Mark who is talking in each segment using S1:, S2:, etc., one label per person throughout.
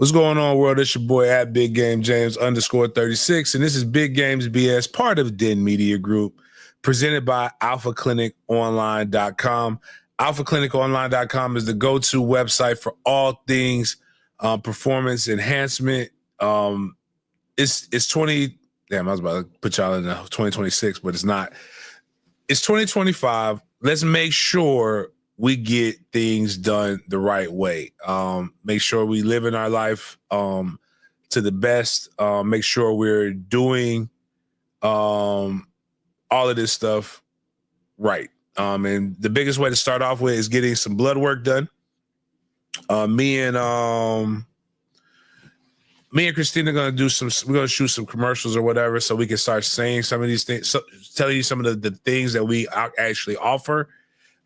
S1: What's going on, world? It's your boy at Big Game James _36, and this is Big Games BS, part of Den Media Group, presented by AlphaClinicOnline.com. AlphaClinicOnline.com is the go-to website for all things performance enhancement. It's 20. Damn, I was about to put y'all in 2026, but it's not. It's 2025. Let's make sure we get things done the right way. Make sure we live in our life to the best. Make sure we're doing all of this stuff right. And the biggest way to start off with is getting some blood work done. Me and Christina are gonna we're gonna shoot some commercials or whatever, so we can start saying some of these things, tell you some of the things that we actually offer.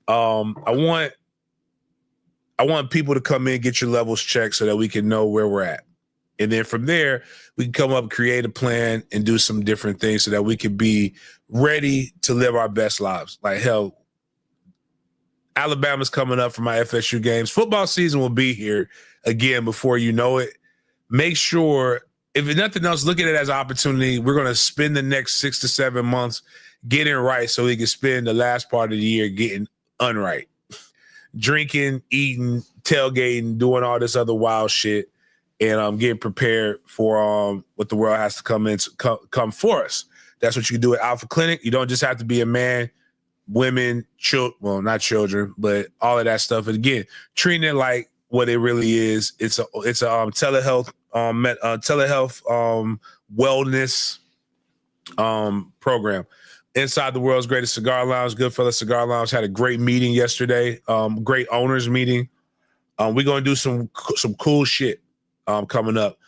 S1: I want people to come in, get your levels checked so that we can know where we're at. And then from there, we can come up, create a plan, and do some different things so that we can be ready to live our best lives. Like, hell, Alabama's coming up for my FSU games. Football season will be here again before you know it. Make sure, if nothing else, look at it as an opportunity. We're going to spend the next 6 to 7 months getting right so we can spend the last part of the year getting unright. Drinking, eating, tailgating, doing all this other wild shit, and getting prepared for what the world has to come for us. That's what you can do at Alpha Clinic. You don't just have to be a man, women, well, not children, but all of that stuff. And again, treating it like what it really is. It's a telehealth wellness program. Inside the world's greatest cigar lounge, Goodfellas Cigar Lounge, had a great meeting yesterday. Great owners meeting. We're gonna do some cool shit coming up.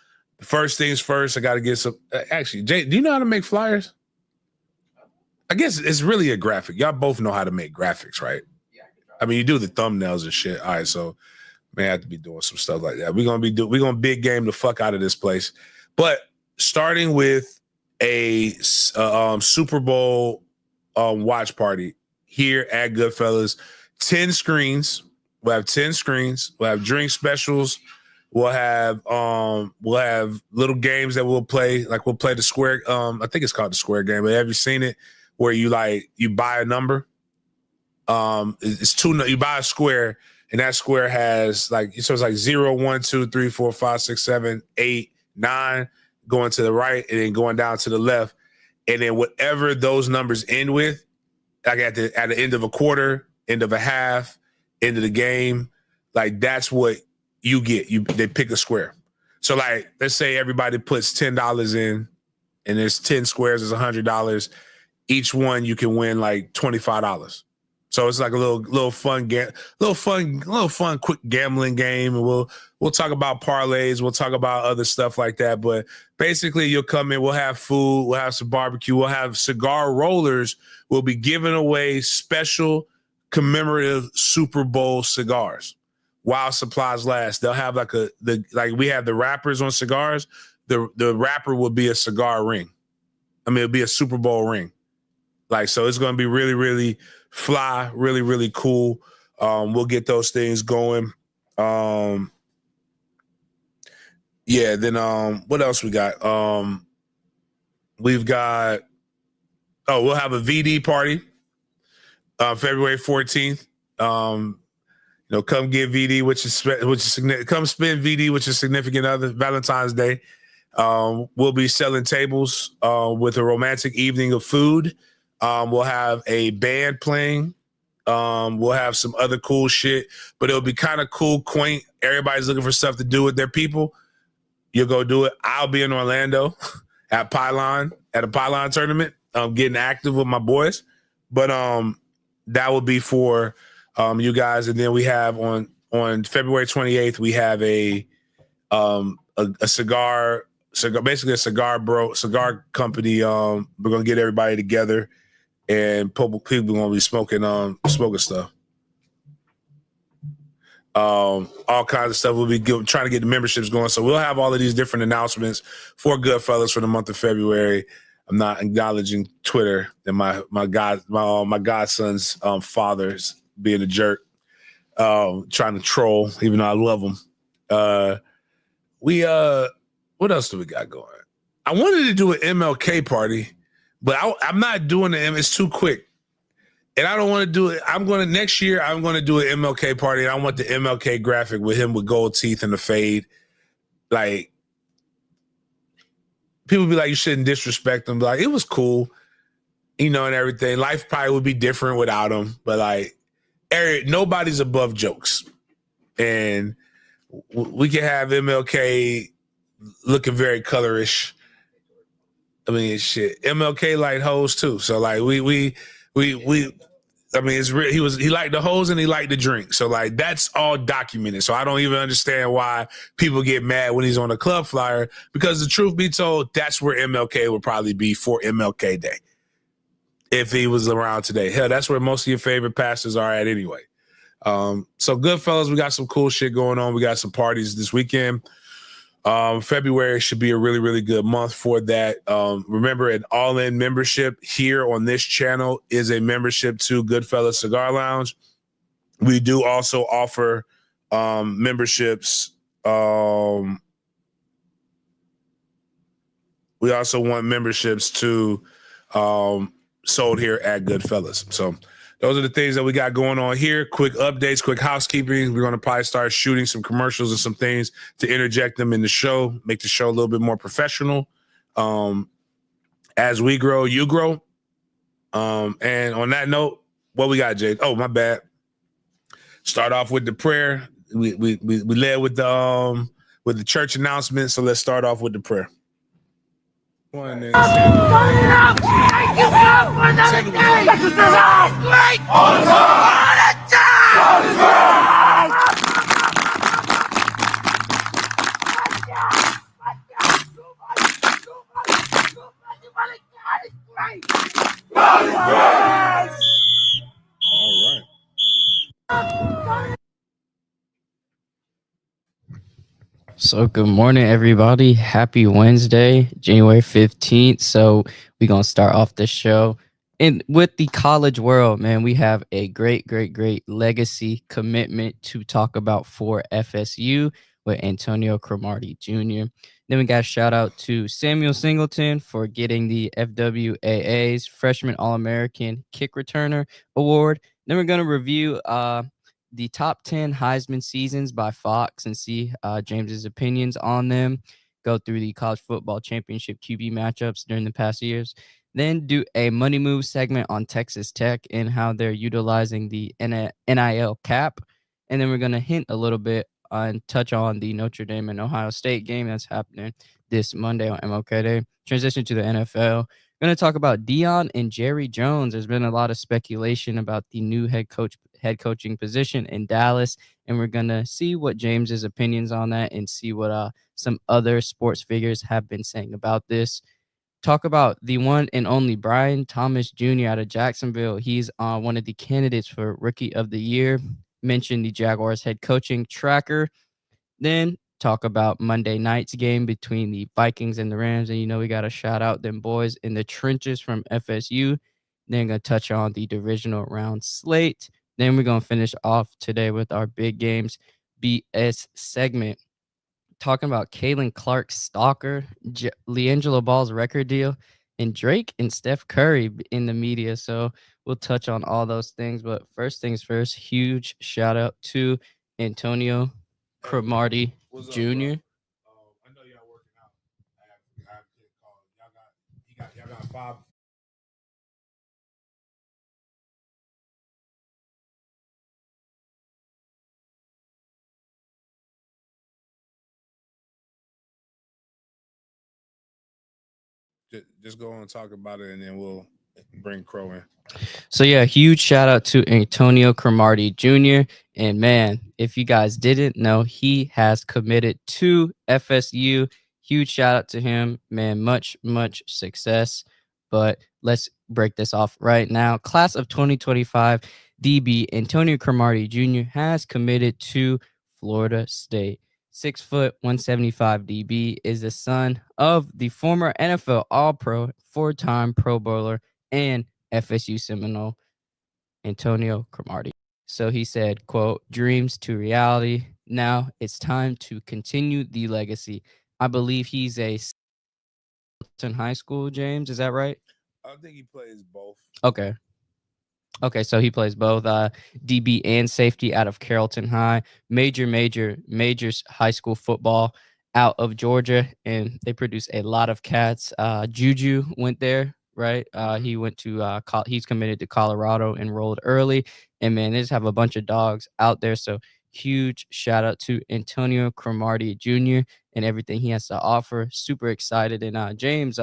S1: First things first, I got to get some. Actually, Jay, do you know how to make flyers? I guess it's really a graphic. Y'all both know how to make graphics, right? Yeah. I mean, you do the thumbnails and shit. All right, so may have to be doing some stuff like that. We're gonna big game the fuck out of this place. But starting with a Super Bowl watch party here at Goodfellas. 10 screens. We'll have 10 screens. We'll have drink specials. We'll have little games that we'll play. Like we'll play the square. I think it's called the square game. But have you seen it? Where you buy a number. It's you buy a square, and that square has so it's like 0, 1, 2, 3, 4, 5, 6, 7, 8, 9 going to the right, and then going down to the left. And then whatever those numbers end with, like at the end of a quarter, end of a half, end of the game, like that's what you get. They pick a square. So like, let's say everybody puts $10 in, and there's 10 squares, is $100. Each one you can win like $25. So it's like a little fun quick gambling game. And we'll talk about parlays. We'll talk about other stuff like that. But basically, you'll come in. We'll have food. We'll have some barbecue. We'll have cigar rollers. We'll be giving away special commemorative Super Bowl cigars while supplies last. They'll have like we have the wrappers on cigars. The wrapper will be a cigar ring. I mean, it'll be a Super Bowl ring. So it's going to be really, really fly, really, really cool. We'll get those things going. Then what else we got? We've got we'll have a VD party February 14th. Come get VD, which is come spend VD, which is significant other, Valentine's Day. We'll be selling tables with a romantic evening of food. We'll have a band playing. We'll have some other cool shit, but it'll be kind of cool, quaint. Everybody's looking for stuff to do with their people. You'll go do it. I'll be in Orlando at a Pylon tournament. Getting active with my boys. But that will be for you guys. And then we have on February 28th, we have a cigar, basically a cigar company. We're gonna get everybody together. And people gonna be smoking stuff. All kinds of stuff. We'll be trying to get the memberships going. So we'll have all of these different announcements for Goodfellas for the month of February. I'm not acknowledging Twitter and my godson's father's being a jerk, trying to troll, even though I love him. We what else do we got going? I wanted to do an MLK party, but I'm not doing it. It's too quick. And I don't want to do it. Next year, I'm going to do an MLK party. And I want the MLK graphic with him with gold teeth and the fade. Like, people be like, you shouldn't disrespect him. Like, it was cool, and everything. Life probably would be different without him. But, like, Eric, nobody's above jokes. And we can have MLK looking very colorish. I mean, shit. MLK liked hoes, too. So, like, we I mean, it's real. He liked the hoes and he liked the drink. So, like, that's all documented. So I don't even understand why people get mad when he's on a club flyer, because the truth be told, that's where MLK would probably be for MLK Day if he was around today. Hell, that's where most of your favorite pastors are at anyway. So good fellas, we got some cool shit going on. We got some parties this weekend. February should be a really, really good month for that. Remember, an all-in membership here on this channel is a membership to Goodfellas Cigar Lounge. We do also offer memberships. We also want memberships to sold here at Goodfellas. So those are the things that we got going on here. Quick updates, quick housekeeping. We're going to probably start shooting some commercials and some things to interject them in the show, make the show a little bit more professional. As we grow, you grow. And on that note, what we got, Jade? Oh, my bad. Start off with the prayer. We led with the church announcement, so let's start off with the prayer. One and thank you, God, for another day. This is great. All the time. All the time. God is great. All right.
S2: So good morning, everybody. Happy Wednesday, January 15th. So we're going to start off the show. And with the college world, man, we have a great legacy commitment to talk about for FSU with Antonio Cromartie Jr. Then we got a shout out to Samuel Singleton for getting the FWAA's Freshman All-American Kick Returner Award. Then we're going to review the top 10 Heisman seasons by Fox and see James's opinions on them, go through the college football championship QB matchups during the past years, then do a money move segment on Texas Tech and how they're utilizing the NIL cap. And then we're going to hint a little bit and touch on the Notre Dame and Ohio State game that's happening this Monday on MLK Day. Transition to the NFL. We're going to talk about Deion and Jerry Jones. There's been a lot of speculation about the new head coaching position in Dallas, and we're going to see what James's opinions on that and see what some other sports figures have been saying about this. Talk about the one and only Brian Thomas Jr. out of Jacksonville. He's one of the candidates for Rookie of the Year. Mention the Jaguars head coaching tracker. Then talk about Monday night's game between the Vikings and the Rams. And, we got to shout out them boys in the trenches from FSU. Then going to touch on the divisional round slate. Then we're going to finish off today with our big games BS segment. Talking about Caitlin Clark Stalker, Liangelo Ball's record deal, and Drake and Steph Curry in the media. So we'll touch on all those things. But first things first, huge shout out to Antonio Cromartie Jr.
S1: I know y'all working out. I have a kid called. Y'all got 5. Just go on and talk about it, and then we'll bring Crow in.
S2: So, yeah, huge shout out to Antonio Cromartie Jr. And, man, if you guys didn't know, he has committed to FSU. Huge shout out to him, man. Much success. But let's break this off right now. Class of 2025 DB Antonio Cromartie Jr. has committed to Florida State. 6 foot, 175 DB, is the son of the former NFL All-Pro, 4-time Pro Bowler, and FSU Seminole Antonio Cromartie. So he said, quote, dreams to reality. Now it's time to continue the legacy. I believe he's a High School, James. Is that right?
S1: I think he plays both.
S2: Okay. Okay, so he plays both DB and safety out of Carrollton High. Major high school football out of Georgia, and they produce a lot of cats. Juju went there, right? He went to he's committed to Colorado, enrolled early, and man, they just have a bunch of dogs out there. So huge shout out to Antonio Cromartie Jr. and everything he has to offer. Super excited, and James,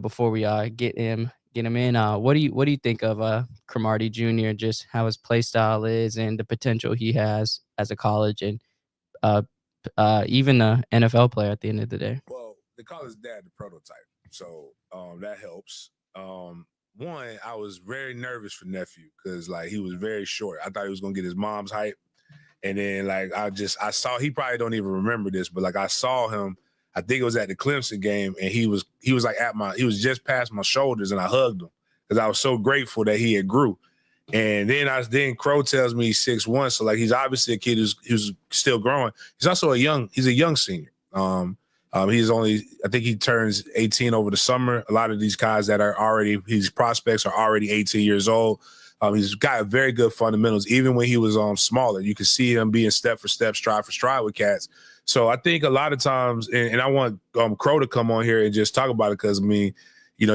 S2: before we get him in, what do you think of Cromartie Jr., just how his play style is and the potential he has as a college and even a NFL player at the end of the day?
S1: Well, they call his dad the prototype, so that helps. One, I was very nervous for nephew because like he was very short. I thought he was gonna get his mom's height, and then like I saw, he probably don't even remember this, but like I saw him. I think it was at the Clemson game, and he was like he was just past my shoulders, and I hugged him because I was so grateful that he had grew. And then Crow tells me he's 6'1", so like he's obviously a kid who's still growing. He's also a young senior. He's only, I think he turns 18 over the summer. A lot of these guys that are already, his prospects are already 18 years old. He's got very good fundamentals. Even when he was smaller, you could see him being step for step, stride for stride with cats. So I think a lot of times, and I want Crow to come on here and just talk about it because, I mean,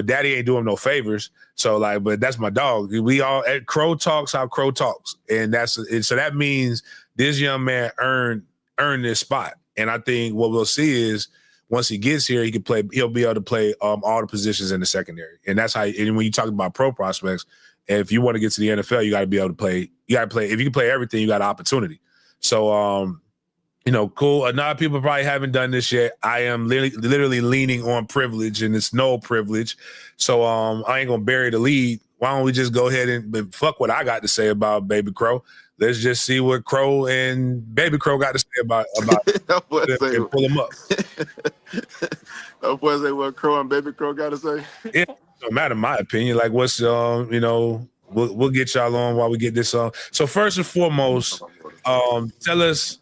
S1: Daddy ain't doing no favors. So like, but that's my dog. We all Crow talks how Crow talks, and so that means this young man earned this spot. And I think what we'll see is once he gets here, he'll be able to play all the positions in the secondary, and that's how. And when you talk about pro prospects, if you want to get to the NFL, you got to be able to play. You got to play. If you can play everything, you got an opportunity. So cool. A lot of people probably haven't done this yet. I am literally leaning on privilege, and it's no privilege. So I ain't gonna bury the lead. Why don't we just go ahead and fuck what I got to say about Baby Crow? Let's just see what Crow and Baby Crow got to say about and pull him up.
S3: That boy say what Crow and Baby Crow got to say.
S1: Yeah, no matter my opinion. Like what's we'll get y'all on while we get this on. So first and foremost, tell us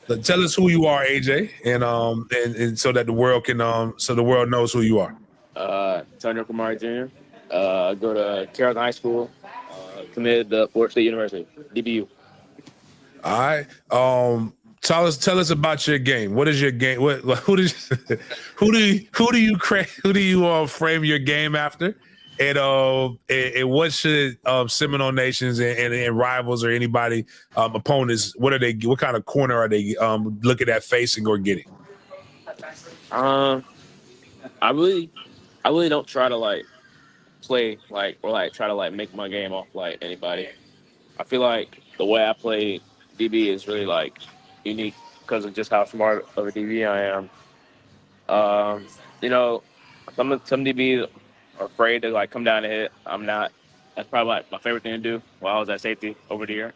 S1: who you are, AJ, and so that the world can so the world knows who you are.
S4: Antonio Cromartie Jr. Go to Carrollton High School. Committed to Florida State University, DBU.
S1: All right. Tell us about your game. What is your game? Who do you frame your game after? And what should Seminole Nations and rivals or anybody opponents, what kind of corner are they looking at facing or getting?
S4: I really don't try to play or try to make my game off anybody. I feel like the way I play DB is really unique because of just how smart of a DB I am. Some DBs are afraid to come down and hit. I'm not. That's probably my favorite thing to do while I was at safety over the year.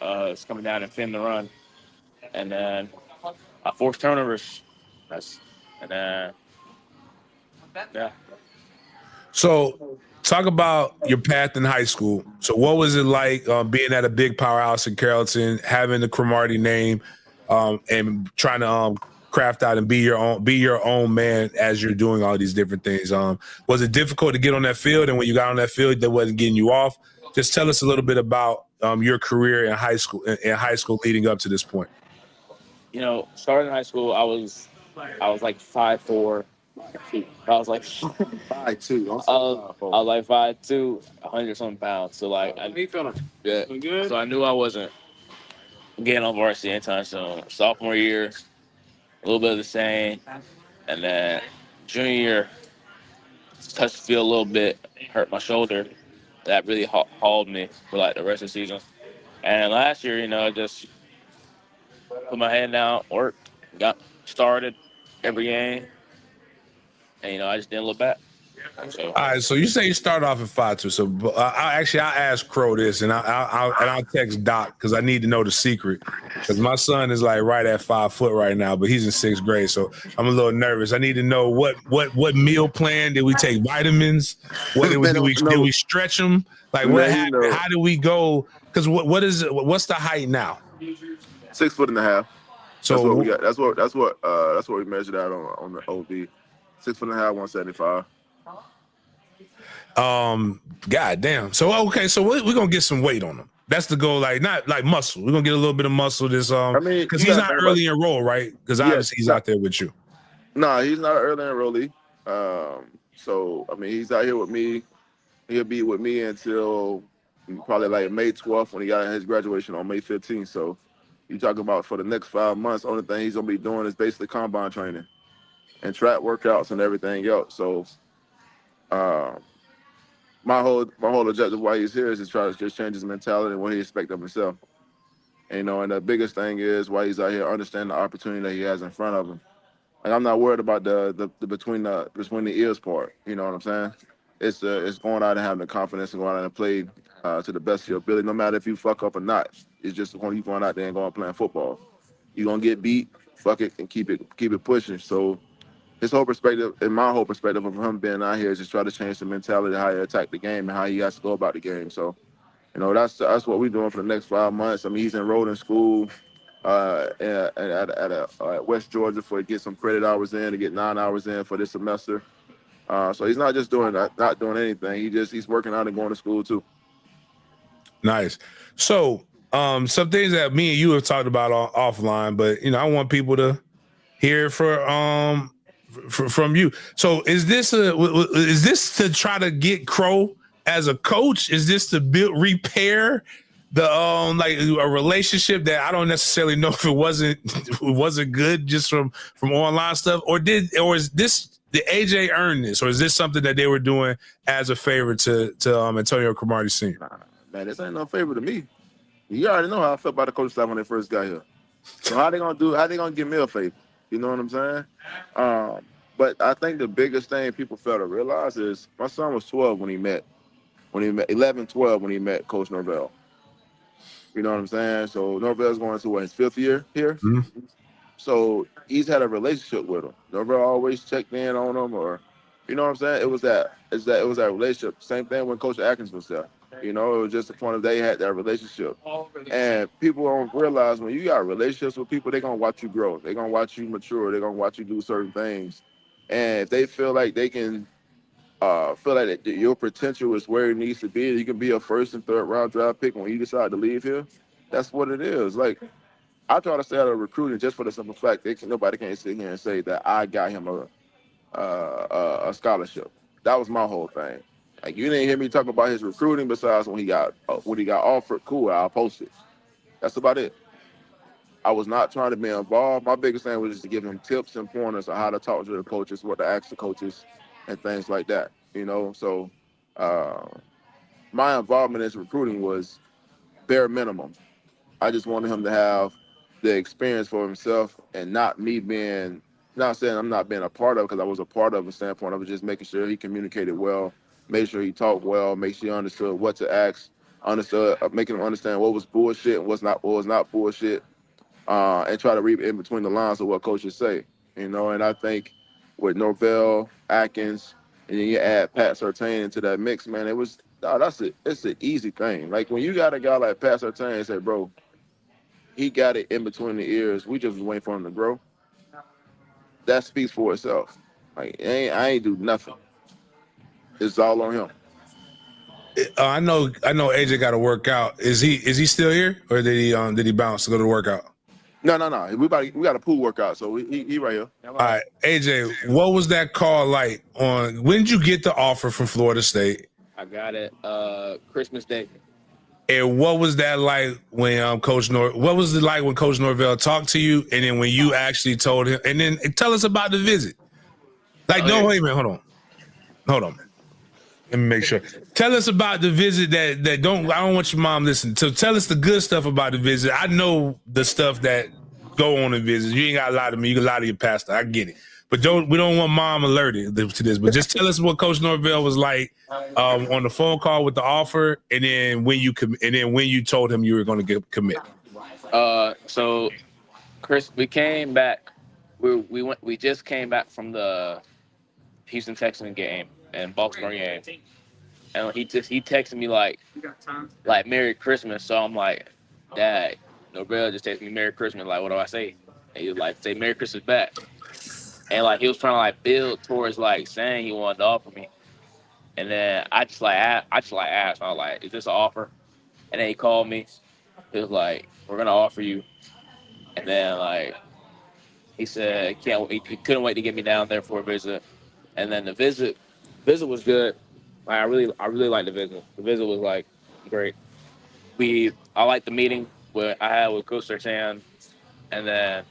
S4: It's coming down and fin the run, and then I force turnovers. Yeah.
S1: So talk about your path in high school. So what was it like being at a big powerhouse in Carrollton, having the Cromartie name, and trying to craft out and be your own man as you're doing all these different things? Was it difficult to get on that field? And when you got on that field, that wasn't getting you off? Just tell us a little bit about your career in high school leading up to this point.
S4: Starting in high school, I was 5'4". I was 5'2". I was 5'2", 100-something pounds. So I good. So I knew I wasn't getting on varsity anytime soon. Sophomore year, a little bit of the same, and then junior year, touched the field a little bit, hurt my shoulder. That really hauled me for the rest of the season. And last year, just put my head down, worked, got started every game. And, I just didn't look back. So.
S1: All right, so you say you started off at 5'2". So I asked Crow this, and I'll text Doc because I need to know the secret. Because my son is right at 5 foot right now, but he's in 6th grade, so I'm a little nervous. I need to know what meal plan did we take? Vitamins? What did we stretch them? What happened? How do we go? Because what's the height now?
S3: 6'1.5".
S1: So
S3: That's what we got. That's what we measured out on the OB. 6'1.5", 175.
S1: God damn. So okay, so we're gonna get some weight on him. That's the goal. Like not like muscle. We're gonna get a little bit of muscle. This
S3: I mean,
S1: because he's not early enroll, right? Because obviously he's out there with you.
S3: No, he's not an early enrollee. So I mean, he's out here with me. He'll be with me until probably like May 12th when he got his graduation on May 15th. So you talk about for the next 5 months, only thing he's gonna be doing is basically combine training and track workouts and everything else. So my whole objective why he's here is to try to just change his mentality and what he expects of himself. And, and the biggest thing is why he's out here, understand the opportunity that he has in front of him. Like, I'm not worried about the between the ears part. You know what I'm saying? It's going out and having the confidence and going out and play to the best of your ability, no matter if you fuck up or not. It's just when you going out there and going playing football. You're gonna get beat, fuck it, and keep it pushing. So his whole perspective and my whole perspective of him being out here is just try to change the mentality, how he attack the game and how he has to go about the game. So, that's what we're doing for the next 5 months. I mean, he's enrolled in school at West Georgia for to get some credit hours in, to get 9 hours in for this semester. So he's not just not doing anything. He's working out and going to school too.
S1: Nice. So some things that me and you have talked about offline, but I want people to hear from you. So is this to try to get Crow as a coach? Is this to repair the like a relationship that I don't necessarily know if it wasn't good just from online stuff, or is this did AJ earn this, or is this something that they were doing as a favor to Antonio Cromartie Sr.?
S3: Nah, man, this ain't no favor to me. You already know how I felt about the coach staff when they first got here. So how they gonna give me a favor? You know what I'm saying? But I think the biggest thing people fail to realize is my son was 12 when he met 11, 12 when he met Coach Norvell. You know what I'm saying? So Norvell's going to his 5th year here.
S1: Mm-hmm.
S3: So he's had a relationship with him. Norvell always checked in on him, or you know what I'm saying? It was that relationship. Same thing when Coach Atkins was there. It was just the point of they had that relationship. And people don't realize when you got relationships with people, they're gonna watch you grow. They're gonna watch you mature. They're gonna watch you do certain things. And if they feel like they can feel like your potential is where it needs to be, you can be a 1st and 3rd round draft pick when you decide to leave here. That's what it is. Like, I try to stay out of recruiting just for the simple fact that nobody can sit here and say that I got him a scholarship. That was my whole thing. Like, you didn't hear me talk about his recruiting besides when he got offered. Cool, I'll post it. That's about it. I was not trying to be involved. My biggest thing was just to give him tips and pointers on how to talk to the coaches, what to ask the coaches, and things like that. So my involvement in his recruiting was bare minimum. I just wanted him to have the experience for himself and not me being, not saying I'm not being a part of it, because I was a part of a standpoint. I was just making sure he communicated well, made sure he talked well, make sure he understood what to ask, making him understand what was bullshit and what was not bullshit, and try to read in between the lines of what coaches say. And I think with Norvell, Atkins, and then you add Pat Surtain into that mix, man, it's an easy thing. Like, when you got a guy like Pat Surtain and say, bro, he got it in between the ears, we just was waiting for him to grow. That speaks for itself. Like, I ain't do nothing. It's all on him.
S1: I know AJ got to work out. Is he still here, or did he bounce to go to the workout?
S3: No. We got a pool workout, so he right here.
S1: All right, AJ, what was that call like when did you get the offer from Florida State?
S4: I got it Christmas Day.
S1: And what was that like when what was it like when Coach Norvell talked to you, and then when you actually told him, and then tell us about the visit? Like, no, wait a minute, hold on. Let me make sure. Tell us about the visit I don't want your mom listening. So tell us the good stuff about the visit. I know the stuff that go on the visit. You ain't got to lie to me. You can lie to your pastor. I get it. But we don't want mom alerted to this. But just tell us what Coach Norvell was like on the phone call with the offer, and then when you told him you were going to commit.
S4: So Chris, we came back. We just came back from the Houston Texans game and Baltimore game, and he texted me like Merry Christmas. So I'm like, Dad, Norvell just texted me Merry Christmas. Like, what do I say? And he was like, say Merry Christmas back. And like he was trying to like build towards like saying he wanted to offer me. And then I just asked. I was like, is this an offer? And then he called me. He was like, we're gonna offer you. And then like he said he couldn't wait to get me down there for a visit. And then the visit was good. Like I really liked the visit. The visit was like great. I liked the meeting I had with Coach Sertan, and then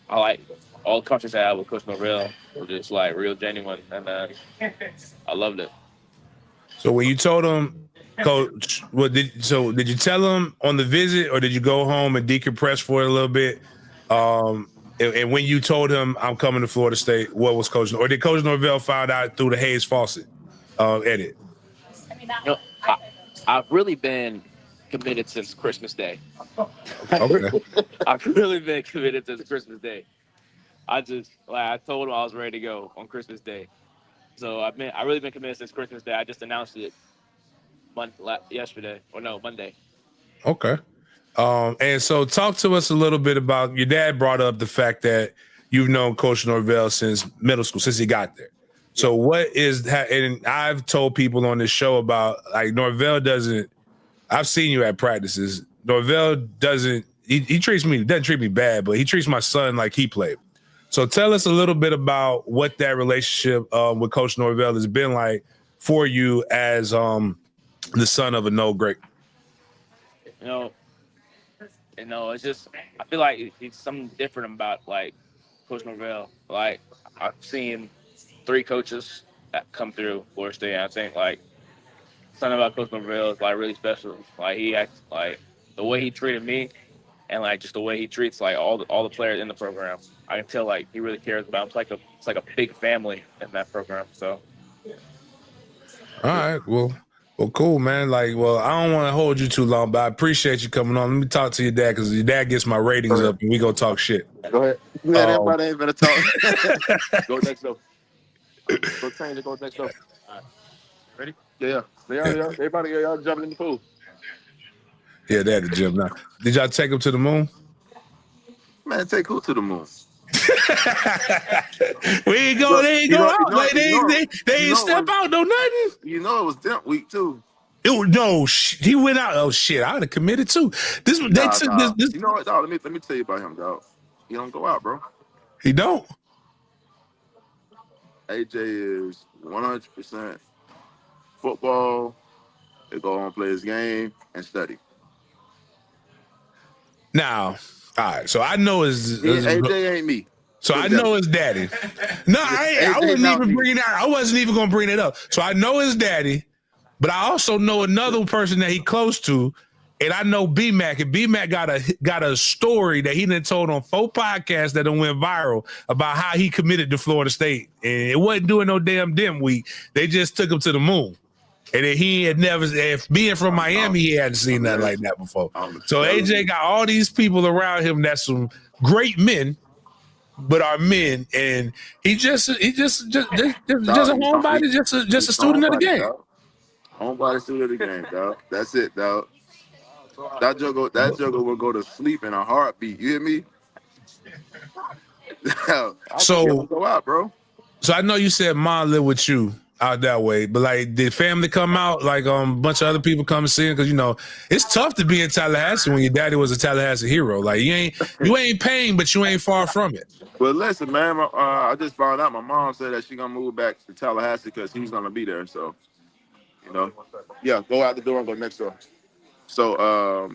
S4: I like all the conversations I had with Coach Norvell were just like real genuine, and then I loved it.
S1: So when you told him, Coach, did you tell him on the visit, or did you go home and decompress for it a little bit? And when you told him I'm coming to Florida State, what was Coach, or did Coach Norvell find out through the Hayes Fawcett edit?
S4: I've really been committed since Christmas Day.
S1: Okay.
S4: I've really been committed since Christmas Day. I told him I was ready to go on Christmas Day. So I've really been committed since Christmas Day. I just announced it Monday.
S1: Okay. And so talk to us a little bit about, your dad brought up the fact that you've known Coach Norvell since middle school, since he got there. So and I've told people on this show about, like, Norvell I've seen you at practices. Norvell doesn't treat me bad, but he treats my son like he played. So tell us a little bit about what that relationship with Coach Norvell has been like for you as the son of a no great.
S4: It's just, I feel like it's something different about like Coach Norvell. Like I've seen 3 coaches that come through Florida State, and I think like something about Coach Norvell is like really special. Like he acts like the way he treated me, and like just the way he treats like all the players in the program. I can tell like he really cares about them. It's like a big family in that program. So.
S1: All right, well, cool, man. Like, well, I don't want to hold you too long, but I appreciate you coming on. Let me talk to your dad, because your dad gets my ratings up, and we gonna talk shit.
S3: Go ahead. Everybody ain't gonna talk.
S4: Go next though. Go change it. Go next though. All right. Ready?
S3: Yeah. Everybody, y'all jumping in the pool.
S1: Yeah, they're at the gym now. Did y'all take him to the moon?
S3: Man, take who to the moon?
S1: We ain't go. They ain't go out. Like they ain't step out. No nothing.
S3: You know it was dump week too.
S1: He went out. Oh shit! I would have committed too. This. You
S3: know what, dog? Let me tell you about him, dog. He don't go out, bro.
S1: He don't.
S3: AJ is 100% football. They go on, play his game, and study.
S1: Now, all right. So I know
S3: AJ ain't me.
S1: So I know his daddy. No, I wasn't even bringing that. I wasn't even gonna bring it up. So I know his daddy, but I also know another person that he close to, and I know B-Mac. And B-Mac got a story that he done told on 4 podcasts that went viral about how he committed to Florida State, and it wasn't doing no damn dim week. They just took him to the moon. And then he had never, being from Miami, he hadn't seen nothing like that before. So AJ got all these people around him that's some great men, but are men, and he just a homebody, just a student of the game.
S3: Dog. Homebody student of the game, dog. That's it, dog. That joker will go to sleep in a heartbeat. You hear me?
S1: So
S3: go out, bro.
S1: So I know you said mom lived with you out that way, but like, did family come out? Like, a bunch of other people come and see him? Because it's tough to be in Tallahassee when your daddy was a Tallahassee hero. Like, you ain't paying, but you ain't far from it.
S3: Well, listen, man. I just found out my mom said that she gonna move back to Tallahassee because he's gonna be there. So, yeah, go out the door and go next door. So,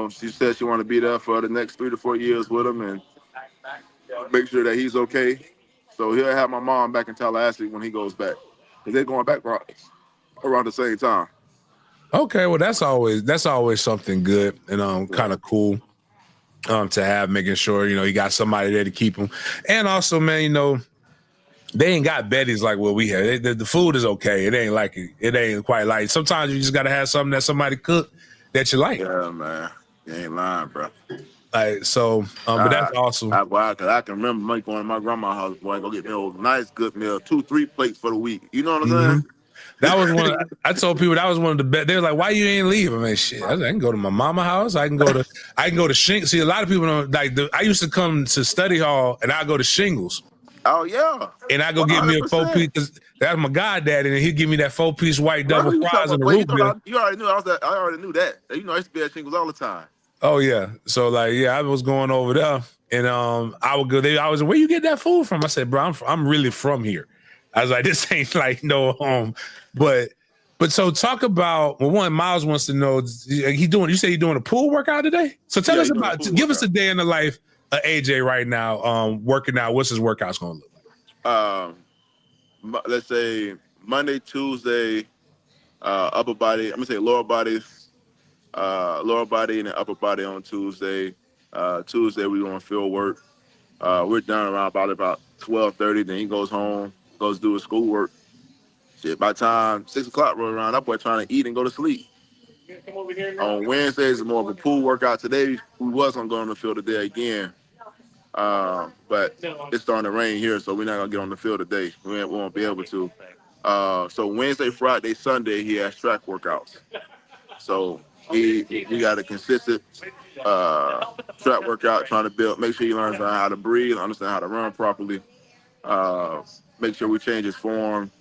S3: she said she want to be there for the next 3 to 4 years with him and make sure that he's okay. So he'll have my mom back in Tallahassee when he goes back. Because they're going back around the same time.
S1: Okay, well, that's always something good and kind of cool to have, making sure, you got somebody there to keep him. And also, man, they ain't got Betty's like what we have. The food is okay. It ain't quite like. Sometimes you just got to have something that somebody cook that you like.
S3: Yeah, man. You ain't lying, bro.
S1: Like, so, but that's awesome.
S3: Cause I can remember going to my grandma's house, boy, go get me a nice good meal, 2-3 plates for the week. You know what I'm saying?
S1: That was one. I told people that was one of the best. They were like, "Why you ain't leave?" I mean, shit. I can go to my mama house. I can go to Shingles. See, a lot of people don't like. I used to come to study hall and I go to Shingles.
S3: Oh yeah.
S1: And I go get me a 4-piece. That's my goddaddy, and he'd give me that 4-piece white double fries and a root beer.
S3: You already knew I already knew that. You know, I used to be at Shingles all the time.
S1: Oh yeah. So like, yeah, I was going over there, and I would go. I was, where you get that food from? I said, bro, I'm really from here. I was like, this ain't like no home, but so talk about, well, one, Miles wants to know, you say he's doing a pool workout today? So tell us about, give us a day in the life of AJ right now, working out. What's his workouts going to look
S3: like? Let's say Monday, Tuesday, upper body, I'm going to say lower body and then upper body on Tuesday. Tuesday, we're doing field work. We're done around about 12:30. Then he goes home, goes do his schoolwork. Shit, by the time 6 o'clock roll around, that boy trying to eat and go to sleep. On Wednesdays, it's more of a pool workout. Today, we was going to go on the field today again. But it's starting to rain here, so we're not going to get on the field today. We won't be able to. So Wednesday, Friday, Sunday, he has track workouts. So we got a consistent track workout, trying to make sure he learns how to breathe, understand how to run properly, make sure we change his form,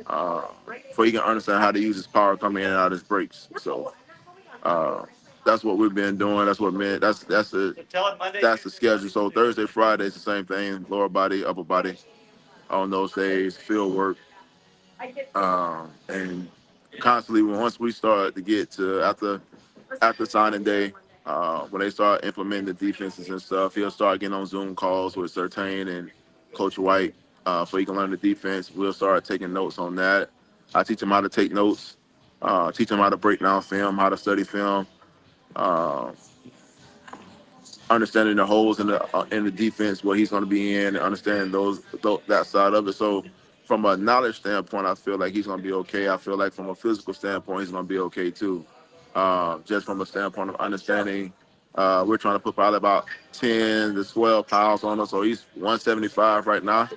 S3: so he can understand how to use his power coming in and out of his brakes. So that's what we've been doing. That's the schedule. So Thursday, Friday is the same thing: lower body, upper body. On those days, field work, and constantly. Once we start to get to after signing day, when they start implementing the defenses and stuff, he'll start getting on Zoom calls with Sertain and Coach White, so he can learn the defense. We'll start taking notes on that. I teach him how to take notes, teach him how to break down film, how to study film, understanding the holes in the defense, what he's going to be in, and understanding that side of it. So from a knowledge standpoint, I feel like he's going to be okay. I feel like from a physical standpoint, he's going to be okay too. Just from a standpoint of understanding, we're trying to put probably about 10 to 12 pounds on him. So he's 175 right now.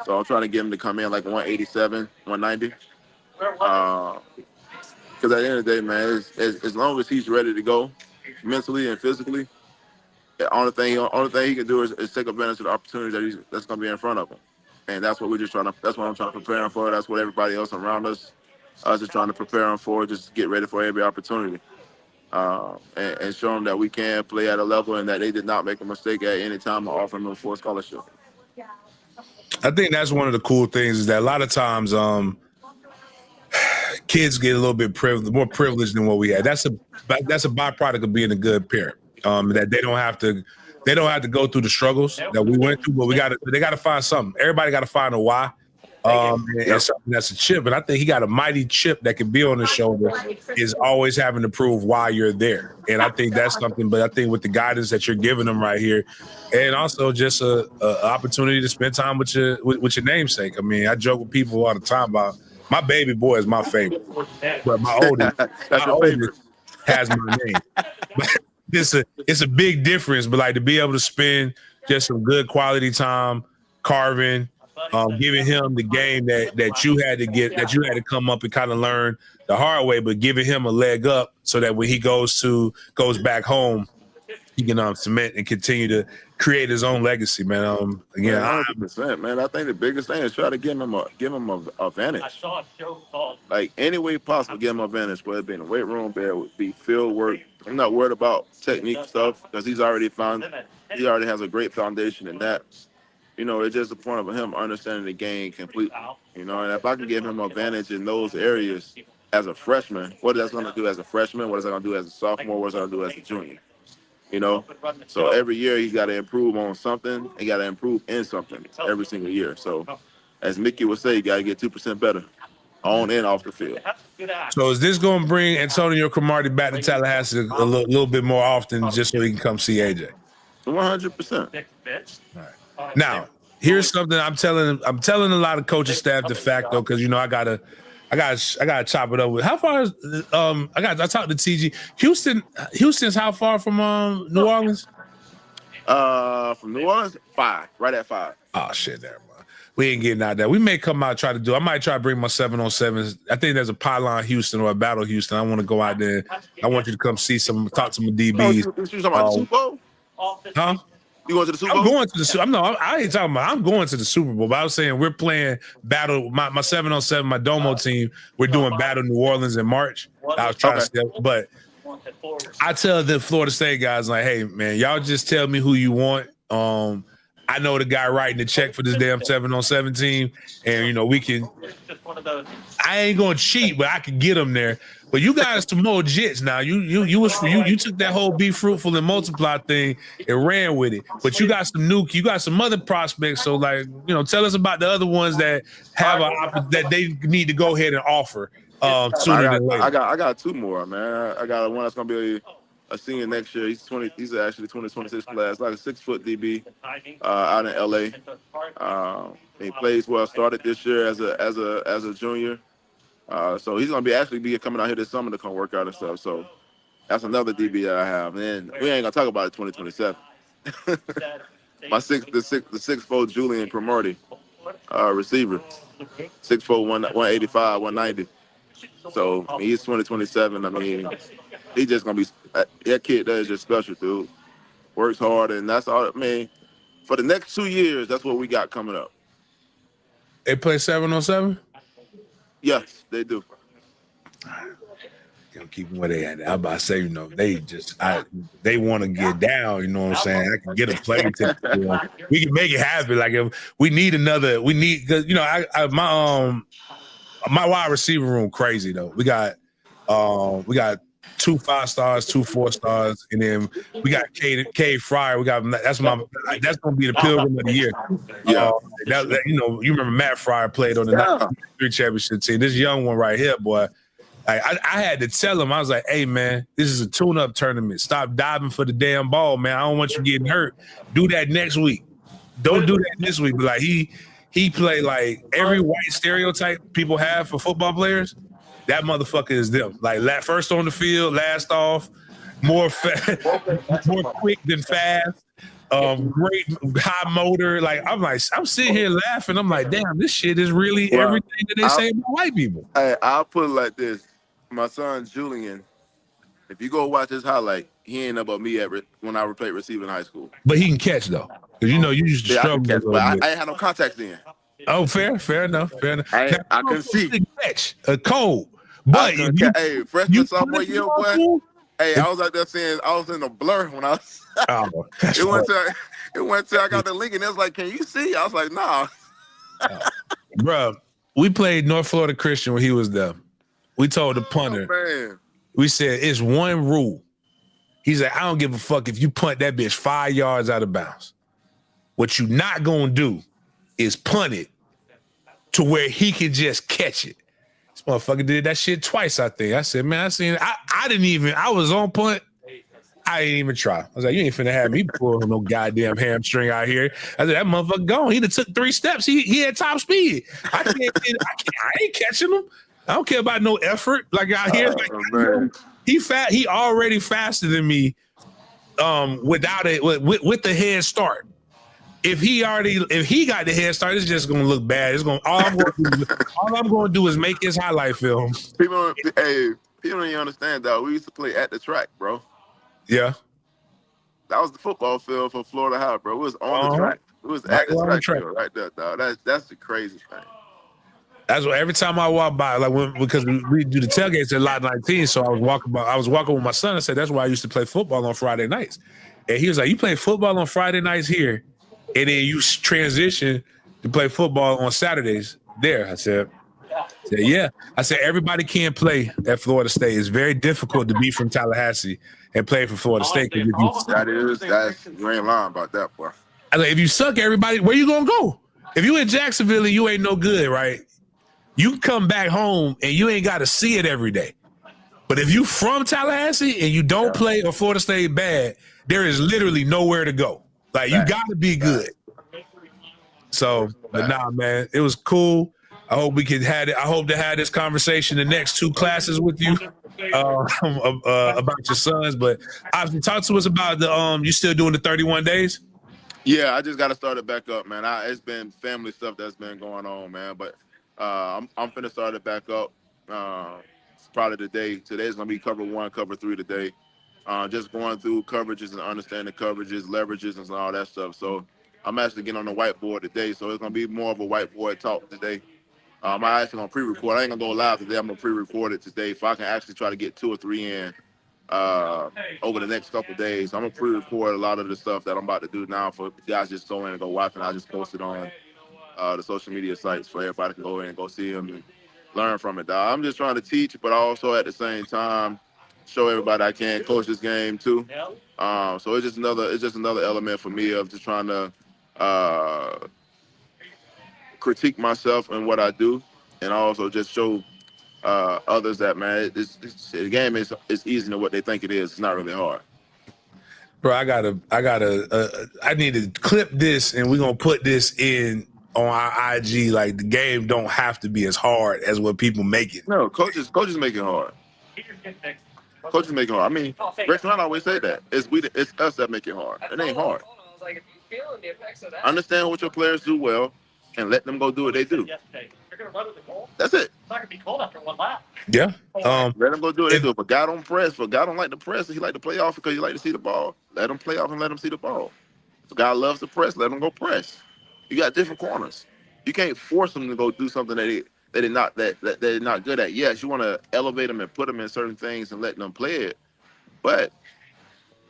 S3: So I'm trying to get him to come in like 187, 190. Because at the end of the day, man, as long as he's ready to go mentally and physically, the only thing he can do is take advantage of the opportunity that's going to be in front of him. And that's what that's what I'm trying to prepare him for. That's what everybody else around us is trying to prepare him for, just to get ready for every opportunity. And show him that we can play at a level and that they did not make a mistake at any time of offering him a full scholarship.
S1: I think that's one of the cool things, is that a lot of times kids get a little bit more privileged than what we had. That's a byproduct of being a good parent. That they don't have to go through the struggles that we went through, but they got to find something. Everybody got to find a why. And something that's a chip. And I think he got a mighty chip that can be on his shoulder, is always having to prove why you're there. And I think that's something, but I think with the guidance that you're giving him right here, and also just a opportunity to spend time with your namesake. I mean, I joke with people all the time about my baby boy is my favorite, but my oldest has my name. It's a big difference, but like to be able to spend just some good quality time carving, giving him the game that you had to come up and kind of learn the hard way, but giving him a leg up so that when he goes back home, he can cement and continue to create his own legacy, man. Again,
S3: 100%, man. I think the biggest thing is try to give him a advantage. Like any way possible, give him an advantage. Whether it be in the weight room, be field work. I'm not worried about technique stuff because he already has a great foundation in that. You know, it's just the point of him understanding the game completely. You know, and if I can give him an advantage in those areas as a freshman, what is that going to do as a freshman? What is that going to do as a sophomore? What is that going to do as a junior? You know, so every year he's got to improve on something. He got to improve in something every single year. So, as Mickey would say, you got to get 2% better on and off the field.
S1: So, is this going to bring Antonio Cromartie back to Tallahassee a little bit more often, just so he can come see AJ?
S3: 100%.
S1: All right. Now, here's something I'm telling a lot of coaching staff the fact though, because you know I gotta chop it up with. How far is I talked to TG. Houston's how far from New Orleans?
S3: From New Orleans, 5, right at 5.
S1: Oh shit, there, man. We ain't getting out there. We may come out and try to do. I might try to bring my 7-on-7s. I think there's a Pylon Houston or a Battle Houston. I want to go out there. I want you to come see some, talk to some DBs.
S3: You talking about the Super Bowl?
S1: Huh?
S3: You going to the Super Bowl?
S1: I'm going to the Super Bowl. I ain't talking about. I'm going to the Super Bowl. But I was saying we're playing battle. My 7-on-7, my Domo team. We're doing Battle New Orleans in March. I was trying to say, but I tell the Florida State guys like, hey man, y'all just tell me who you want. I know the guy writing the check for this damn 7-on-7 team, and you know we can. I ain't gonna cheat, but I can get them there. But you guys some more jits now. You took that whole be fruitful and multiply thing and ran with it. But you got some other prospects. So like, you know, tell us about the other ones that have that they need to go ahead and offer sooner than later.
S3: I got 2 more, man. I got one that's gonna be a senior next year. He's actually 2026 class, like a 6-foot DB out in LA. He plays well. Started this year as a junior. So he's gonna be coming out here this summer to come work out and stuff. So that's another DB that I have. And we ain't gonna talk about it 2027. My 6'4" Julian Cromartie, receiver, 6'4", 185, 190. So he's 2027. I mean, he's just gonna be that kid. That is just special, dude. Works hard, and that's all. I mean, for the next 2 years, that's what we got coming up.
S1: They play 7-on-7.
S3: Yes, they do.
S1: Gonna keep them where they at. I'm about to say, you know, they want to get down. You know what I'm saying? I can get a play. We can make it happen. Like if we need because you know, my wide receiver room crazy though. We got 2 5-stars, 2 4-stars, and then we got K Fryer. That's gonna be the Pilgrim of the year.
S3: Yeah,
S1: you know, you remember Matt Fryer played on the 93 championship team. This young one right here, boy. I had to tell him, I was like, hey man, this is a tune-up tournament. Stop diving for the damn ball, man. I don't want you getting hurt. Do that next week. Don't do that this week. But like he played like every white stereotype people have for football players. That motherfucker is them. Like first on the field, last off, more quick than fast. Great high motor. Like I'm sitting here laughing. I'm like, damn, this shit is really everything that they say about white people.
S3: Hey, I'll put it like this: my son Julian, if you go watch his highlight, he ain't about me when I played receiver in high school.
S1: But he can catch though, because you know you used to struggle.
S3: I ain't had no contacts then.
S1: Oh, fair enough.
S3: I can see
S1: catch a cold. But
S3: hey, freshman sophomore year, boy. Hey, I was out there saying I was in a blur when I was. It went till I got the link and it was like, "Can you see?" I was like, "Nah."
S1: Bro, we played North Florida Christian when he was there. We told the punter, we said it's one rule. He's like, I don't give a fuck if you punt that bitch 5 yards out of bounds. What you not gonna do is punt it to where he can just catch it. This motherfucker did that shit twice, I think. I said, man, I was on punt. I didn't even try. I was like, you ain't finna have me pull no goddamn hamstring out here. I said, that motherfucker gone. He done took 3 steps. He had top speed. I ain't catching him. I don't care about no effort. Like out here, he already faster than me without it with the head start. If he got the head start, it's just gonna look bad. All I'm gonna do is make his highlight film.
S3: People don't even understand though. We used to play at the track, bro.
S1: Yeah.
S3: That was the football field for Florida High, bro. It was on the track. It was at the track field right there, dog. That's the crazy thing.
S1: That's what every time I walk by, because we do the tailgates at Lot 19, so I was walking with my son and said that's why I used to play football on Friday nights. And he was like, you play football on Friday nights here, and then you transition to play football on Saturdays there. I said, yeah. I said, everybody can't play at Florida State. It's very difficult to be from Tallahassee and play for Florida State. You
S3: ain't lying about that, boy.
S1: I said, if you suck, everybody, where you gonna go? If you in Jacksonville and you ain't no good, right? You come back home and you ain't got to see it every day. But if you from Tallahassee and you don't play or Florida State bad, there is literally nowhere to go. Like, you got to be good. So, but nah, man, it was cool. I hope we could have it. I hope to have this conversation the next 2 classes with you about your sons. But obviously, talk to us about you still doing the 31 days?
S3: Yeah, I just got to start it back up, man. It's been family stuff that's been going on, man. But I'm finna start it back up. Probably today. Today's gonna be cover 1, cover 3 today. Just going through coverages and understanding coverages, leverages, and all that stuff. So I'm actually getting on the whiteboard today. So it's gonna be more of a whiteboard talk today. I'm actually gonna pre-record. I ain't gonna go live today. I'm gonna pre-record it today, so I can actually try to get 2 or 3 in over the next couple of days. I'm gonna pre-record a lot of the stuff that I'm about to do now for guys just go in and go watch, and I just post it on the social media sites for everybody to go in and go see them and learn from it. Dog. I'm just trying to teach, but also at the same time show everybody I can coach this game too. So it's just another element for me of just trying to critique myself and what I do, and also just show others that, man, the game is easier than what they think it is. It's not really hard.
S1: Bro, I need to clip this, and we're gonna put this in on our IG. Like, the game don't have to be as hard as what people make it.
S3: No, coaches make it hard. Coaches make it hard. I mean, Rex Ryan always say that. It's us that make it hard. It ain't hard. Understand what your players do well, and let them go do what they do. That's it.
S1: Yeah.
S3: Let them go do what they do. If a guy don't press, if a guy don't like to press, he like to play off because he like to see the ball. Let him play off and let him see the ball. If a guy loves to press, let him go press. You got different corners. You can't force them to go do something that they're not good at. Yes, you want to elevate them and put them in certain things and let them play it. But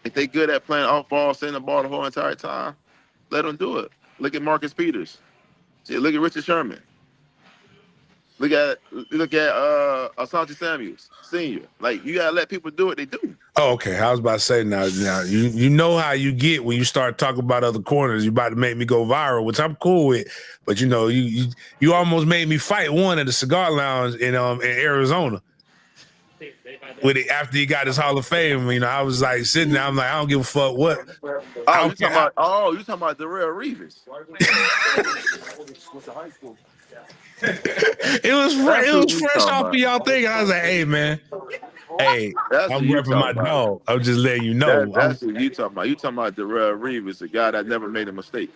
S3: if they good at playing off ball, sending the ball the whole entire time, let them do it. Look at Marcus Peters. See, look at Richard Sherman. Look at Asante Samuels, Senior. Like, you gotta let people do what they do.
S1: Oh, okay. I was about to say now you know how you get when you start talking about other corners. You about to make me go viral, which I'm cool with. But you know, you almost made me fight one at the cigar lounge in Arizona. With it after he got his Hall of Fame, you know, I was like sitting there. I'm like, I don't give a fuck what.
S3: You talking about Darrell Reeves?
S1: It was fresh off of y'all thing. I was like, hey man, I'm repping my dog. I'm just letting you know.
S3: That's what you talking about. You talking about Darrell Reeves, the guy that never made a mistake.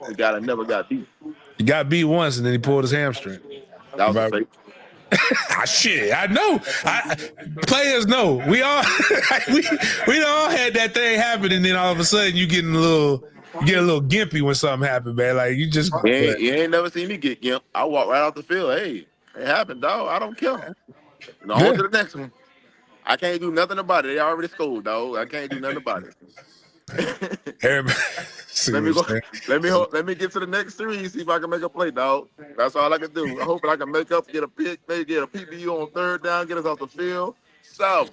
S3: The guy that never got beat.
S1: He got beat once and then he pulled his hamstring.
S3: That was a fake.
S1: Shit, I know. Players know. We all we all had that thing happen, and then all of a sudden you get a little gimpy when something happened, man. Like, you just
S3: you ain't never seen me get gimp. I walk right out the field. Hey, it happened, dog. I don't care. On to the next one. I can't do nothing about it. They already scored, dog. I can't do nothing about it. Let me get to the next series, see if I can make a play, dog. That's all I can do. I hope I can make up, get a pick, maybe get a PBU on third down, get us off the field. So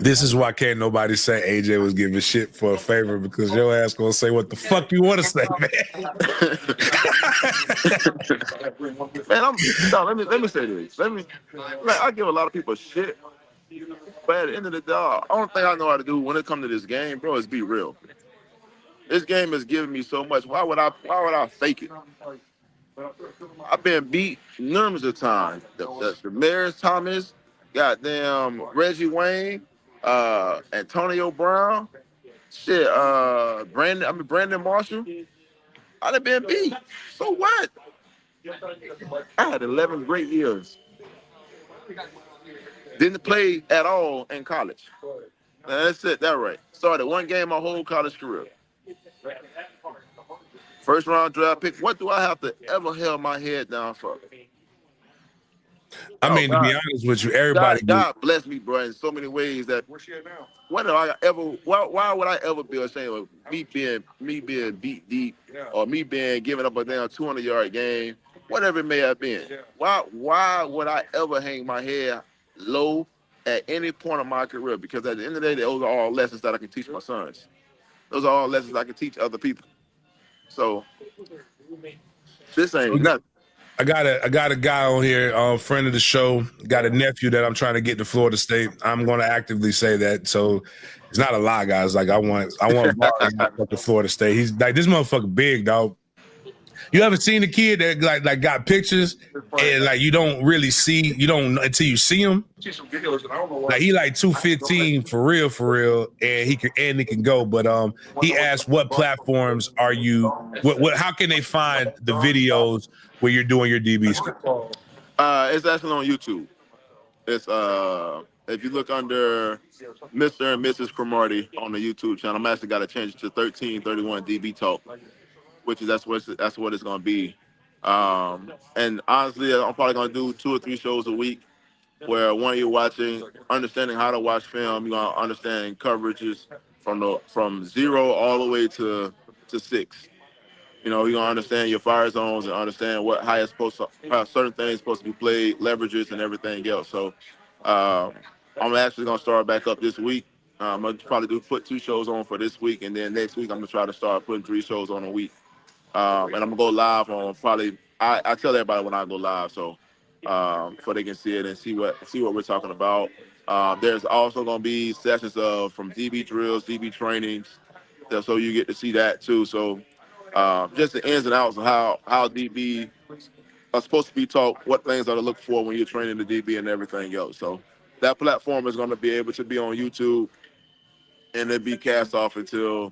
S1: this is why can't nobody say AJ was giving shit for a favor, because your ass gonna say what the fuck you want to say,
S3: man. Let me say this. I give a lot of people shit. But at the end of the day, the only thing I know how to do when it comes to this game, bro, is be real. This game has given me so much. Why would I fake it? I've been beat numerous of times. The Maris Thomas, goddamn Reggie Wayne, Antonio Brown, shit, Brandon Marshall. I've been beat. So what? I had 11 great years. Didn't play at all in college. Now, that's it. That right. Started one game my whole college career. First round draft pick. What do I have to ever held my head down for?
S1: I mean, to be honest with you, everybody.
S3: God bless me, bro, in so many ways that. Why would I ever be ashamed of me being beat deep, or me being giving up a damn 200-yard game, whatever it may have been? Why would I ever hang my head low at any point of my career? Because at the end of the day, those are all lessons that I can teach my sons. Those are all lessons I can teach other people. So this ain't nothing.
S1: I got a guy on here, friend of the show, got a nephew that I'm trying to get to Florida State. I'm going to actively say that. So it's not a lie, guys. Like, I want to Florida State. He's like, this motherfucker big, dog. You ever seen the kid that like got pictures and like you don't until you see him. Like he like 215 for real, and he can go. But he asked what platforms are you? What how can they find the videos where you're doing your DB skill?
S3: It's actually on YouTube. It's if you look under Mr. and Mrs. Cromartie on the YouTube channel, I'm actually got to change it to 1331 DB Talk, which is that's what it's gonna be. And honestly, I'm probably gonna do 2 or 3 shows a week, where one you're watching, understanding how to watch film, you're gonna understand coverages from 0 all the way to 6. You know, you're gonna understand your fire zones and understand how certain things supposed to be played, leverages and everything else. So I'm actually gonna start back up this week. I'm gonna probably put 2 shows on for this week, and then next week I'm gonna try to start putting 3 shows on a week. And I'm gonna go live on probably. I tell everybody when I go live, so so they can see it and see what we're talking about. There's also gonna be sessions from DB drills, DB trainings, so you get to see that too. So just the ins and outs of how DB are supposed to be taught, what things are to look for when you're training the DB and everything else. So that platform is going to be able to be on YouTube, and it'll be cast off onto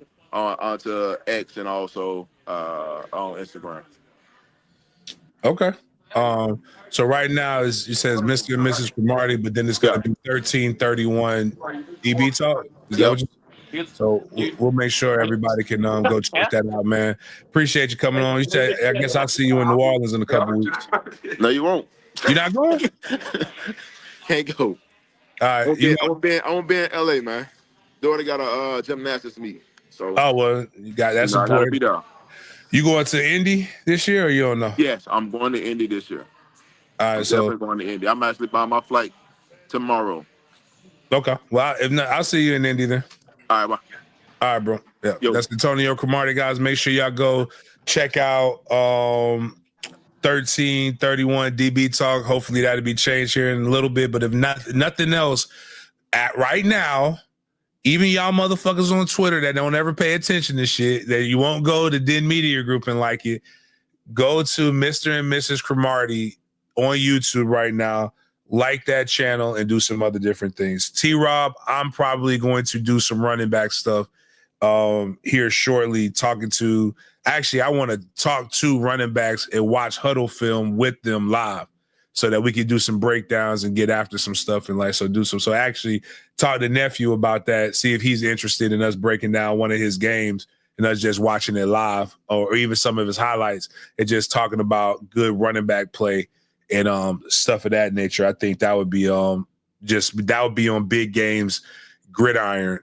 S3: X and also on Instagram.
S1: Okay. So right now it says Mr. and Mrs. Cromartie, but then it's going to be 1331 DB Talk. Is that what you? So we'll make sure everybody can go check that out, man. Appreciate you coming on. You said, I guess I'll see you in New Orleans in a couple weeks.
S3: No, you won't.
S1: You're not going?
S3: Can't go.
S1: All right.
S3: I'm gonna be in LA, man. Daughter got a gymnastics meet. So
S1: well, you got that's important.
S3: Be there.
S1: You going to Indy this year, or you don't know?
S3: Yes, I'm going to Indy this year.
S1: All right,
S3: I'm definitely going to Indy. I'm actually buying my flight tomorrow.
S1: Okay. Well, if not, I'll see you in Indy then.
S3: All right, bye.
S1: All right, bro. Yeah, that's Antonio Cromartie, guys. Make sure y'all go check out 1331 DB Talk. Hopefully that'll be changed here in a little bit. But if nothing else, right now, even y'all motherfuckers on Twitter that don't ever pay attention to shit, that you won't go to Den Media Group and like it, go to Mr. and Mrs. Cromartie on YouTube right now. Like that channel and do some other different things. T-Rob, I'm probably going to do some running back stuff here shortly. I want to talk to running backs and watch huddle film with them live so that we can do some breakdowns and get after some stuff and So actually talk to nephew about that, see if he's interested in us breaking down one of his games and us just watching it live or even some of his highlights and just talking about good running back play and stuff of that nature. I think that would be on Big Games Gridiron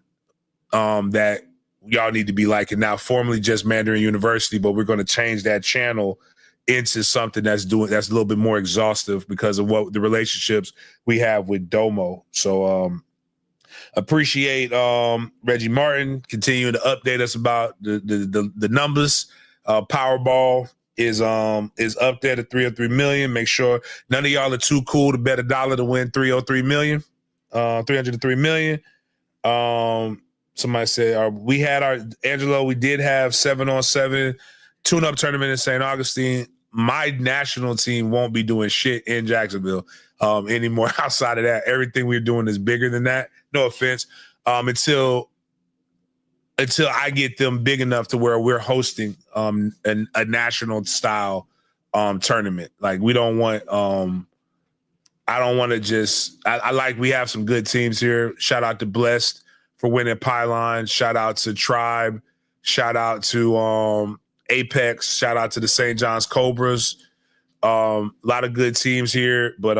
S1: that y'all need to be liking. Now, formerly just Mandarin University, but we're going to change that channel into something that's a little bit more exhaustive because of what the relationships we have with Domo. So appreciate Reggie Martin continuing to update us about the numbers. Powerball is up there to 303 million. Make sure none of y'all are too cool to bet $1 to win 303 million, 303 million. Somebody said we had our Angelo. We did have 7-on-7 tune-up tournament in St. Augustine. My national team won't be doing shit in Jacksonville anymore. Outside of that, everything we're doing is bigger than that. No offense. Until I get them big enough to where we're hosting a national style tournament. Like we don't want I don't want to just we have some good teams here. Shout out to Blessed for winning Pylon. Shout out to Tribe. Shout out to Apex. Shout out to the St. John's Cobras. A lot of good teams here, but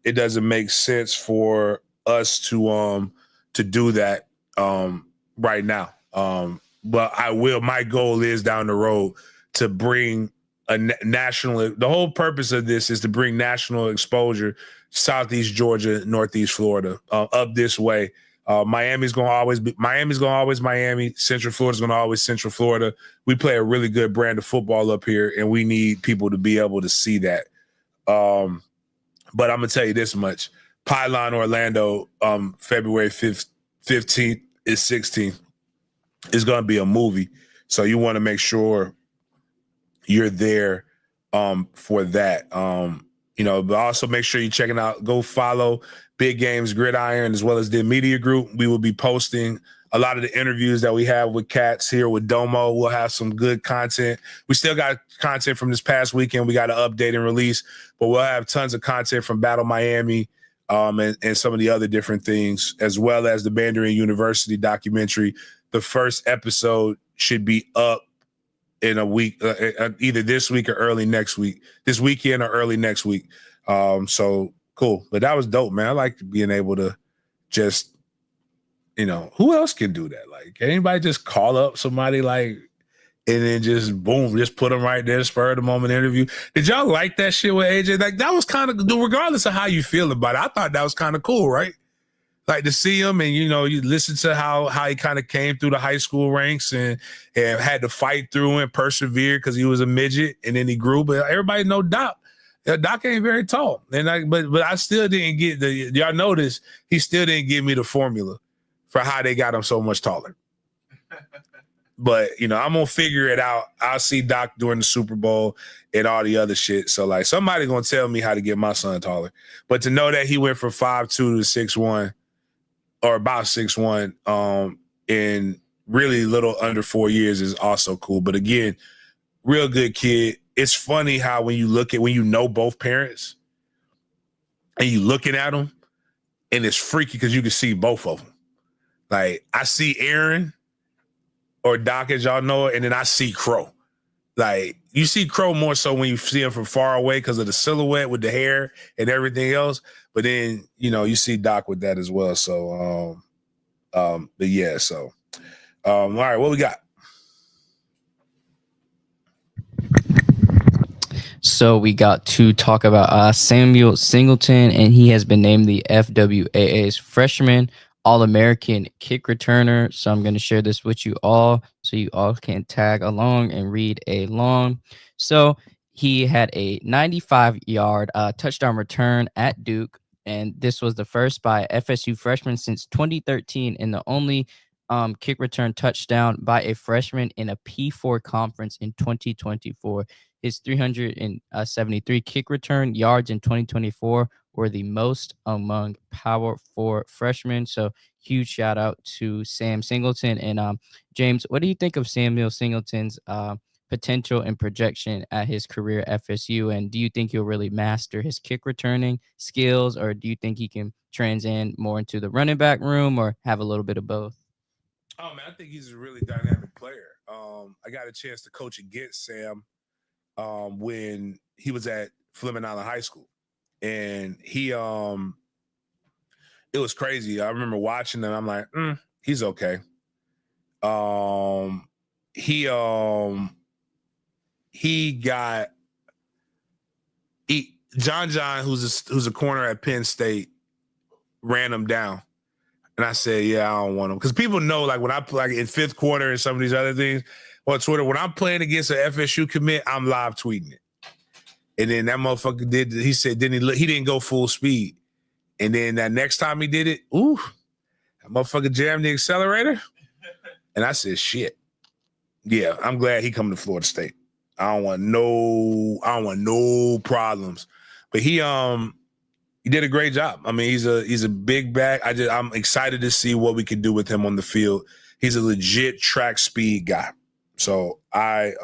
S1: it doesn't make sense for us to do that right now. But I will. My goal is down the road to bring a national. The whole purpose of this is to bring national exposure. Southeast Georgia, Northeast Florida, up this way. Miami's gonna always be Miami. Central Florida's gonna always Central Florida. We play a really good brand of football up here, and we need people to be able to see that. But I'm gonna tell you this much: Pylon Orlando, February 15th is 16th. It's gonna be a movie, so you want to make sure you're there for that. But also make sure you're checking out, go follow Big Games Gridiron as well as the media group. We will be posting a lot of the interviews that we have with Cats here with Domo. We'll have some good content. We still got content from this past weekend. We got to update and release, but we'll have tons of content from Battle Miami and some of the other different things, as well as the Mandarin University documentary. The first episode should be up in a week, either this week or early next week, this weekend or early next week. So cool. But that was dope, man. I like being able to just, who else can do that? Like, can anybody just call up somebody and then just boom, just put them right there, spur of the moment interview? Did y'all like that shit with AJ? Like, that was kind of, regardless of how you feel about it, I thought that was kind of cool, right? Like to see him and, you listen to how he kind of came through the high school ranks and had to fight through and persevere because he was a midget and then he grew. But everybody know Doc. Doc ain't very tall. And but I still didn't get y'all notice he still didn't give me the formula for how they got him so much taller. But, I'm going to figure it out. I'll see Doc during the Super Bowl and all the other shit. So, like, somebody going to tell me how to get my son taller. But to know that he went from 5'2" to 6'1", or about 6'1", in really little under 4 years is also cool. But again, real good kid. It's funny how when you know both parents and you looking at them, and it's freaky because you can see both of them. Like, I see Aaron or Doc, as y'all know it, and then I see Crow. Like, you see Crow more so when you see him from far away because of the silhouette with the hair and everything else. But then, you see Doc with that as well. So, but yeah, so, all right, what we got?
S2: So we got to talk about Samuel Singleton, and he has been named the FWAA's freshman All-American kick returner. So I'm going to share this with you all so you all can tag along and read along. So he had a 95-yard touchdown return at Duke, and this was the first by FSU freshman since 2013 and the only kick return touchdown by a freshman in a P4 conference in 2024. His 373 kick return yards in 2024 were the most among Power 4 freshmen. So huge shout out to Sam Singleton. And James, what do you think of Samuel Singleton's potential and projection at his career at FSU? And do you think he'll really master his kick returning skills, or do you think he can transcend more into the running back room, or have a little bit of both?
S1: Oh, man, I think he's a really dynamic player. I got a chance to coach against Sam when he was at Fleming Island High School. And he, it was crazy. I remember watching him. I'm like, he's okay. John, who's a corner at Penn State, ran him down. And I said, yeah, I don't want him. Because people know, like, when I play in fifth quarter and some of these other things on Twitter, when I'm playing against an FSU commit, I'm live tweeting it. And then that motherfucker he said, he didn't go full speed. And then that next time he did it, that motherfucker jammed the accelerator. And I said, shit. Yeah, I'm glad he coming to Florida State. I don't want no problems. But he did a great job. I mean, he's a big back. I'm excited to see what we can do with him on the field. He's a legit track speed guy. So I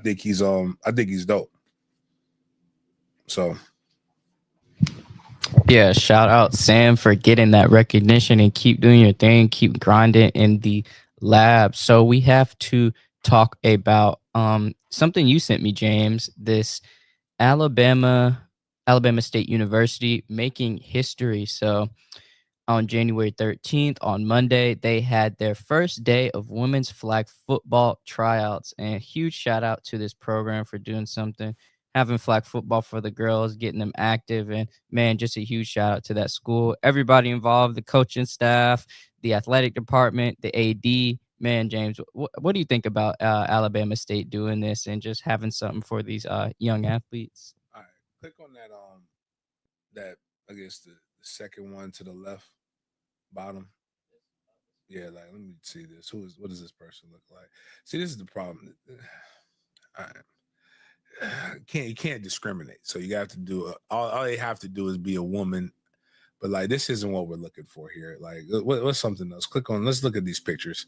S1: think he's dope. So
S2: yeah, shout out Sam for getting that recognition, and keep doing your thing, keep grinding in the lab. So we have to talk about something you sent me, James, this Alabama State University making history. So on January 13th, on Monday, they had their first day of women's flag football tryouts. And huge shout out to this program for doing something, having flag football for the girls, getting them active. And man, just a huge shout out to that school. Everybody involved, the coaching staff, the athletic department, the AD. Man, James, what do you think about Alabama State doing this and just having something for these young athletes?
S1: All right, click on that I guess the second one to the left bottom. Yeah, like, let me see this. What does this person look like? See, this is the problem. All right. you can't discriminate. So you have to do all they have to do is be a woman. But like, this isn't what we're looking for here. Like, what's something else? Let's look at these pictures.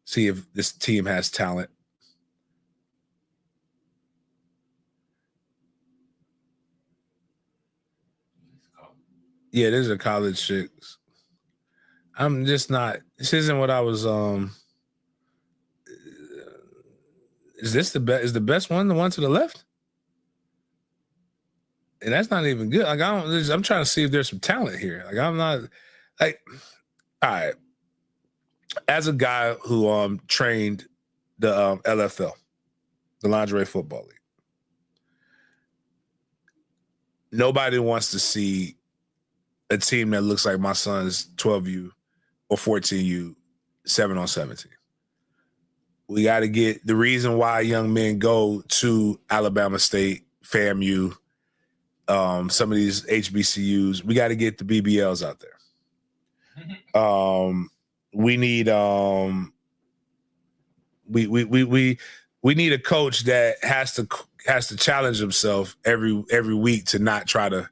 S1: See if this team has talent. Yeah, these are college chicks. I'm just not. This isn't what I was. Is this the best? Is the best one the one to the left? And that's not even good. Like I'm trying to see if there's some talent here. Like I'm not. Like, all right. As a guy who trained the LFL, the Lingerie Football League, nobody wants to see a team that looks like my son's 12U or 14U 7-on-17. We got to get the reason why young men go to Alabama State, FAMU, some of these HBCUs. We got to get the BBLs out there. We need we need a coach that has to challenge himself every week to not try to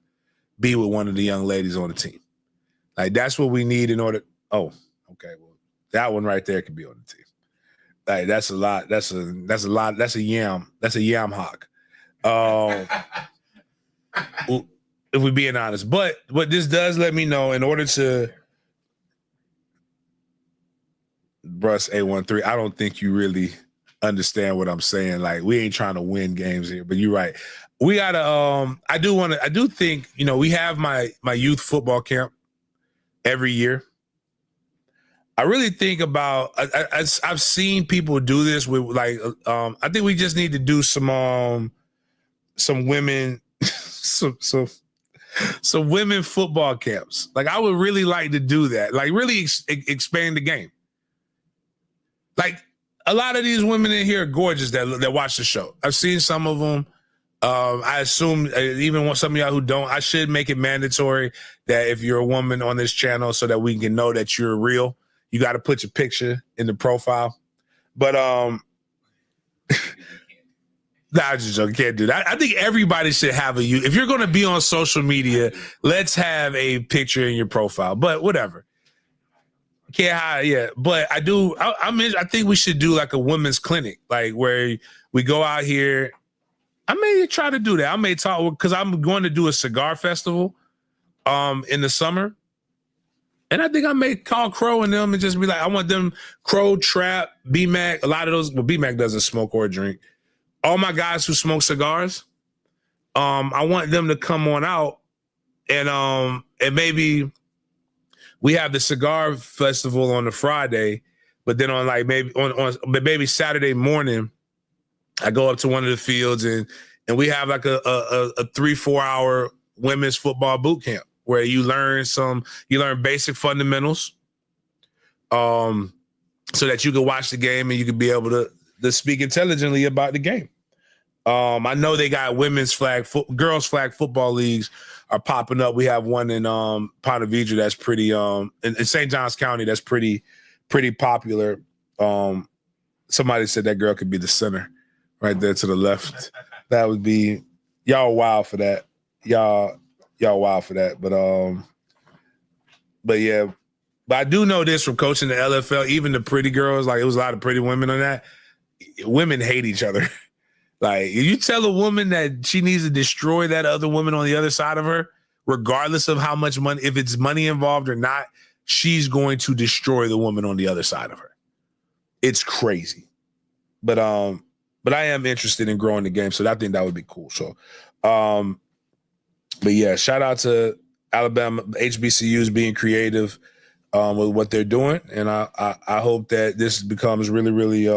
S1: be with one of the young ladies on the team. Like that's what we need in order. Oh, okay. Well, that one right there could be on the team. Like that's a lot. That's a lot. That's a yam. That's a yam hawk. If we're being honest, but what this does let me know, in order to Bruss A13, I don't think you really understand what I'm saying. Like we ain't trying to win games here, but you're right. We gotta. I do think we have my youth football camp every year. I really think about. I've seen people do this with like. I think we just need to do some women, some women football camps. Like I would really like to do that. Like really expand the game. Like a lot of these women in here are gorgeous that watch the show. I've seen some of them. I assume even some of y'all who don't, I should make it mandatory that if you're a woman on this channel so that we can know that you're real, you got to put your picture in the profile. But nah, I just can't do that. I think everybody should have if you're going to be on social media, let's have a picture in your profile. But whatever. Can't hide, yeah. But I do. I think we should do like a women's clinic, like where we go out here. I may try to do that. I may talk because I'm going to do a cigar festival in the summer. And I think I may call Crow and them and just be like, I want them, Crow, Trap, B-Mac, a lot of those. Well, B-Mac doesn't smoke or drink. All my guys who smoke cigars, I want them to come on out and maybe we have the cigar festival on the Friday, but then on like maybe Saturday morning, I go up to one of the fields and we have like a 3-4 hour women's football boot camp where you learn basic fundamentals, so that you can watch the game and you can be able to speak intelligently about the game. I know they got girls flag football leagues are popping up. We have one in Ponte Vedra that's pretty in St. Johns County that's pretty popular. Somebody said that girl could be the center right there to the left. That would be y'all wild for that. Y'all wild for that. But yeah. But I do know this from coaching the LFL, even the pretty girls, like it was a lot of pretty women on that. Women hate each other. Like if you tell a woman that she needs to destroy that other woman on the other side of her, regardless of how much money, if it's money involved or not, she's going to destroy the woman on the other side of her. It's crazy. But I am interested in growing the game, so I think that would be cool. So, but yeah, shout out to Alabama HBCUs being creative with what they're doing, and I hope that this becomes really, really.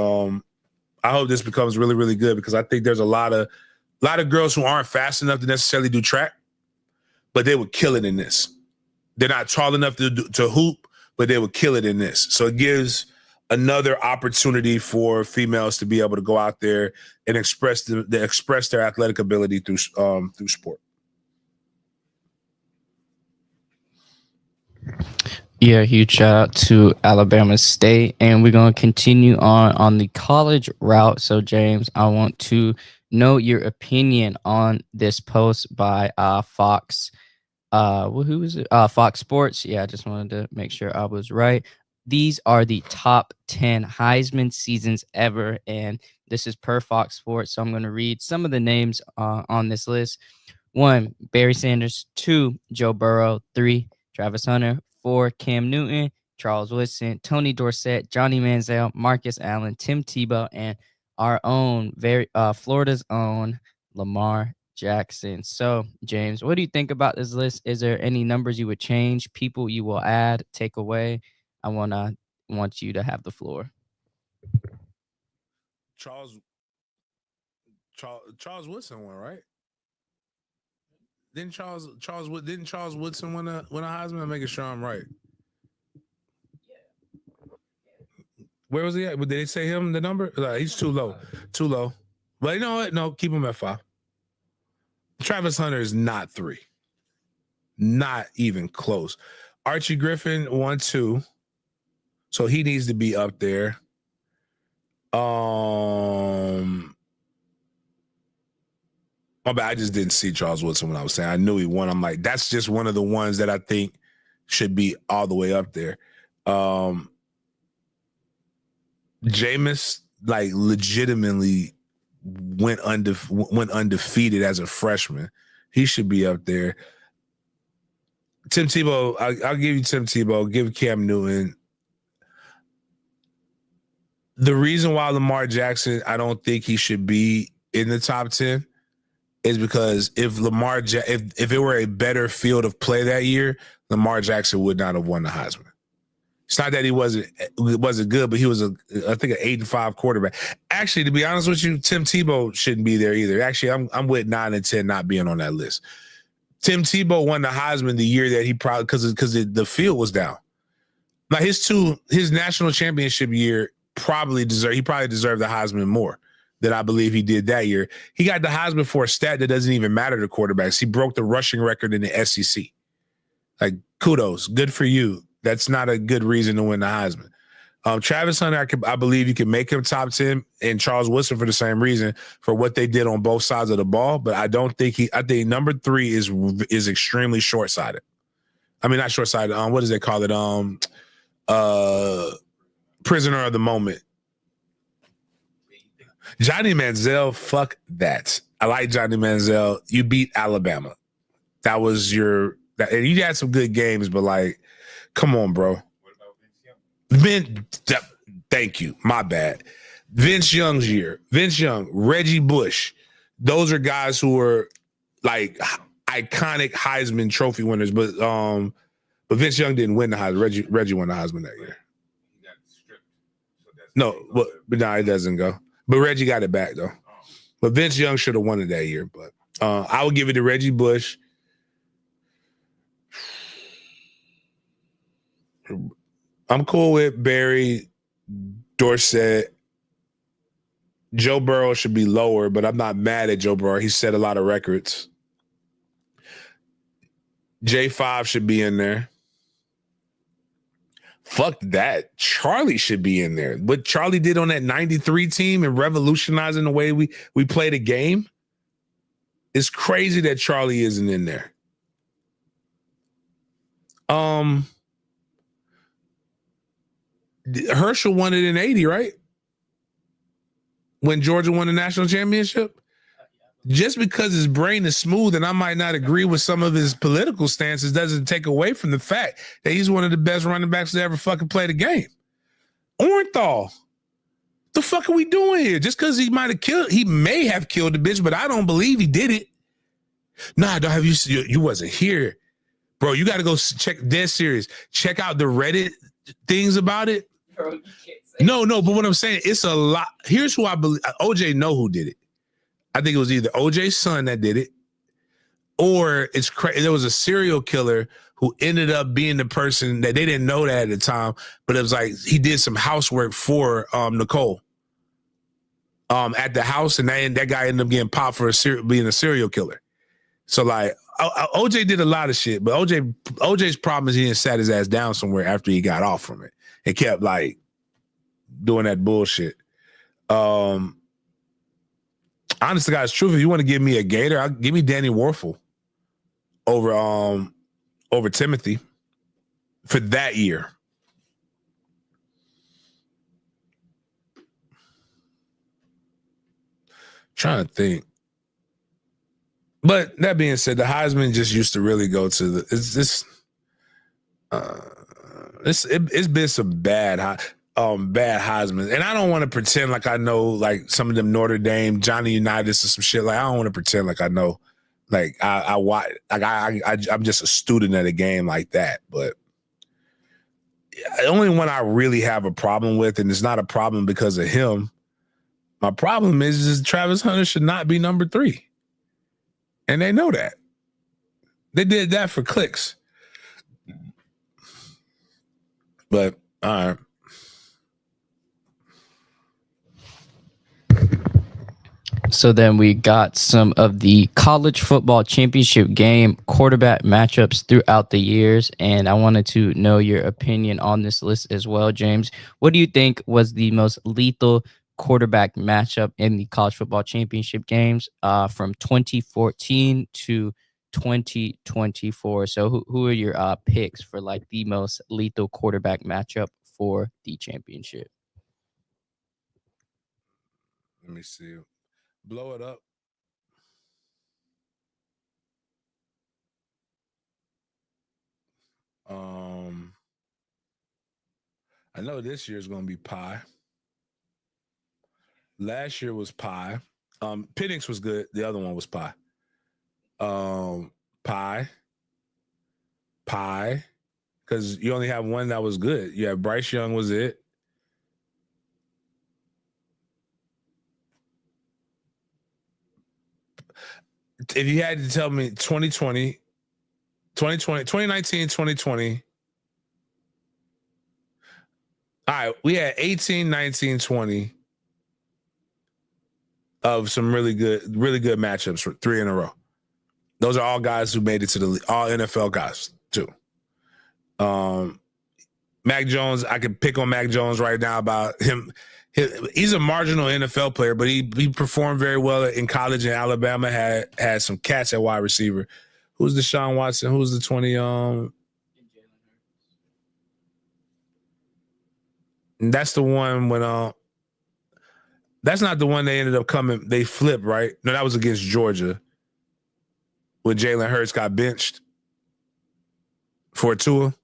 S1: I hope this becomes really, really good because I think there's a lot of girls who aren't fast enough to necessarily do track, but they would kill it in this. They're not tall enough to hoop, but they would kill it in this. So it gives another opportunity for females to be able to go out there and express their athletic ability through sport.
S2: Yeah, huge shout out to Alabama State, and we're going to continue on the college route. So, James, I want to note your opinion on this post by Fox. Who was it? Fox Sports. Yeah, I just wanted to make sure I was right. These are the top 10 Heisman seasons ever, and this is per Fox Sports. So I'm going to read some of the names on this list. 1, Barry Sanders. 2, Joe Burrow. 3, Travis Hunter. 4, Cam Newton. Charles Woodson, Tony Dorsett, Johnny Manziel, Marcus Allen, Tim Tebow, and our own Florida's own Lamar Jackson. So, James, what do you think about this list? Is there any numbers you would change, people you will add, take away? I want you to have the floor.
S1: Charles Woodson won, right? Didn't Charles Woodson win a Heisman? I'm making sure I'm right. Where was he at? Did they say him the number? He's too low. Too low. But you know what? No, keep him at 5. Travis Hunter is not 3. Not even close. Archie Griffin 1, 2. So he needs to be up there. I just didn't see Charles Woodson when I was saying. I knew he won. I'm like, that's just one of the ones that I think should be all the way up there. Jameis, like, legitimately went undefeated as a freshman. He should be up there. Tim Tebow, I'll give you Tim Tebow. Give Cam Newton. The reason why Lamar Jackson, I don't think he should be in the top 10 is because if it were a better field of play that year, Lamar Jackson would not have won the Heisman. It's not that he wasn't good, but he was I think an 8-5 quarterback. Actually, to be honest with you, Tim Tebow shouldn't be there either. Actually, I'm with 9 and 10 not being on that list. Tim Tebow won the Heisman the year that he probably because the field was down. Now his national championship year probably deserved the Heisman more than I believe he did that year. He got the Heisman for a stat that doesn't even matter to quarterbacks. He broke the rushing record in the SEC. Like, kudos, good for you. That's not a good reason to win the Heisman. Travis Hunter, I believe you can make him top 10, and Charles Woodson for the same reason, for what they did on both sides of the ball. But I don't think I think number 3 is extremely short-sighted. I mean, not short-sighted. What does they call it? Prisoner of the moment. Johnny Manziel, fuck that. I like Johnny Manziel. You beat Alabama. That was and you had some good games, but like, come on, bro.
S5: What about Vince Young?
S1: Thank you. My bad. Vince Young's year. Vince Young, Reggie Bush. Those are guys who were like iconic Heisman Trophy winners, but Vince Young didn't win the Heisman. Reggie won the Heisman that year.
S5: He got stripped. So
S1: but no, it doesn't go. But Reggie got it back though. But Vince Young should have won it that year. But I would give it to Reggie Bush. I'm cool with Barry, Dorsett. Joe Burrow should be lower, but I'm not mad at Joe Burrow. He set a lot of records. J5 should be in there. Fuck that. Charlie should be in there. What Charlie did on that 93 team and revolutionizing the way we play the game, it's crazy that Charlie isn't in there. Herschel won it in 80, right? When Georgia won the national championship? Just because his brain is smooth and I might not agree with some of his political stances doesn't take away from the fact that he's one of the best running backs to ever fucking play the game. Orenthal, the fuck are we doing here? Just because he may have killed the bitch, but I don't believe he did it. Nah, don't have you wasn't here. Bro, you got to go check, dead serious. Check out the Reddit things about it.
S2: Bro, you can't say
S1: No, but what I'm saying, it's a lot. Here's who I believe. OJ know who did it. I think it was either OJ's son that did it, or there was a serial killer who ended up being the person that they didn't know that at the time, but it was like he did some housework for Nicole at the house, and that guy ended up getting popped for being a serial killer. So like OJ did a lot of shit, but OJ's problem is he didn't sat his ass down somewhere after he got off from it and kept like doing that bullshit. honest to God's truth, if you want to give me a Gator, give me Danny Warfel over Timothy for that year. Trying to think. But that being said, the Heisman just used to really go to the. It's been some bad Heisman, and I don't want to pretend like I know like some of them Notre Dame, Johnny Unitas or some shit. Like I don't want to pretend like I know. Like I'm just a student at a game like that. But the only one I really have a problem with, and it's not a problem because of him. My problem is Travis Hunter should not be number 3. And they know that. They did that for clicks. But, all right.
S2: So then we got some of the college football championship game quarterback matchups throughout the years. And I wanted to know your opinion on this list as well, James. What do you think was the most lethal quarterback matchup in the college football championship games from 2014 to 2024? So who are your picks for like the most lethal quarterback matchup for the championship?
S1: Let me see. Blow it up. I know this year is going to be pie. Last year was pie. Penix was good. The other one was pie. Pie. Because you only have one that was good. You have Bryce Young was it. If you had to tell me 2019, 2020. All right, we had 18, 19, 20 of some really good matchups for 3 in a row. Those are all guys who made it to the league, all NFL guys too. Mac Jones, I could pick on Mac Jones right now about him. He's a marginal NFL player, but he performed very well in college in Alabama. Had some cats at wide receiver. Who's Deshaun Watson? Who's the 20? And that's the one when that's not the one they ended up coming. They flipped, right? No, that was against Georgia when Jalen Hurts got benched for Tua.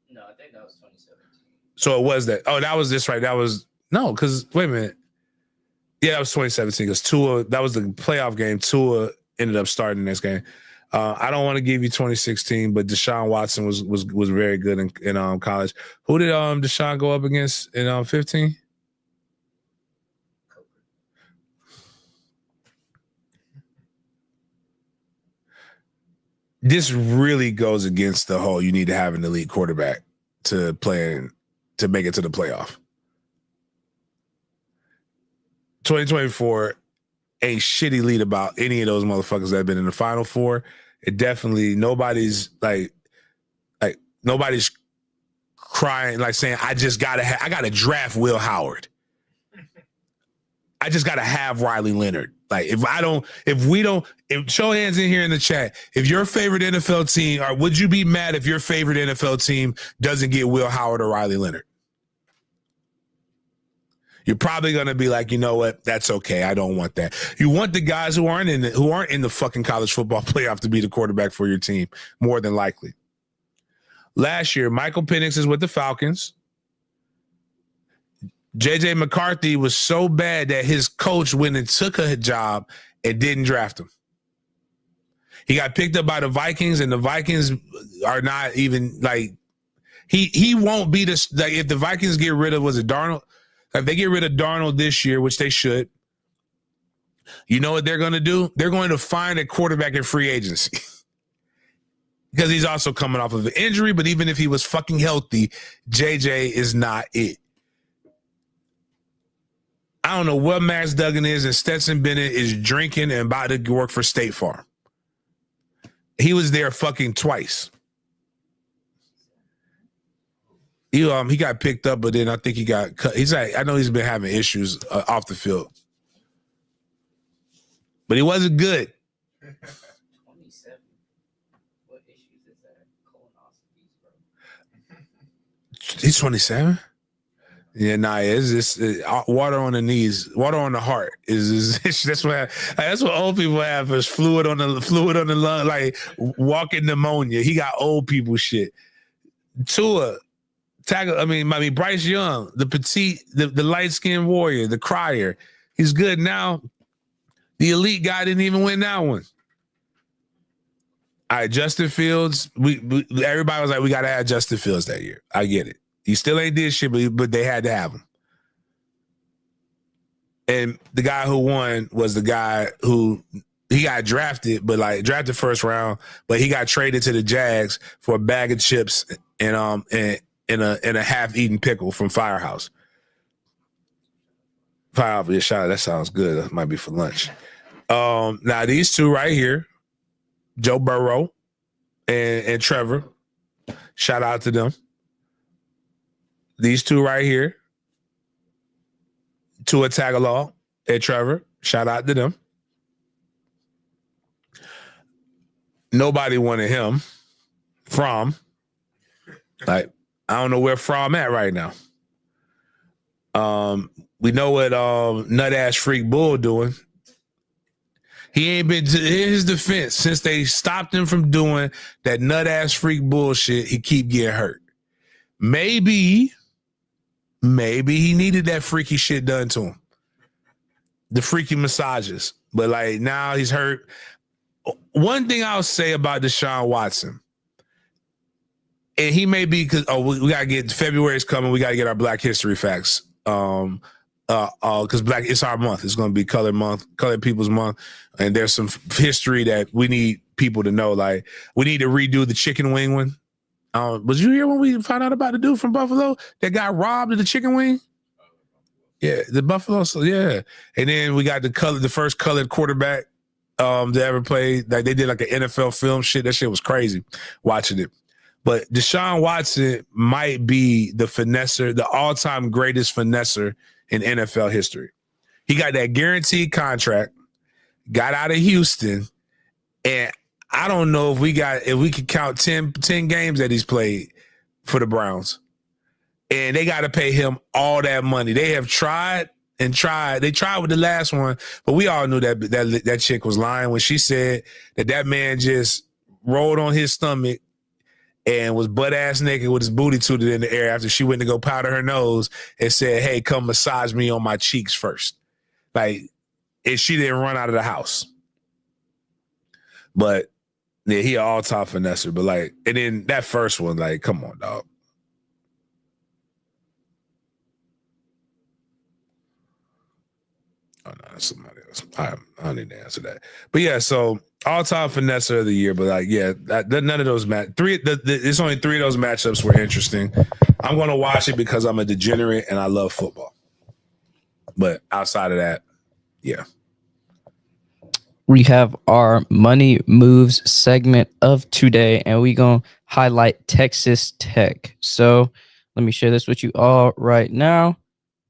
S2: No, I think that was 2017.
S1: So it was that. Oh, that was this, right? That was no, because wait a minute. Yeah, that was 2017 because Tua, that was the playoff game. Tua ended up starting the next game. I don't want to give you 2016, but Deshaun Watson was very good in college. Who did Deshaun go up against in 15? This really goes against the whole you need to have an elite quarterback to make it to the playoff. 2024 ain't shitty lead about any of those motherfuckers that have been in the Final Four. It definitely nobody's crying like saying I gotta draft Will Howard. I just gotta have Riley Leonard. Like if show hands in here in the chat, if your favorite NFL team, or would you be mad if your favorite NFL team doesn't get Will Howard or Riley Leonard? You're probably gonna be like, you know what? That's okay. I don't want that. You want the guys who aren't in the fucking college football playoff to be the quarterback for your team, more than likely. Last year, Michael Penix is with the Falcons. JJ McCarthy was so bad that his coach went and took a job and didn't draft him. He got picked up by the Vikings, and the Vikings are not even like he won't be this. Like if the Vikings get rid of Darnold, if they get rid of Darnold this year, which they should, you know what they're going to do? They're going to find a quarterback in free agency because he's also coming off of an injury. But even if he was fucking healthy, JJ is not it. I don't know what Max Duggan is, and Stetson Bennett is drinking and about to work for State Farm. He was there fucking twice. He got picked up, but then I think he got cut. I know he's been having issues off the field. but he wasn't good.
S2: 27. What issues is that? Colonoscopies, bro.
S1: He's 27. Yeah, nah, it's just water on the knees, water on the heart is that's what old people have is fluid on the lung, like walking pneumonia. He got old people shit. Tua, tackle. I mean, Bryce Young, the petite, the light skinned warrior, the crier. He's good now. The elite guy didn't even win that one. All right, Justin Fields. Everybody was like, we got to have Justin Fields that year. I get it. He still ain't did shit, but they had to have him. And the guy who won was the guy who he got drafted, but like drafted first round, but he got traded to the Jags for a bag of chips and a half-eaten pickle from Firehouse. Firehouse, yeah, shout out. That sounds good. That might be for lunch. Now these two right here, Joe Burrow and Trevor. Shout out to them. These two right here, Tua Tagovailoa and Trevor. Shout out to them. Nobody wanted him. From. Like, I don't know where From at right now. We know what nut ass freak Bull doing. He ain't been, in his defense, since they stopped him from doing that nut ass freak bullshit, he keep getting hurt. Maybe he needed that freaky shit done to him. The freaky massages. But like now he's hurt. One thing I'll say about Deshaun Watson, and he may be because we gotta get February's coming, we gotta get our Black History facts. Because Black, it's our month. It's gonna be Colored People's Month. And there's some history that we need people to know. Like we need to redo the chicken wing one. Was you here when we found out about the dude from Buffalo that got robbed of the chicken wing? Yeah, the Buffalo. So yeah, and then we got the first colored quarterback that ever played. Like they did like an NFL film shit. That shit was crazy watching it. But Deshaun Watson might be the finesser, the all-time greatest finesser in NFL history. He got that guaranteed contract, got out of Houston, and I don't know if we could count 10 games that he's played for the Browns. And they got to pay him all that money. They have tried and tried. They tried with the last one, but we all knew that chick was lying when she said that man just rolled on his stomach and was butt-ass naked with his booty tooted in the air after she went to go powder her nose and said, hey, come massage me on my cheeks first. Like, and she didn't run out of the house. But, yeah, he an all-time finesser. But, like, and then that first one, like, come on, dog. Oh, no, that's somebody else. I don't need to answer that. But, yeah, so all-time finesser of the year. But, like, yeah, none of those it's only 3 of those matchups were interesting. I'm going to watch it because I'm a degenerate and I love football. But outside of that, yeah.
S2: We have our money moves segment of today, and we're going to highlight Texas Tech. So let me share this with you all right now,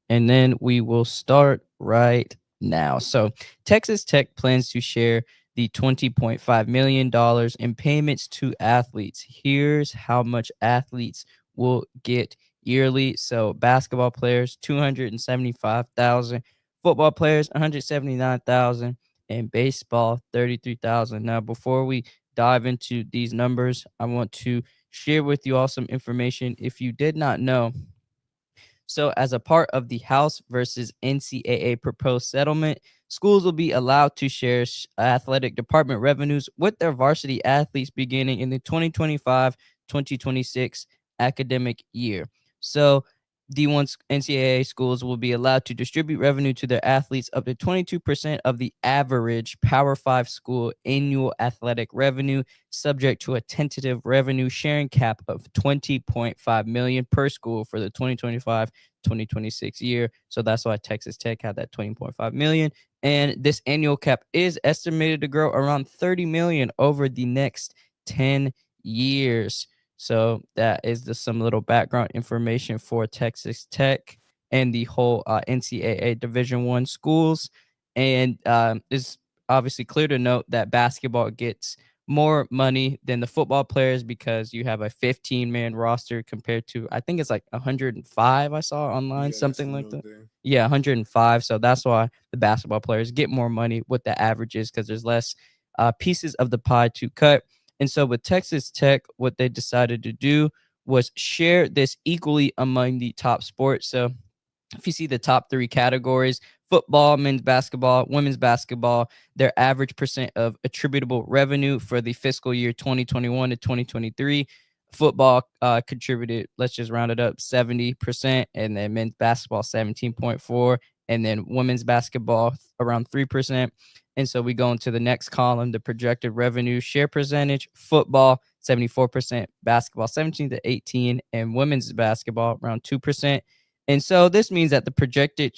S2: and then we will start right now. So Texas Tech plans to share the $20.5 million in payments to athletes. Here's how much athletes will get yearly. So basketball players, $275,000, football players, $179,000, and baseball, $33,000. Now, before we dive into these numbers, I want to share with you all some information if you did not know. So as a part of the House versus NCAA proposed settlement, schools will be allowed to share athletic department revenues with their varsity athletes beginning in the 2025-2026 academic year. So D1 NCAA schools will be allowed to distribute revenue to their athletes up to 22% of the average Power 5 school annual athletic revenue, subject to a tentative revenue sharing cap of $20.5 million per school for the 2025-2026 year. So that's why Texas Tech had that $20.5 million. And this annual cap is estimated to grow around $30 million over the next 10 years. So that is some little background information for Texas Tech and the whole NCAA Division I schools. And is obviously clear to note that basketball gets more money than the football players because you have a 15-man roster compared to, I think it's like 105 I saw online, something like that. Yeah, 105. So that's why the basketball players get more money with the averages, because there's less pieces of the pie to cut. And so with Texas Tech, what they decided to do was share this equally among the top sports. So if you see the top 3 categories, football, men's basketball, women's basketball, their average percent of attributable revenue for the fiscal year 2021 to 2023, football contributed, let's just round it up, 70%, and then men's basketball 17.4%, and then women's basketball around 3%. And so we go into the next column, the projected revenue share percentage, football 74%, basketball 17 to 18, and women's basketball around 2%. And so this means that the projected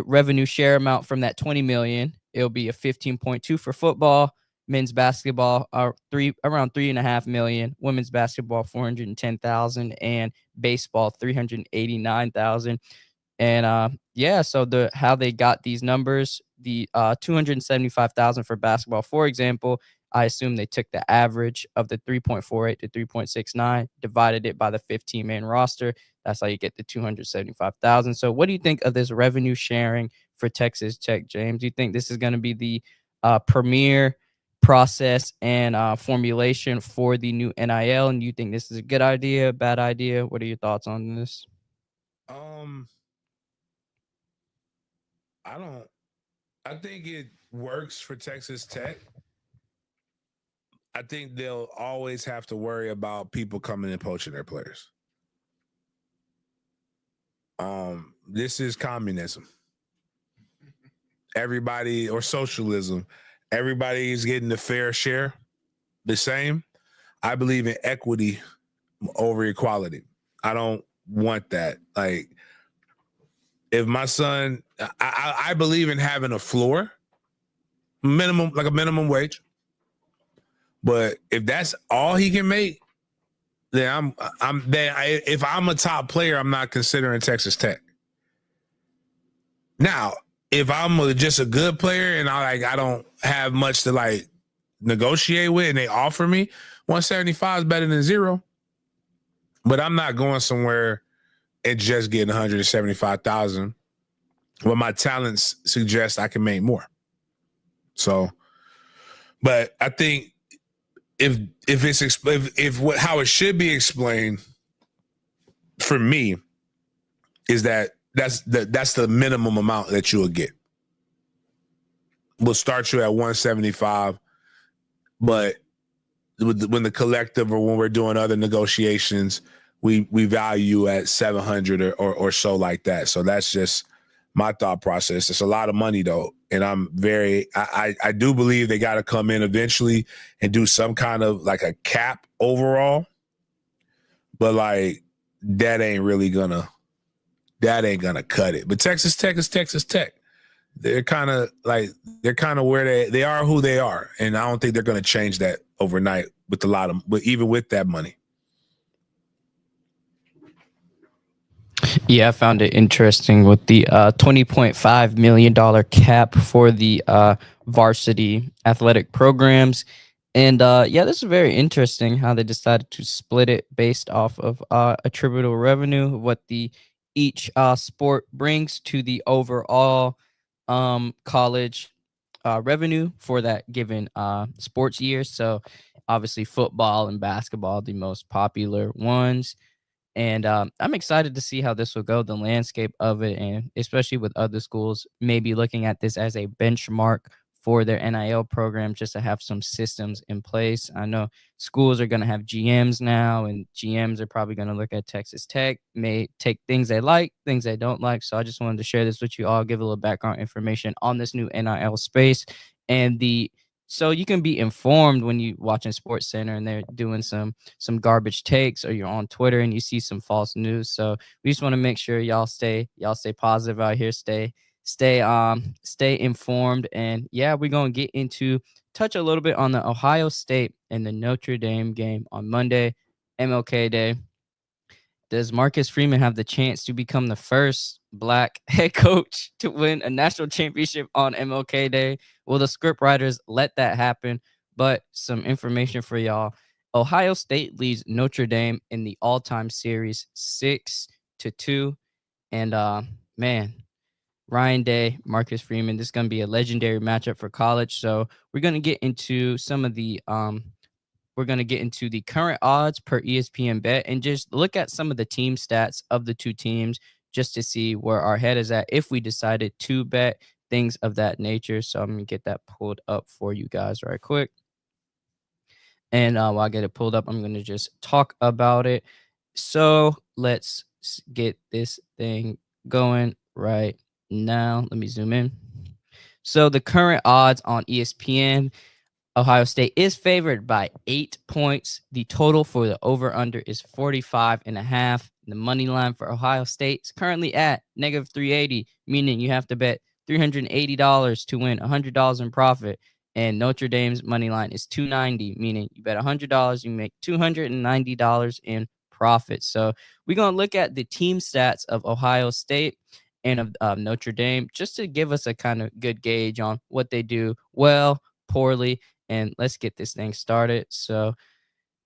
S2: revenue share amount from that 20 million, it'll be a 15.2 for football, men's basketball are around 3.5 million, women's basketball 410,000, and baseball 389,000. And so how they got these numbers, the 275,000 for basketball, for example, I assume they took the average of the 3.48 to 3.69, divided it by the 15-man roster. That's how you get the 275,000. So what do you think of this revenue sharing for Texas Tech, James? Do you think this is going to be the premier process and formulation for the new NIL? And you think this is a good idea, bad idea? What are your thoughts on this?
S1: I think it works for Texas Tech. I think they'll always have to worry about people coming and poaching their players. This is communism. Everybody, or socialism, everybody is getting the fair share, the same. I believe in equity over equality. I don't want that. Like, if my son, I believe in having a floor, minimum, like a minimum wage. But if that's all he can make, then if I'm a top player, I'm not considering Texas Tech. Now, if I'm just a good player and I don't have much to negotiate with, and they offer me 175 is better than 0. But I'm not going somewhere and just getting 175,000 when my talents suggest I can make more. So, but I think how it should be explained for me is that that's the minimum amount that you will get. We'll start you at 175, but when the collective or when we're doing other negotiations, we value you at 700 or so like that. So that's just my thought process. It's a lot of money though. And I do believe they got to come in eventually and do some kind of like a cap overall. But that ain't gonna cut it. But Texas Tech is Texas Tech. They're kind of where they are who they are. And I don't think they're going to change that overnight but even with that money.
S2: Yeah, I found it interesting with the $20.5 million cap for the varsity athletic programs. And this is very interesting how they decided to split it based off of attributable revenue, what each sport brings to the overall college revenue for that given sports year. So obviously football and basketball, the most popular ones. And I'm excited to see how this will go, the landscape of it, and especially with other schools maybe looking at this as a benchmark for their NIL program, just to have some systems in place. I know schools are going to have GMs now, and GMs are probably going to look at Texas Tech, may take things they like, things they don't like. So I just wanted to share this with you all, give a little background information on this new NIL space. And so you can be informed when you watching Sports Center and they're doing some garbage takes, or you're on Twitter and you see some false news. So we just want to make sure y'all stay positive out here, stay informed. And we're going to get into touch a little bit on the Ohio State and the Notre Dame game on Monday, MLK Day. Does Marcus Freeman have the chance to become the first Black head coach to win a national championship on MLK Day? Will the scriptwriters let that happen? But some information for y'all. Ohio State leads Notre Dame in the all-time series 6-2. And man, Ryan Day, Marcus Freeman, this is going to be a legendary matchup for college. So we're going to get into some of the current odds per ESPN bet and just look at some of the team stats of the two teams just to see where our head is at if we decided to bet, things of that nature. So I'm going to get that pulled up for you guys right quick. And while I get it pulled up, I'm going to just talk about it. So let's get this thing going right now. Let me zoom in. So the current odds on ESPN, Ohio State is favored by 8 points. The total for the over-under is 45.5. The money line for Ohio State is currently at -380, meaning you have to bet $380 to win $100 in profit. And Notre Dame's money line is $290, meaning you bet $100, you make $290 in profit. So we're going to look at the team stats of Ohio State and of Notre Dame just to give us a kind of good gauge on what they do well, poorly, and let's get this thing started. So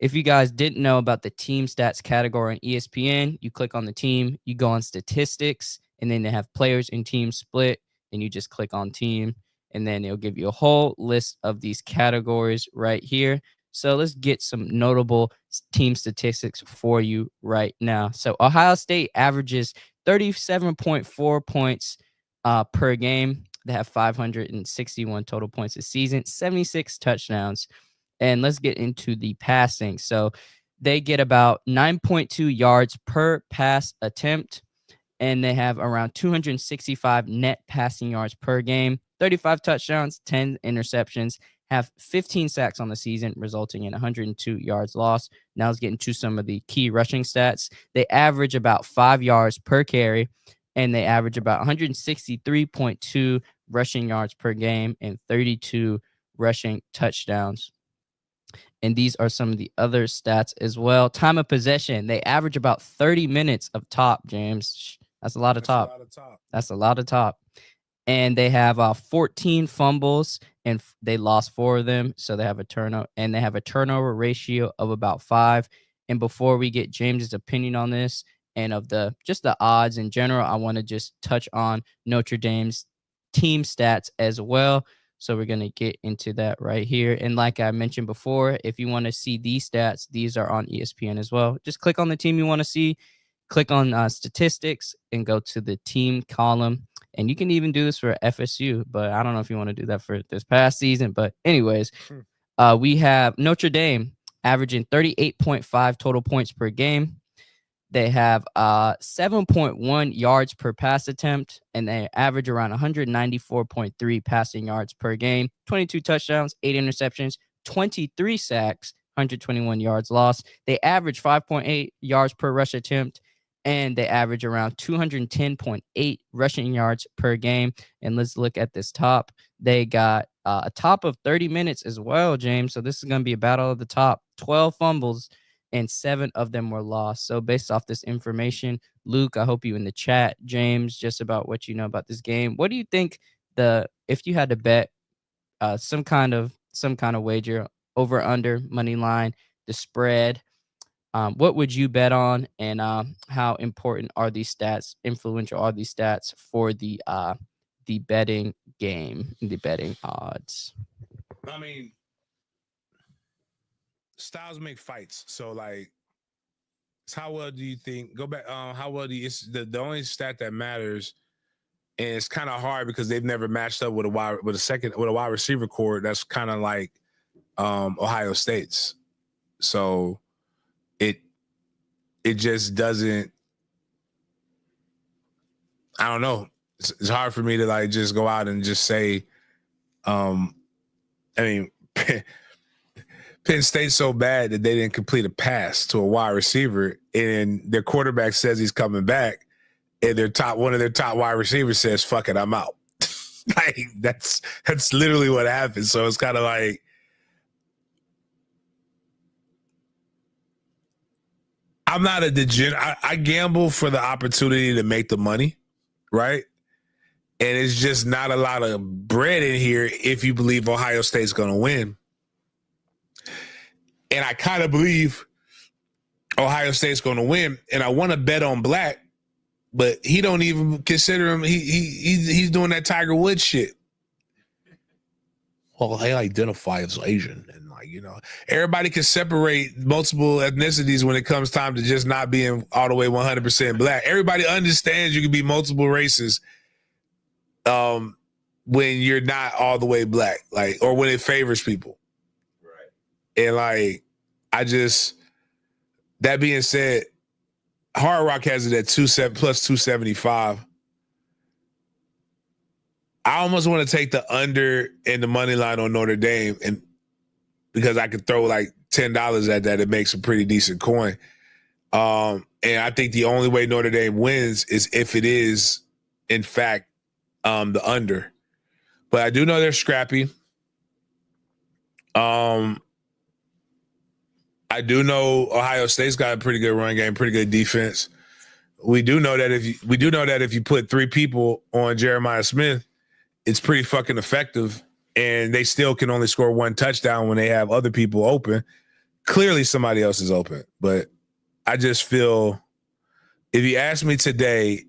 S2: if you guys didn't know about the team stats category on ESPN, you click on the team, you go on statistics, and then they have players and team split, and you just click on team, and then it'll give you a whole list of these categories right here. So let's get some notable team statistics for you right now. So Ohio State averages 37.4 points per game. They have 561 total points this season, 76 touchdowns. And let's get into the passing. So they get about 9.2 yards per pass attempt, and they have around 265 net passing yards per game, 35 touchdowns, 10 interceptions, have 15 sacks on the season, resulting in 102 yards lost. Now let's get into some of the key rushing stats. They average about 5 yards per carry, and they average about 163.2 rushing yards per game and 32 rushing touchdowns. And these are some of the other stats as well. Time of possession, they average about 30 minutes of top, James. That's a lot of top. That's a lot of top. And they have 14 fumbles, and they lost 4 of them. So they have a turnover, and they have a turnover ratio of about 5. And before we get James's opinion on this and of the odds in general, I want to just touch on Notre Dame's team stats as well. So we're going to get into that right here. And like I mentioned before, if you want to see these stats, these are on ESPN as well. Just click on the team you want to see, click on statistics, and go to the team column. And you can even do this for FSU, but I don't know if you want to do that for this past season. But anyways, we have Notre Dame averaging 38.5 total points per game. They have 7.1 yards per pass attempt, and they average around 194.3 passing yards per game, 22 touchdowns, 8 interceptions, 23 sacks, 121 yards lost. They average 5.8 yards per rush attempt, and they average around 210.8 rushing yards per game. And let's look at this top. They got a top of 30 minutes as well, James. So this is going to be a battle of the top. 12 fumbles, and 7 of them were lost. So based off this information, Luke, I hope you in the chat, James, just about what you know about this game. What do you think if you had to bet some kind of wager, over, under, money line, the spread, what would you bet on, and how important are these stats, influential are these stats for the betting game, the betting odds?
S1: I mean, styles make fights. So like, how well do you think? Go back. How well do you? It's the only stat that matters, and it's kind of hard because they've never matched up with a wide receiver core that's kind of like Ohio State's. So it just doesn't. I don't know. It's hard for me to like just go out and just say. I mean. Penn State's so bad that they didn't complete a pass to a wide receiver, and their quarterback says he's coming back, and one of their top wide receivers says, "Fuck it, I'm out." Like that's literally what happened. So it's kind of like I'm not a degenerate. I gamble for the opportunity to make the money, right? And it's just not a lot of bread in here if you believe Ohio State's going to win. And I kind of believe Ohio State's going to win. And I want to bet on Black, but he don't even consider him. He's doing that Tiger Woods shit. Well, they identify as Asian, and everybody can separate multiple ethnicities when it comes time to just not being all the way 100% Black. Everybody understands you can be multiple races when you're not all the way Black, or when it favors people. Right. And that being said, Hard Rock has it at plus 275. I almost want to take the under in the money line on Notre Dame, and because I could throw like $10 at that, it makes a pretty decent coin. And I think the only way Notre Dame wins is if it is, in fact, the under. But I do know they're scrappy. I do know Ohio State's got a pretty good run game, pretty good defense. We do know that if you put 3 people on Jeremiah Smith, it's pretty fucking effective, and they still can only score 1 touchdown when they have other people open. Clearly somebody else is open, but I just feel if you ask me today,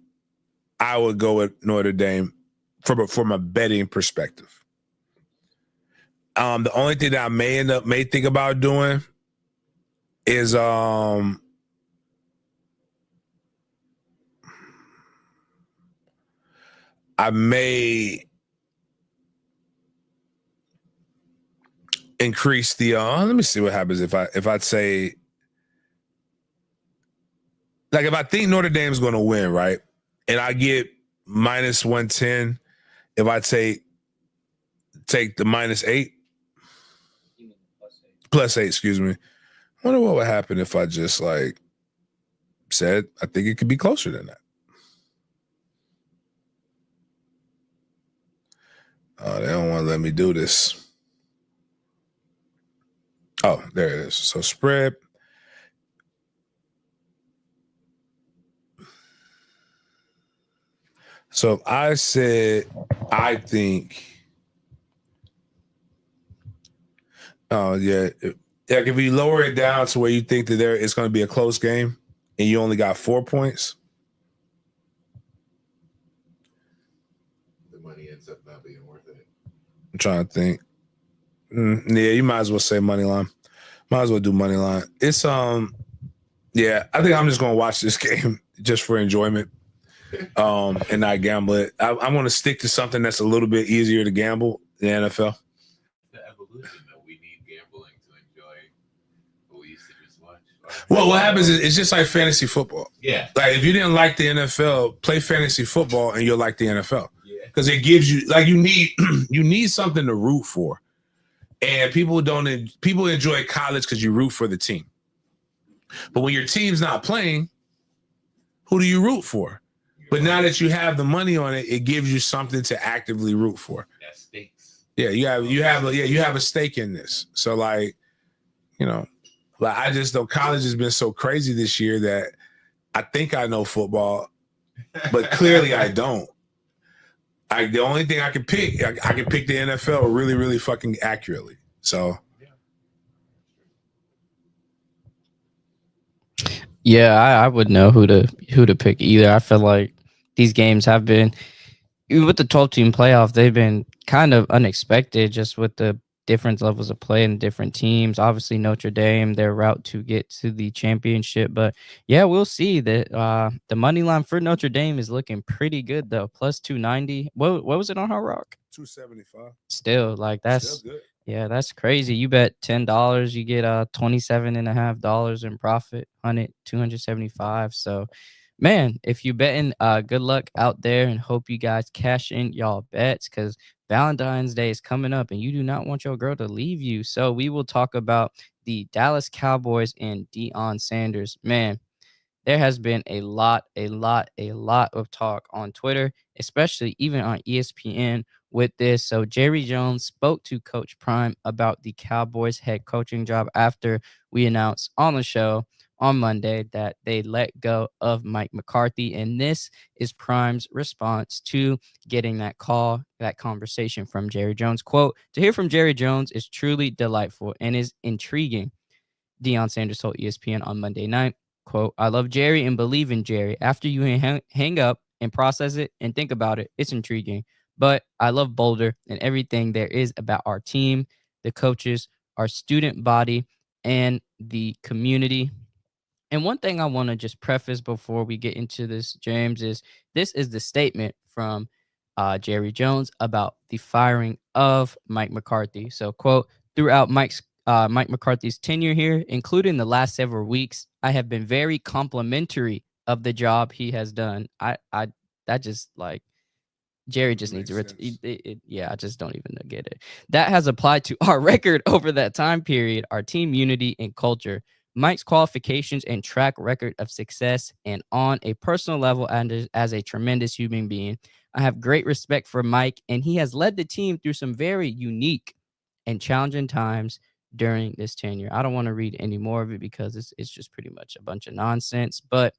S1: I would go with Notre Dame from a betting perspective. The only thing that I may think about doing is I may increase the let me see what happens if I'd say, like, if I think Notre Dame's going to win, right, and I get minus 110, if I take the -8, plus 8, excuse me. I wonder what would happen if I just said I think it could be closer than that. Oh, they don't want to let me do this. Oh, there it is. So spread. So if I said I think, oh yeah, if you lower it down to where you think that it's going to be a close game and you only got 4 points,
S5: The money ends up not being worth it.
S1: I'm trying to think. Yeah, you might as well say money line. Might as well do money line. It's yeah, I think I'm just gonna watch this game just for enjoyment, and not gamble it. I want to stick to something that's a little bit easier to gamble in the NFL.
S5: The evolution that we need gambling to enjoy what we used to just watch.
S1: Well, what happens is it's just like fantasy football.
S5: Yeah.
S1: Like if you didn't like the NFL, play fantasy football and you'll like the NFL. Yeah. Because it gives you you need something to root for. And people enjoy college because you root for the team. But when your team's not playing, who do you root for? But now that you have the money on it, it gives you something to actively root for.
S5: That stakes.
S1: Yeah, you have a stake in this. So I just know college has been so crazy this year that I think I know football, but clearly I don't. The only thing I can pick, I can pick the NFL really, really fucking accurately. So,
S2: yeah, I would know who to pick either. I feel like these games have been, even with the 12-team playoff, they've been kind of unexpected just with the different levels of play and different teams. Obviously, Notre Dame, their route to get to the championship. But yeah, we'll see that the money line for Notre Dame is looking pretty good though. Plus 290. What was it on Hard Rock?
S1: 275.
S2: Still, that's
S1: still good.
S2: Yeah, that's crazy. You bet $10, you get $27.50 in profit, 275. So man, if you betting, good luck out there and hope you guys cash in y'all bets because Valentine's Day is coming up and you do not want your girl to leave you. So we will talk about the Dallas Cowboys and Deion Sanders. Man, there has been a lot of talk on Twitter, especially even on ESPN with this. So Jerry Jones spoke to Coach Prime about the Cowboys head coaching job after we announced on the show on Monday that they let go of Mike McCarthy, and this is Prime's response to getting that call, that conversation from Jerry Jones. Quote, "To hear from Jerry Jones is truly delightful and is intriguing." Deion Sanders told ESPN on Monday night, quote, "I love Jerry and believe in Jerry. After you hang up and process it and think about it, it's intriguing. But I love Boulder and everything there is about our team, the coaches, our student body, and the community." And one thing I want to just preface before we get into this, James, is this is the statement from Jerry Jones about the firing of Mike McCarthy. So, quote, "Throughout Mike McCarthy's tenure here, including the last several weeks, I have been very complimentary of the job he has done." That just like Jerry just needs to yeah, I just don't even get it. "That has applied to our record over that time period, our team unity and culture, Mike's qualifications and track record of success, and on a personal level and as a tremendous human being. I have great respect for Mike, and he has led the team through some very unique and challenging times during this tenure." I don't want to read any more of it because it's just pretty much a bunch of nonsense, but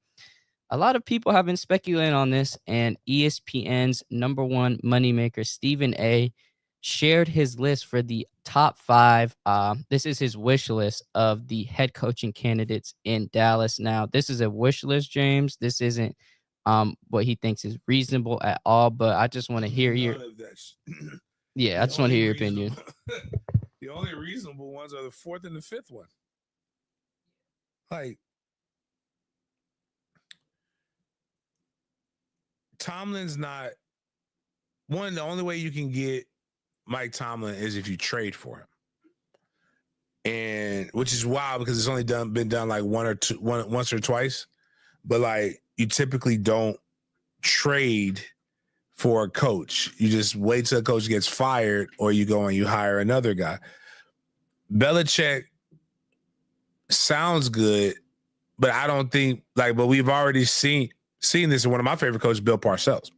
S2: a lot of people have been speculating on this, and ESPN's number one moneymaker, Stephen A., shared his list for the top 5. This is his wish list of the head coaching candidates in Dallas. Now, this is a wish list, James. This isn't what he thinks is reasonable at all, but I just want to hear your yeah, I just want to hear your opinion.
S1: The only reasonable ones are the 4th and the 5th one. Like, Tomlin's not one. The only way you can get Mike Tomlin is if you trade for him, and which is wild because it's only been done like once or twice. But like, you typically don't trade for a coach. You just wait till a coach gets fired, or you go and you hire another guy. Belichick sounds good, but I don't think but we've already seen this in one of my favorite coaches, Bill Parcells,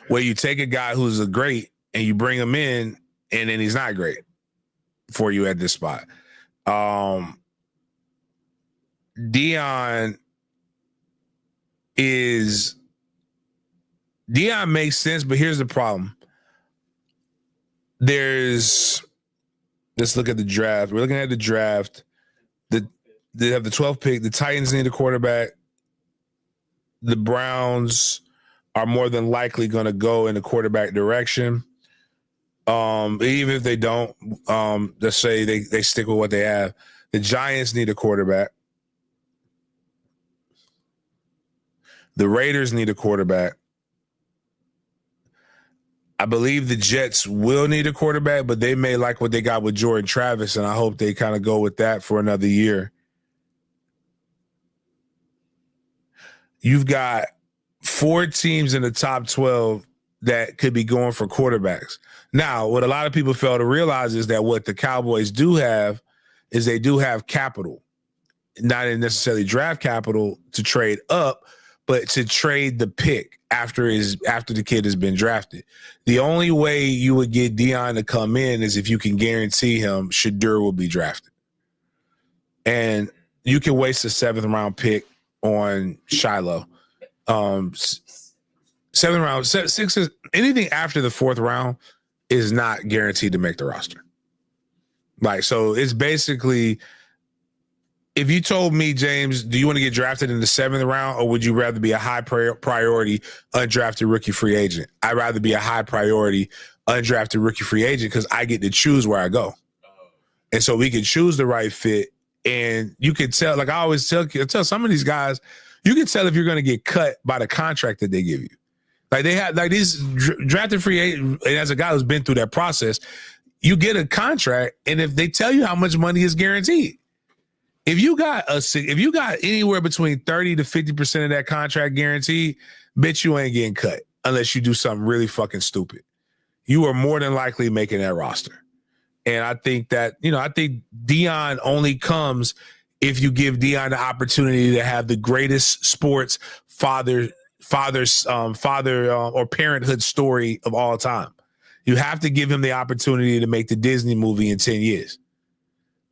S1: where you take a guy who's a great and you bring him in, and then he's not great for you at this spot. Deion makes sense, but here's the problem. Let's look at the draft. We're looking at the draft. They have the 12th pick. The Titans need a quarterback. The Browns are more than likely going to go in the quarterback direction. Even if they don't, let's say they stick with what they have. The Giants need a quarterback. The Raiders need a quarterback. I believe the Jets will need a quarterback, but they may like what they got with Jordan Travis, and I hope they kind of go with that for another year. You've got 4 teams in the top 12 that could be going for quarterbacks. Now, what a lot of people fail to realize is that what the Cowboys do have is they do have capital, not necessarily draft capital to trade up, but to trade the pick after the kid has been drafted. The only way you would get Deion to come in is if you can guarantee him Shadur will be drafted. And you can waste a 7th round pick on Shiloh. 7th round, 6 is anything after the 4th round is not guaranteed to make the roster. So it's basically, if you told me, James, do you want to get drafted in the 7th round, or would you rather be a high priority undrafted rookie free agent? I'd rather be a high priority undrafted rookie free agent because I get to choose where I go. And so we can choose the right fit. And you can tell, like I always tell some of these guys, you can tell if you're going to get cut by the contract that they give you. Like they have, like these drafted free agents, and as a guy who's been through that process, you get a contract, and if they tell you how much money is guaranteed, if you got anywhere between 30 to 50% of that contract guaranteed, bitch, you ain't getting cut unless you do something really fucking stupid. You are more than likely making that roster. And I think that, I think Deion only comes if you give Deion the opportunity to have the greatest sports father or parenthood story of all time. You have to give him the opportunity to make the Disney movie in 10 years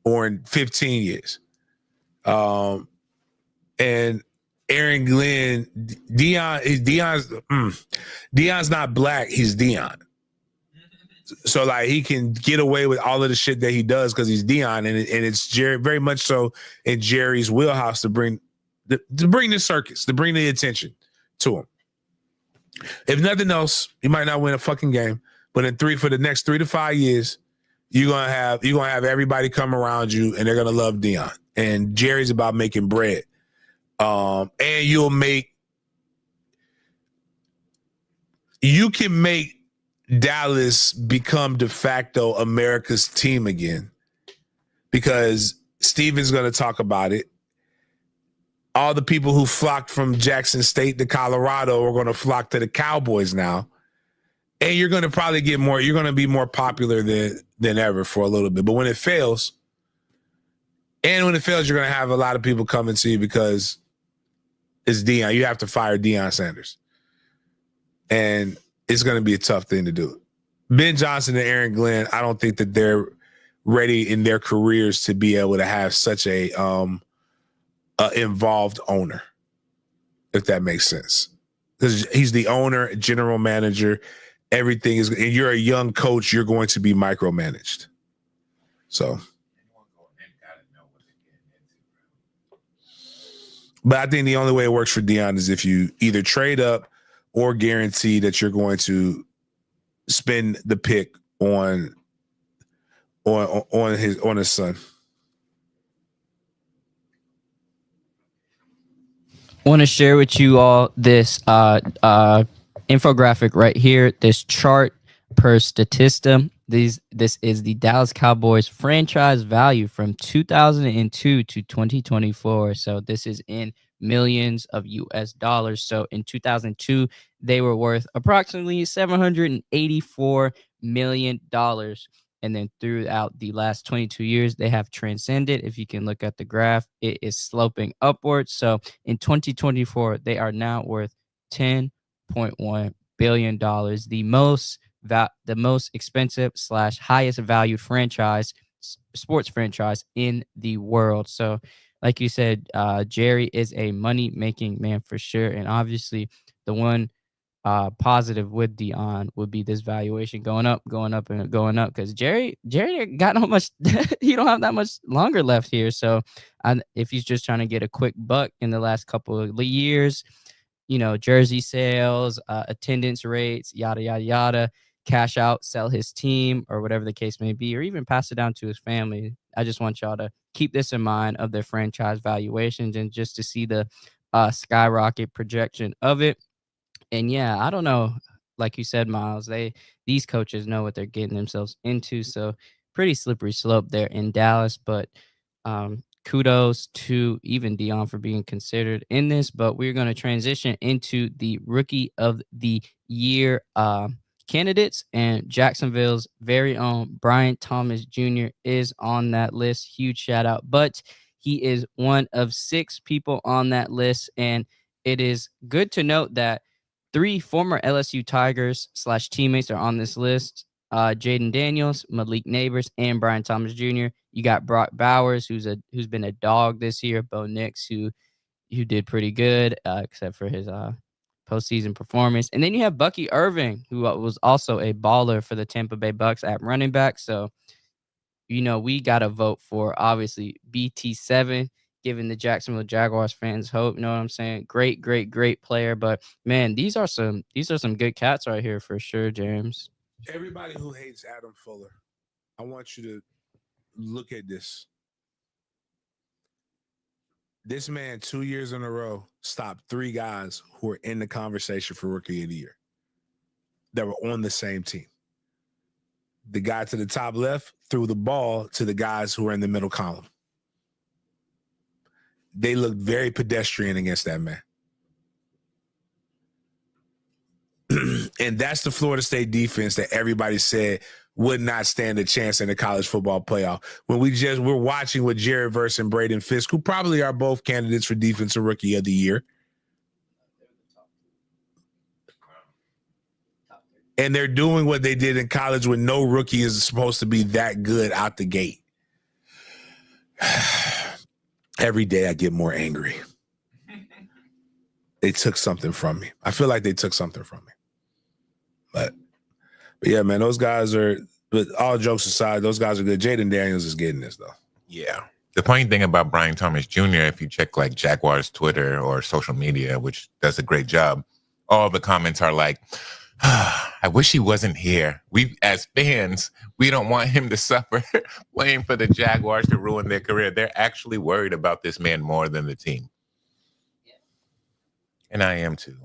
S1: or in 15 years. And Aaron Glenn, Deion's not black. He's Deion. So like he can get away with all of the shit that he does because he's Deion, and it's Jerry, very much so in Jerry's wheelhouse to bring the circus, to bring the attention to him. If nothing else, you might not win a fucking game, but for the next 3 to 5 years, you're gonna have everybody come around you, and they're gonna love Deion. And Jerry's about making bread, and you can make Dallas become de facto America's team again because Steven's going to talk about it. All the people who flocked from Jackson State to Colorado are going to flock to the Cowboys now. And you're going to probably you're going to be more popular than ever for a little bit. But when it fails, you're going to have a lot of people coming to you because it's Deion. You have to fire Deion Sanders. And it's going to be a tough thing to do. Ben Johnson and Aaron Glenn, I don't think that they're ready in their careers to be able to have such a involved owner, if that makes sense. Because he's the owner, general manager, everything is, and you're a young coach, you're going to be micromanaged. So, but I think the only way it works for Deion is if you either trade up or guarantee that you're going to spend the pick on his son.
S2: I want to share with you all this infographic right here, this chart per Statista. This is the Dallas Cowboys franchise value from 2002 to 2024. So this is in millions of US dollars. So in 2002, they were worth approximately $784 million. And then throughout the last 22 years, they have transcended. If you can look at the graph, it is sloping upwards. So in 2024, they are now worth $10.1 billion, the most expensive / highest valued sports franchise in the world. So like you said, Jerry is a money-making man for sure. And obviously, the one positive with Deion would be this valuation going up, and going up. Because Jerry got not much. He don't have that much longer left here. So, if he's just trying to get a quick buck in the last couple of years, jersey sales, attendance rates, yada yada yada, cash out, sell his team, or whatever the case may be, or even pass it down to his family. I just want y'all to keep this in mind of their franchise valuations and just to see the skyrocket projection of it. And yeah, I don't know, like you said, Miles, these coaches know what they're getting themselves into. So pretty slippery slope there in Dallas, but kudos to even Deion for being considered in this. But we're going to transition into the Rookie of the Year candidates, and Jacksonville's very own Brian Thomas Jr. is on that list. Huge shout out, but he is one of 6 people on that list, and it is good to note that 3 former LSU Tigers / teammates are on this list. Jaden Daniels, Malik Neighbors, and Brian Thomas Jr. You got Brock Bowers, who's been a dog this year. Bo Nix, who did pretty good, except for his postseason performance. And then you have Bucky Irving, who was also a baller for the Tampa Bay Bucks at running back. So, we got to vote for, obviously, BT7, giving the Jacksonville Jaguars fans hope. You know what I'm saying? Great, great, great player. But, man, these are some good cats right here for sure, James.
S1: Everybody who hates Adam Fuller, I want you to look at this. This man, 2 years in a row, stopped 3 guys who were in the conversation for Rookie of the Year that were on the same team. The guy to the top left threw the ball to the guys who were in the middle column. They looked very pedestrian against that man. And that's the Florida State defense that everybody said would not stand a chance in the college football playoff. When we're watching with Jared Verse and Braden Fisk, who probably are both candidates for Defensive Rookie of the Year. And they're doing what they did in college when no rookie is supposed to be that good out the gate. Every day I get more angry. They took something from me. I feel like they took something from me. But yeah, man, those guys are, but all jokes aside, those guys are good. Jaden Daniels is getting this, though.
S6: Yeah. The funny thing about Brian Thomas Jr., if you check like Jaguars Twitter or social media, which does a great job, all the comments are like, I wish he wasn't here. We, as fans, we don't want him to suffer playing for the Jaguars to ruin their career. They're actually worried about this man more than the team. And I am too.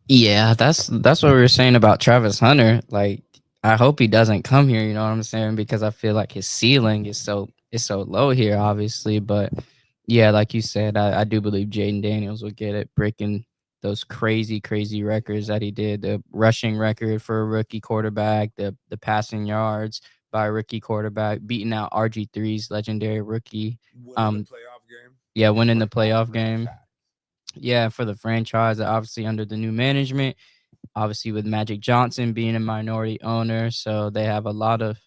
S2: Yeah, that's what we were saying about Travis Hunter. Like, I hope he doesn't come here, you know what I'm saying? Because I feel like his ceiling is so low here, obviously. But yeah, like you said, I do believe Jaden Daniels will get it, breaking those crazy records that he did. The rushing record for a rookie quarterback, the passing yards by a rookie quarterback, beating out RG3's legendary rookie.
S1: Winning the playoff game.
S2: Yeah, winning the playoff game. Yeah, for the franchise, obviously under the new management, obviously with Magic Johnson being a minority owner, so they have a lot of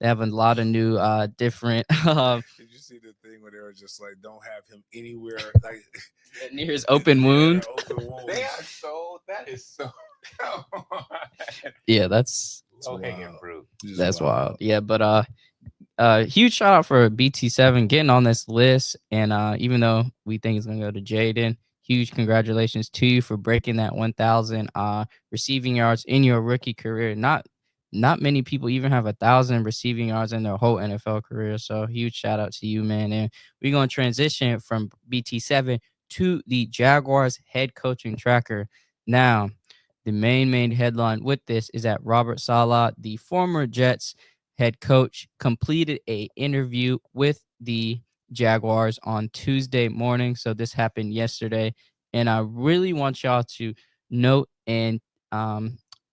S2: new different
S1: Did you see the thing where they were just like, don't have him anywhere like
S2: near his open wound?
S6: They are so, that is so
S2: Yeah, that's
S6: low-hanging fruit.
S2: That's wild. Yeah, but huge shout out for BT7 getting on this list, and even though we think it's gonna go to Jaden, huge congratulations to you for breaking that 1,000 receiving yards in your rookie career. Not many people even have 1,000 receiving yards in their whole NFL career. So huge shout out to you, man. And we're gonna transition from BT7 to the Jaguars head coaching tracker. Now, the main headline with this is that Robert Saleh, the former Jets head coach, completed a interview with the Jaguars on Tuesday morning. So this happened yesterday, and I really want y'all to note and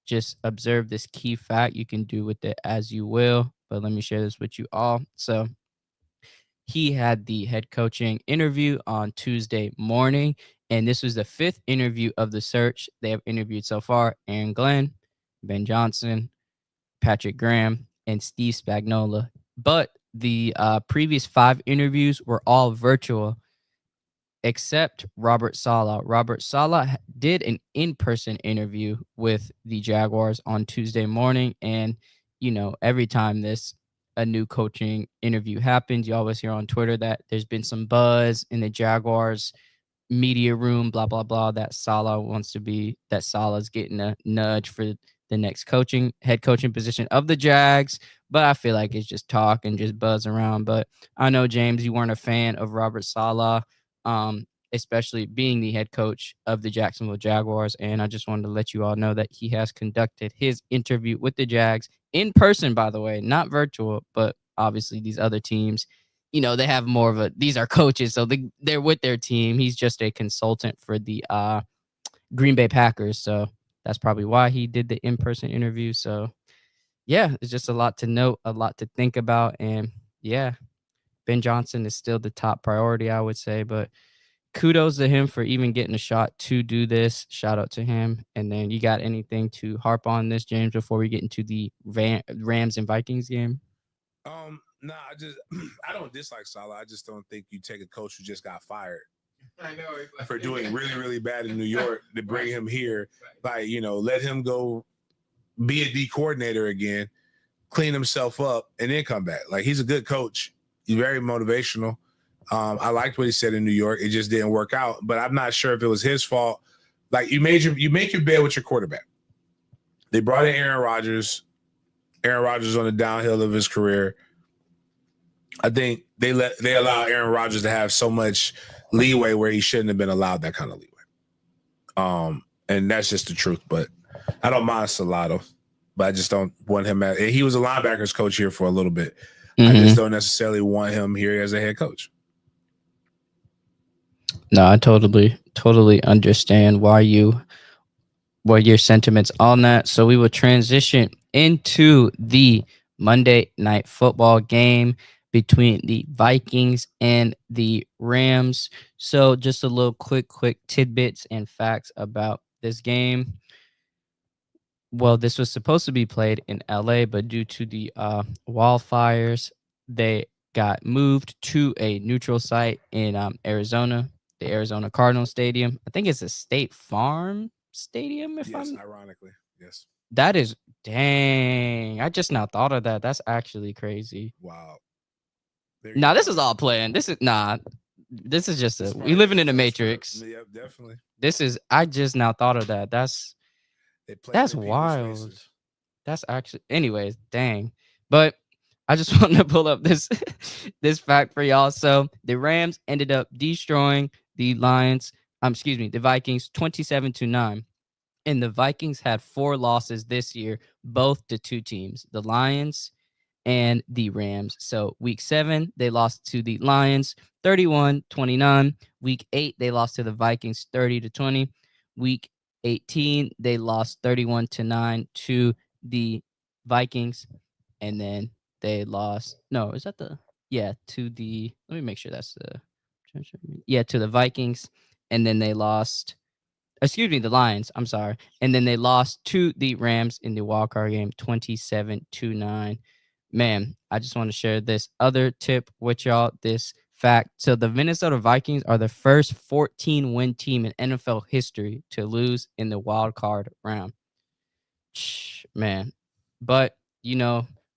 S2: just observe this key fact. You can do with it as you will, but let me share this with you all. So he had the head coaching interview on Tuesday morning, and this was the 5th interview of the search. They have interviewed so far Aaron Glenn, Ben Johnson, Patrick Graham, and Steve Spagnuolo. But the previous 5 interviews were all virtual, except Robert Saleh. Robert Saleh did an in-person interview with the Jaguars on Tuesday morning, and every time a new coaching interview happens, you always hear on Twitter that there's been some buzz in the Jaguars media room, blah blah blah, that Saleh's getting a nudge for the next head coaching position of the Jags. But I feel like it's just talk and just buzz around. But I know, James, you weren't a fan of Robert Saleh, especially being the head coach of the Jacksonville Jaguars. And I just wanted to let you all know that he has conducted his interview with the Jags in person, by the way, not virtual. But obviously these other teams, they have more of these are coaches, so they're with their team. He's just a consultant for the Green Bay Packers. So that's probably why he did the in-person interview. So yeah, it's just a lot to note, a lot to think about. And yeah, Ben Johnson is still the top priority, I would say, but kudos to him for even getting a shot to do this. Shout out to him. And then you got anything to harp on this, James, before we get into the Rams and Vikings game?
S1: No, I don't dislike Saleh. I just don't think you take a coach who just got fired.
S6: I know,
S1: for doing really, really bad in New York to bring him here. Like, let him go be a D coordinator again, clean himself up, and then come back. Like, he's a good coach. He's very motivational. I liked what he said in New York. It just didn't work out. But I'm not sure if it was his fault. Like, you make your bed with your quarterback. They brought in Aaron Rodgers. Aaron Rodgers on the downhill of his career. I think they allow Aaron Rodgers to have so much leeway where he shouldn't have been allowed that kind of leeway. And that's just the truth. But I don't mind Salado, but I just don't want him he was a linebackers coach here for a little bit. I just don't necessarily want him here as a head coach.
S2: No, I totally understand what your sentiments on that. So we will transition into the Monday Night Football game between the Vikings and the Rams. So just a little quick tidbits and facts about this game. well, this was supposed to be played in LA, but due to the wildfires, they got moved to a neutral site in Arizona, the Arizona Cardinal Stadium. I think it's a State Farm Stadium, if
S1: Yes,
S2: I'm.
S1: ironically, yes.
S2: That is, dang. I just now thought of that. That's actually crazy.
S1: Wow.
S2: Nah, this is all planned. This is just
S1: It's
S2: we living in a
S1: NFL
S2: matrix.
S1: script. Yep, definitely.
S2: I just now thought of that. That's
S1: They play
S2: That's
S1: people's
S2: wild.
S1: faces.
S2: That's actually, anyways, dang. But I just wanted to pull up this this fact for y'all. So the Rams ended up destroying the the Vikings 27-9. And the Vikings had 4 losses this year, both to 2 teams, the Lions and the Rams. So week 7, they lost to the Lions 31-29. Week 8, they lost to the Vikings 30-20. Week 18, they lost 31-9 to the Vikings. And then they lost, no, is that to the, let me make sure that's to the Vikings. And then they lost, the Lions, I'm sorry. And then they lost to the Rams in the wildcard game 27-9. Man, I just want to share this other tip with y'all, this fact. So the Minnesota Vikings are the first 14-win team in NFL history to lose in the wild card round. Man, but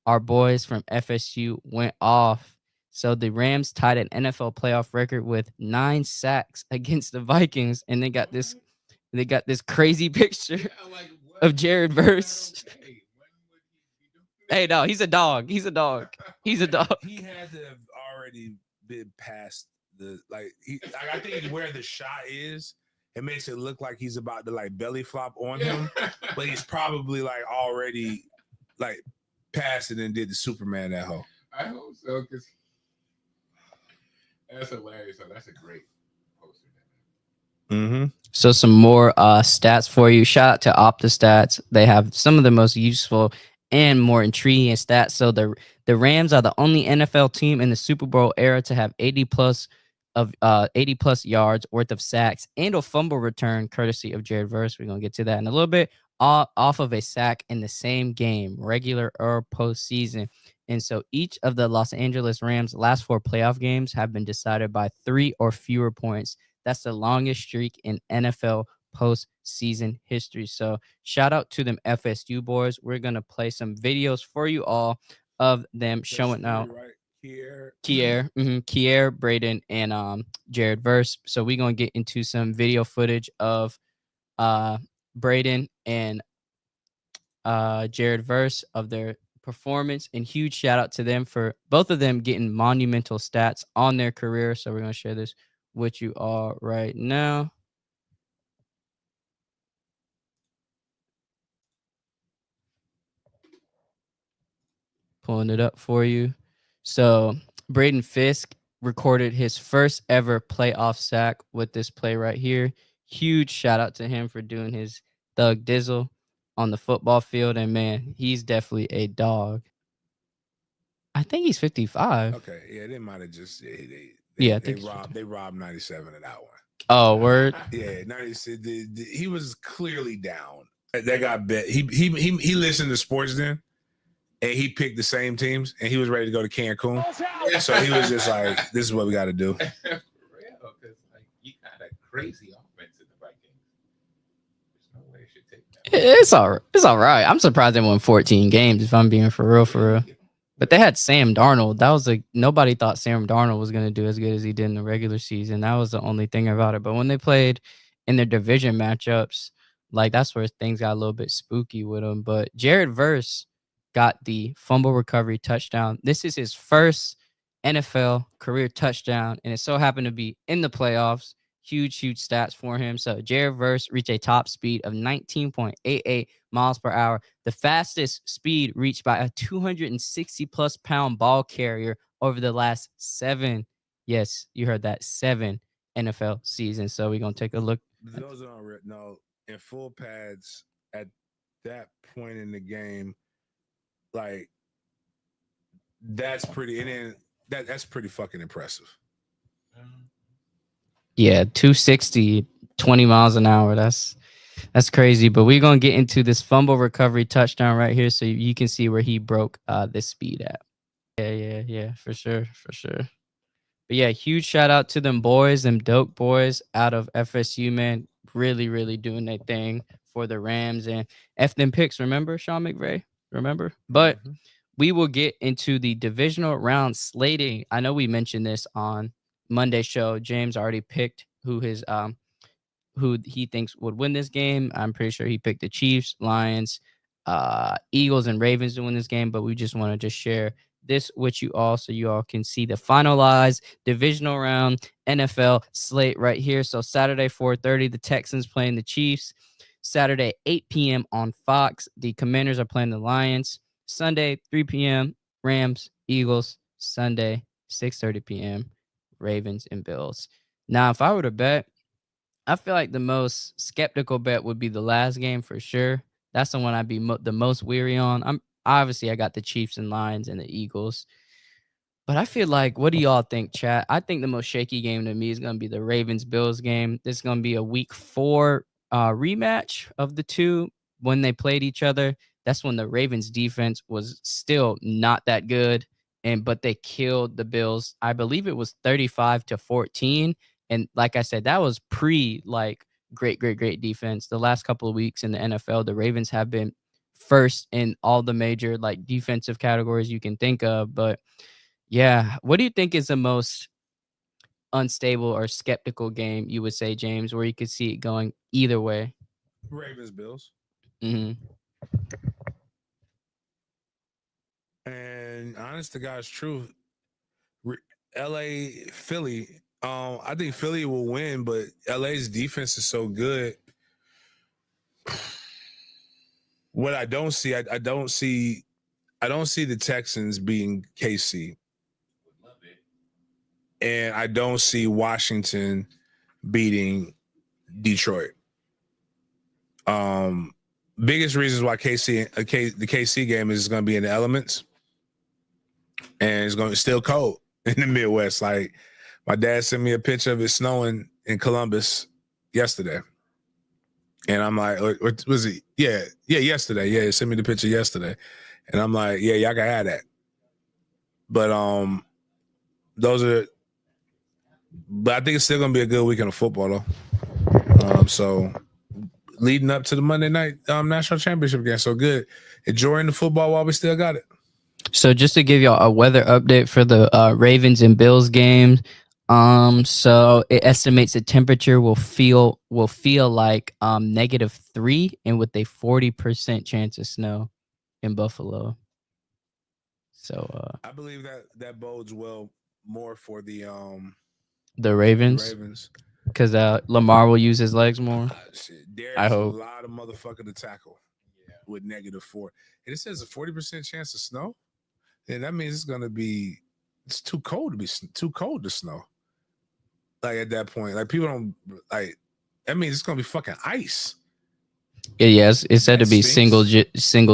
S2: our boys from FSU went off. So the Rams tied an NFL playoff record with 9 sacks against the Vikings, and they got this crazy picture of Jared Verse. Hey, no, he's a dog. He's a dog. He's a dog.
S1: He had to have already been past I think where the shot is, it makes it look like he's about to belly flop on him, but he's probably already passed it and did the Superman that hoe.
S6: I hope so, because that's hilarious. So that's a great poster.
S1: Mm-hmm.
S2: So some more stats for you. Shout out to OptaStats. They have some of the most useful and more intriguing stats. So the Rams are the only NFL team in the Super Bowl era to have 80 plus yards worth of sacks and a fumble return, courtesy of Jared Verse. We're gonna get to that in a little bit. Off of a sack in the same game, regular or postseason. And so each of the Los Angeles Rams' last 4 playoff games have been decided by 3 or fewer points. That's the longest streak in NFL postseason history. So shout out to them FSU boys. We're going to play some videos for you all of them showing out. Kier, Braden, and Jared Verse. So we're going to get into some video footage of Braden and Jared Verse of their performance, and huge shout out to them for both of them getting monumental stats on their career. So we're going to share this with you all right now. Pulling it up for you. So Braden Fisk recorded his first ever playoff sack with this play right here. Huge shout out to him for doing his thug dizzle on the football field. And man, he's definitely a dog. I think he's 55.
S1: Okay, yeah, they might have just they robbed 97 of that one.
S2: Oh, word.
S1: Yeah, 96. He was clearly down. That got bet. He listened to Sports Den, and he picked the same teams, and he was ready to go to Cancun. So he was just like, "This is what we got to do."
S5: For real, because you got a crazy offense in the Vikings. There's no way it should take that.
S2: It's all right. I'm surprised they won 14 games. If I'm being for real. But they had Sam Darnold. That was nobody thought Sam Darnold was going to do as good as he did in the regular season. That was the only thing about it. But when they played in their division matchups, that's where things got a little bit spooky with them. But Jared Verse got the fumble recovery touchdown. This is his first NFL career touchdown, and it so happened to be in the playoffs. Huge stats for him. So Jared Verse reached a top speed of 19.88 miles per hour, the fastest speed reached by a 260+ pound ball carrier over the last 7. Yes, you heard that, 7 NFL seasons. So we're gonna take a look.
S1: Those are no in full pads at that point in the game. That's pretty, and then that's pretty fucking impressive.
S2: Yeah, 260, 20 miles an hour. That's That's crazy. But we're gonna get into this fumble recovery touchdown right here, so you can see where he broke this speed at. Yeah, for sure. But yeah, huge shout out to them boys, them dope boys out of FSU, man. Really doing their thing for the Rams and F them picks. Remember Sean McVay? Remember? But we will get into the divisional round slating. I know we mentioned this on Monday's show. James already picked who he thinks would win this game. I'm pretty sure he picked the Chiefs, Lions, Eagles, and Ravens to win this game. But we just want to just share this with you all so you all can see the finalized divisional round NFL slate right here. So Saturday 4:30, the Texans playing the Chiefs. Saturday 8 p.m. on Fox, the Commanders are playing the Lions. Sunday 3 p.m. Rams, Eagles. Sunday 6:30 p.m. Ravens and Bills. Now, if I were to bet, I feel like the most skeptical bet would be the last game for sure. That's the one I'd be the most weary on. I got the Chiefs and Lions and the Eagles. But I feel like, what do y'all think, chat? I think the most shaky game to me is going to be the Ravens-Bills game. This is going to be a week 4 rematch of the two when they played each other. That's when the Ravens defense was still not that good, but they killed the Bills. I believe it was 35-14. And like I said, that was great defense. The last couple of weeks in the NFL, the Ravens have been first in all the major defensive categories you can think of. But yeah, what do you think is the most unstable or skeptical game you would say, James, where you could see it going either way?
S1: Ravens, Bills.
S2: And
S1: honest to God's truth, LA, Philly. I think Philly will win, but LA's defense is so good. What I don't see, I don't see the Texans beating KC. And I don't see Washington beating Detroit. Biggest reasons why the KC game is going to be in the elements, and it's going to still cold in the Midwest. Like, my dad sent me a picture of it snowing in Columbus yesterday, and I'm like, what was it? Yeah, yesterday. Yeah, he sent me the picture yesterday, and I'm like, yeah, y'all can have that. But but I think it's still gonna be a good weekend of football though. So leading up to the Monday night national championship game, so good. Enjoying the football while we still got it.
S2: So just to give y'all a weather update for the Ravens and Bills game, so it estimates the temperature will feel like -3 and with a 40% chance of snow in Buffalo. So
S1: I believe that bodes well more for the
S2: Ravens, because Lamar will use his legs more.
S1: I hope. A lot of motherfucker to tackle with -4, and it says a 40% chance of snow. And that means it's too cold to snow. Like, at that point, like, people don't like. That means it's gonna be fucking ice.
S2: Yeah, it's said to be single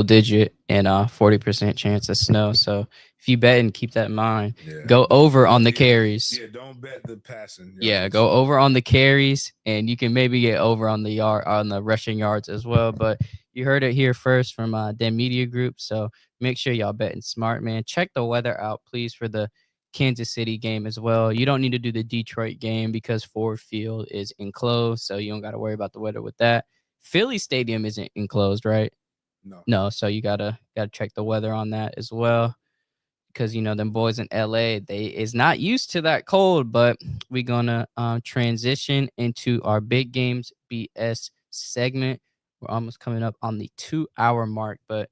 S2: digit and 40% chance of snow. So if you bet and keep that in mind, go over on the carries.
S1: Yeah, don't bet the passing.
S2: Yeah, go over on the carries, and you can maybe get over on the rushing yards as well. But you heard it here first from Den Media Group. So make sure y'all betting smart, man. Check the weather out, please, for the Kansas City game as well. You don't need to do the Detroit game because Ford Field is enclosed, so you don't got to worry about the weather with that. Philly Stadium isn't enclosed, right? No. So you gotta check the weather on that as well, because them boys in LA, they is not used to that cold. But we're gonna transition into our big games BS segment. We're almost coming up on the 2-hour mark. But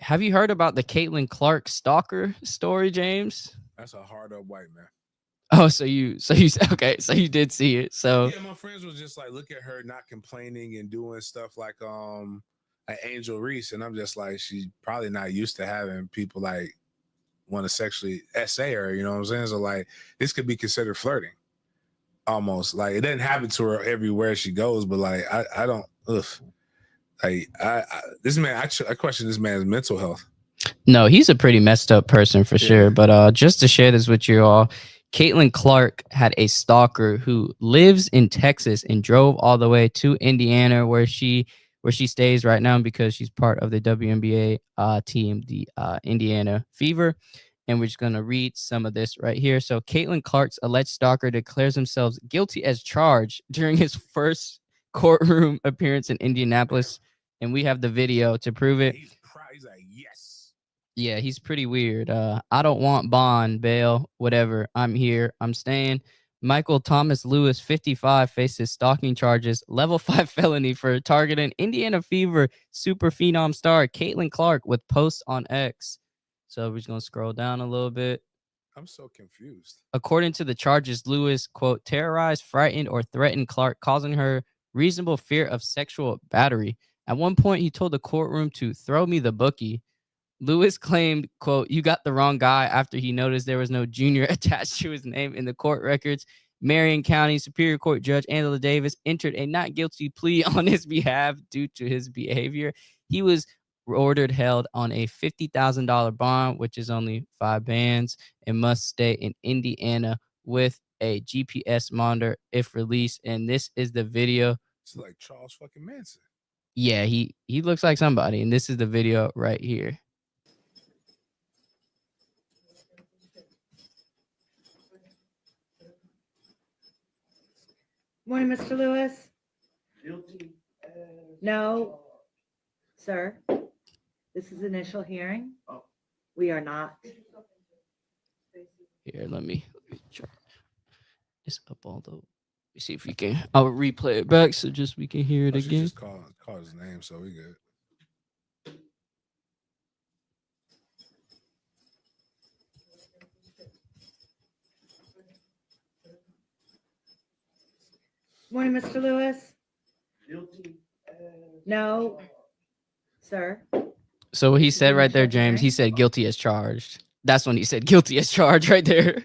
S2: have you heard about the Caitlin Clark Stalker story, James?
S1: That's a hard up white man.
S2: Oh, so you okay? So you did see it. So
S1: yeah, my friends was just like, look at her not complaining and doing stuff like Angel Reese, and I'm just like, she's probably not used to having people like want to sexually essay her. You know what I'm saying? So like, this could be considered flirting, almost. Like, it doesn't happen to her everywhere she goes, but like, I don't. Ugh. Like, this man, I question this man's mental health.
S2: No, he's a pretty messed up person for sure. But just to share this with you all, Caitlin Clark had a stalker who lives in Texas and drove all the way to Indiana, where she stays right now because she's part of the WNBA team, the Indiana Fever. And we're just going to read some of this right here. So Caitlin Clark's alleged stalker declares himself guilty as charged during his first courtroom appearance in Indianapolis. And we have the video to prove it.
S1: He's like, yes.
S2: Yeah, he's pretty weird. I don't want bond, bail, whatever. I'm here. I'm staying. Michael Thomas Lewis, 55, faces stalking charges, level 5 felony for targeting Indiana Fever super phenom star Caitlin Clark with posts on X. So we're just going to scroll down a little bit.
S1: I'm so confused.
S2: According to the charges, Lewis, quote, terrorized, frightened, or threatened Clark, causing her reasonable fear of sexual battery. At one point, he told the courtroom to throw me the bookie. Lewis claimed, quote, you got the wrong guy after he noticed there was no junior attached to his name in the court records. Marion County Superior Court Judge Angela Davis entered a not guilty plea on his behalf due to his behavior. He was ordered held on a $50,000 bond, which is only 5 bands, and must stay in Indiana with a GPS monitor if released. And this is the video.
S1: It's like Charles fucking Manson.
S2: Yeah, he looks like somebody, and this is the video right here.
S7: Morning, Mr. Lewis. No, sir. This is initial hearing. We are not.
S2: Here, let me try. It's up all the. Let me see if we can. I'll replay it back so just we can hear it again.
S1: Just call his name, so we good.
S7: Morning, Mr. Lewis. No, sir.
S2: So what he said right there, James, he said guilty as charged. That's when he said guilty as charged right there.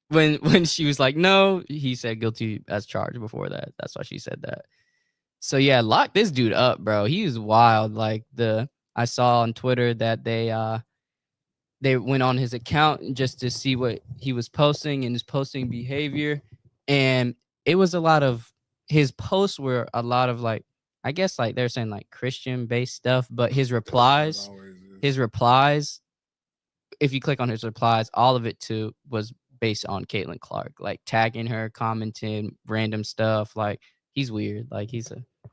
S2: when she was like, no, he said guilty as charged before that. That's why she said that. So yeah, lock this dude up, bro. He was wild. Like I saw on Twitter that they went on his account just to see what he was posting and his posting behavior. And it was a lot of his posts were a lot of like, I guess like they're saying like Christian based stuff, but his replies, if you click on his replies, all of it too was based on Caitlin Clark, like tagging her, commenting random stuff. Like he's weird. Like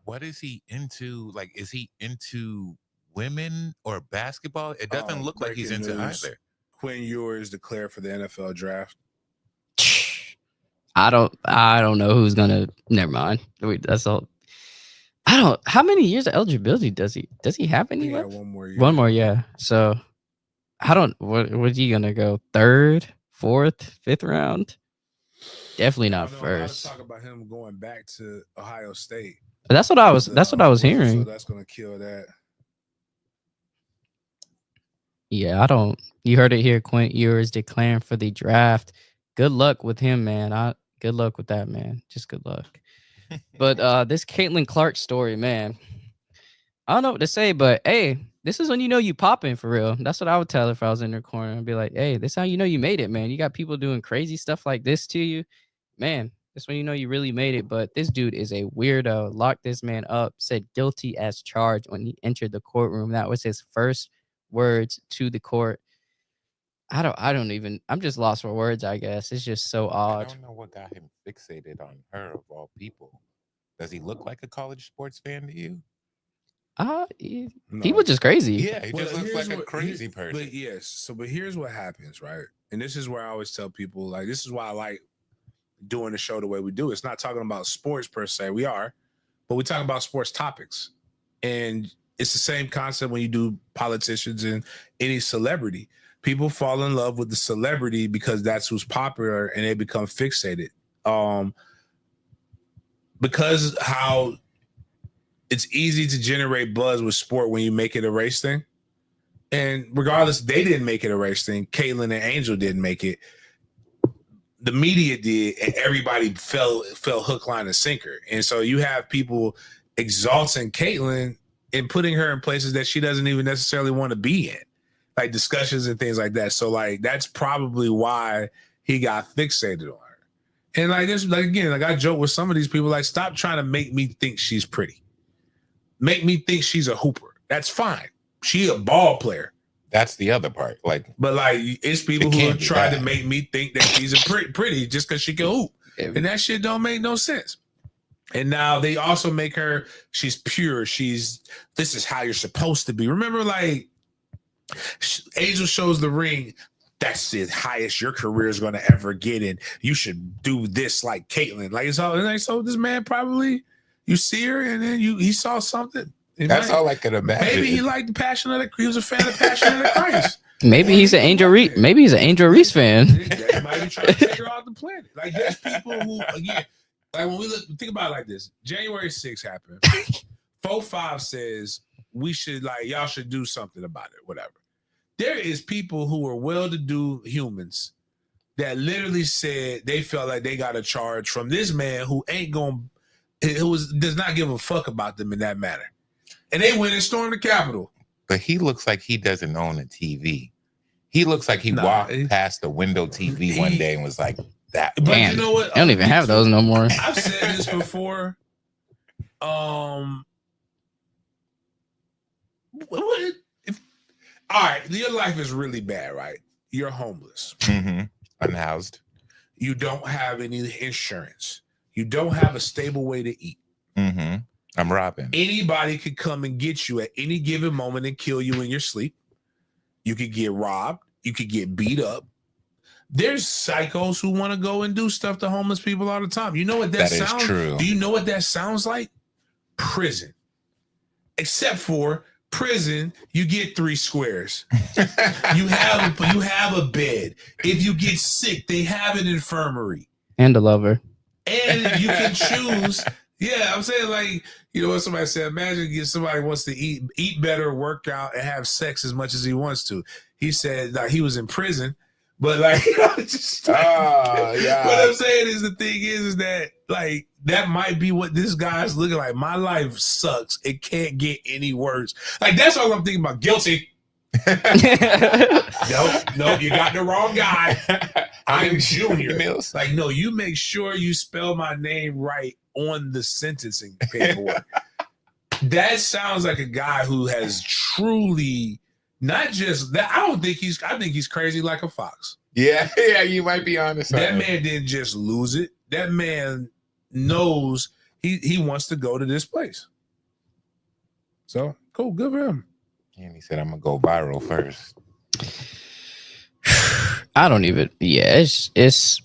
S6: what is he into? Like, is he into women or basketball? It doesn't look like he's into either.
S1: Quinn Ewers declared for the NFL draft.
S2: I don't know who's gonna. Never mind. That's all. How many years of eligibility does he have any left?
S1: One more year.
S2: One more, yeah. So what's he gonna go? 3rd, 4th, 5th round? Definitely not first.
S1: Talk about him going back to Ohio State.
S2: That's what I was hearing.
S1: So that's gonna kill that.
S2: Yeah, you heard it here. Quinn Ewers declaring for the draft. Good luck with him, man. Good luck with that, man. Just good luck. But this Caitlin Clark story, man, I don't know what to say, but hey, this is when you know you popping for real. That's what I would tell her if I was in her corner. I'd be like, hey, this is how you know you made it, man. You got people doing crazy stuff like this to you. Man, that's when you know you really made it. But this dude is a weirdo. Locked this man up, said guilty as charged when he entered the courtroom. That was his first words to the court. I'm just lost for words, I guess. It's just so odd.
S6: I don't know what got him fixated on her of all people. Does he look like a college sports fan to you?
S2: He was just crazy.
S6: Yeah, he just looks like a crazy person.
S1: But yes, but here's what happens, right? And this is where I always tell people, like, this is why I like doing the show the way we do. It's not talking about sports per se. We are, but we talk about sports topics. And it's the same concept when you do politicians and any celebrity. People fall in love with the celebrity because that's who's popular and they become fixated. Because how it's easy to generate buzz with sport when you make it a race thing. And regardless, they didn't make it a race thing. Caitlin and Angel didn't make it. The media did, and everybody fell hook, line, and sinker. And so you have people exalting Caitlin and putting her in places that she doesn't even necessarily want to be in, like discussions and things like that. So like that's probably why he got fixated on her. And like this, like again, like I joke with some of these people, like, stop trying to make me think she's pretty. Make me think she's a hooper. That's fine. She a ball player.
S6: That's the other part. Like,
S1: but like it's people who have tried to make me think that she's a pretty just because she can hoop. And that shit don't make no sense. And now they also make her, she's pure. This is how you're supposed to be. Remember, like, Angel shows the ring. That's the highest your career is going to ever get in. You should do this like Caitlin. Like, so this man probably, you see her and then he saw something.
S6: That's all I could imagine.
S1: Maybe he liked the Passion of the, he was a fan of Passion of the Christ.
S2: Maybe he's an Angel Reese. Maybe he's an Angel Reese fan.
S1: They might be trying to take her off the planet. Like, there's people who, again, like when we think about it like this, January 6th happened. 4-5 says we should, like, y'all should do something about it, whatever. There is people who are well-to-do humans that literally said they felt like they got a charge from this man who does not give a fuck about them in that manner. And they went and stormed the Capitol.
S6: But he looks like he doesn't own a TV. He looks like he walked past the window TV one day and was like, that.
S2: But you know what? I don't even have those no more.
S1: I've said this before. All right, your life is really bad, right? You're homeless.
S6: Mm-hmm. Unhoused.
S1: You don't have any insurance. You don't have a stable way to eat.
S6: Mm-hmm. I'm robbing.
S1: Anybody could come and get you at any given moment and kill you in your sleep. You could get robbed. You could get beat up. There's psychos who want to go and do stuff to homeless people all the time. You know what that sounds?
S6: Is true.
S1: Do you know what that sounds like? Prison. Except for prison, you get 3 squares. you have a bed. If you get sick, they have an infirmary.
S2: And a lover.
S1: And you can choose. Yeah, I'm saying, like, you know what somebody said, imagine if somebody wants to eat better, work out, and have sex as much as he wants to. He said that he was in prison, but like, just like
S6: yeah.
S1: What I'm saying is, the thing is that, like, that might be what this guy's looking like. My life sucks. It can't get any worse. Like, that's all I'm thinking about. Guilty. Nope, you got the wrong guy. I'm Junior. Like, no, you make sure you spell my name right on the sentencing paperwork. That sounds like a guy who has truly not just that. I think he's crazy like a fox.
S6: Yeah, you might be honest.
S1: That man didn't just lose it. That man knows he wants to go to this place. So cool, good for him.
S6: And he said, I'm gonna go viral first.
S2: I don't even. Yeah, it's crazy,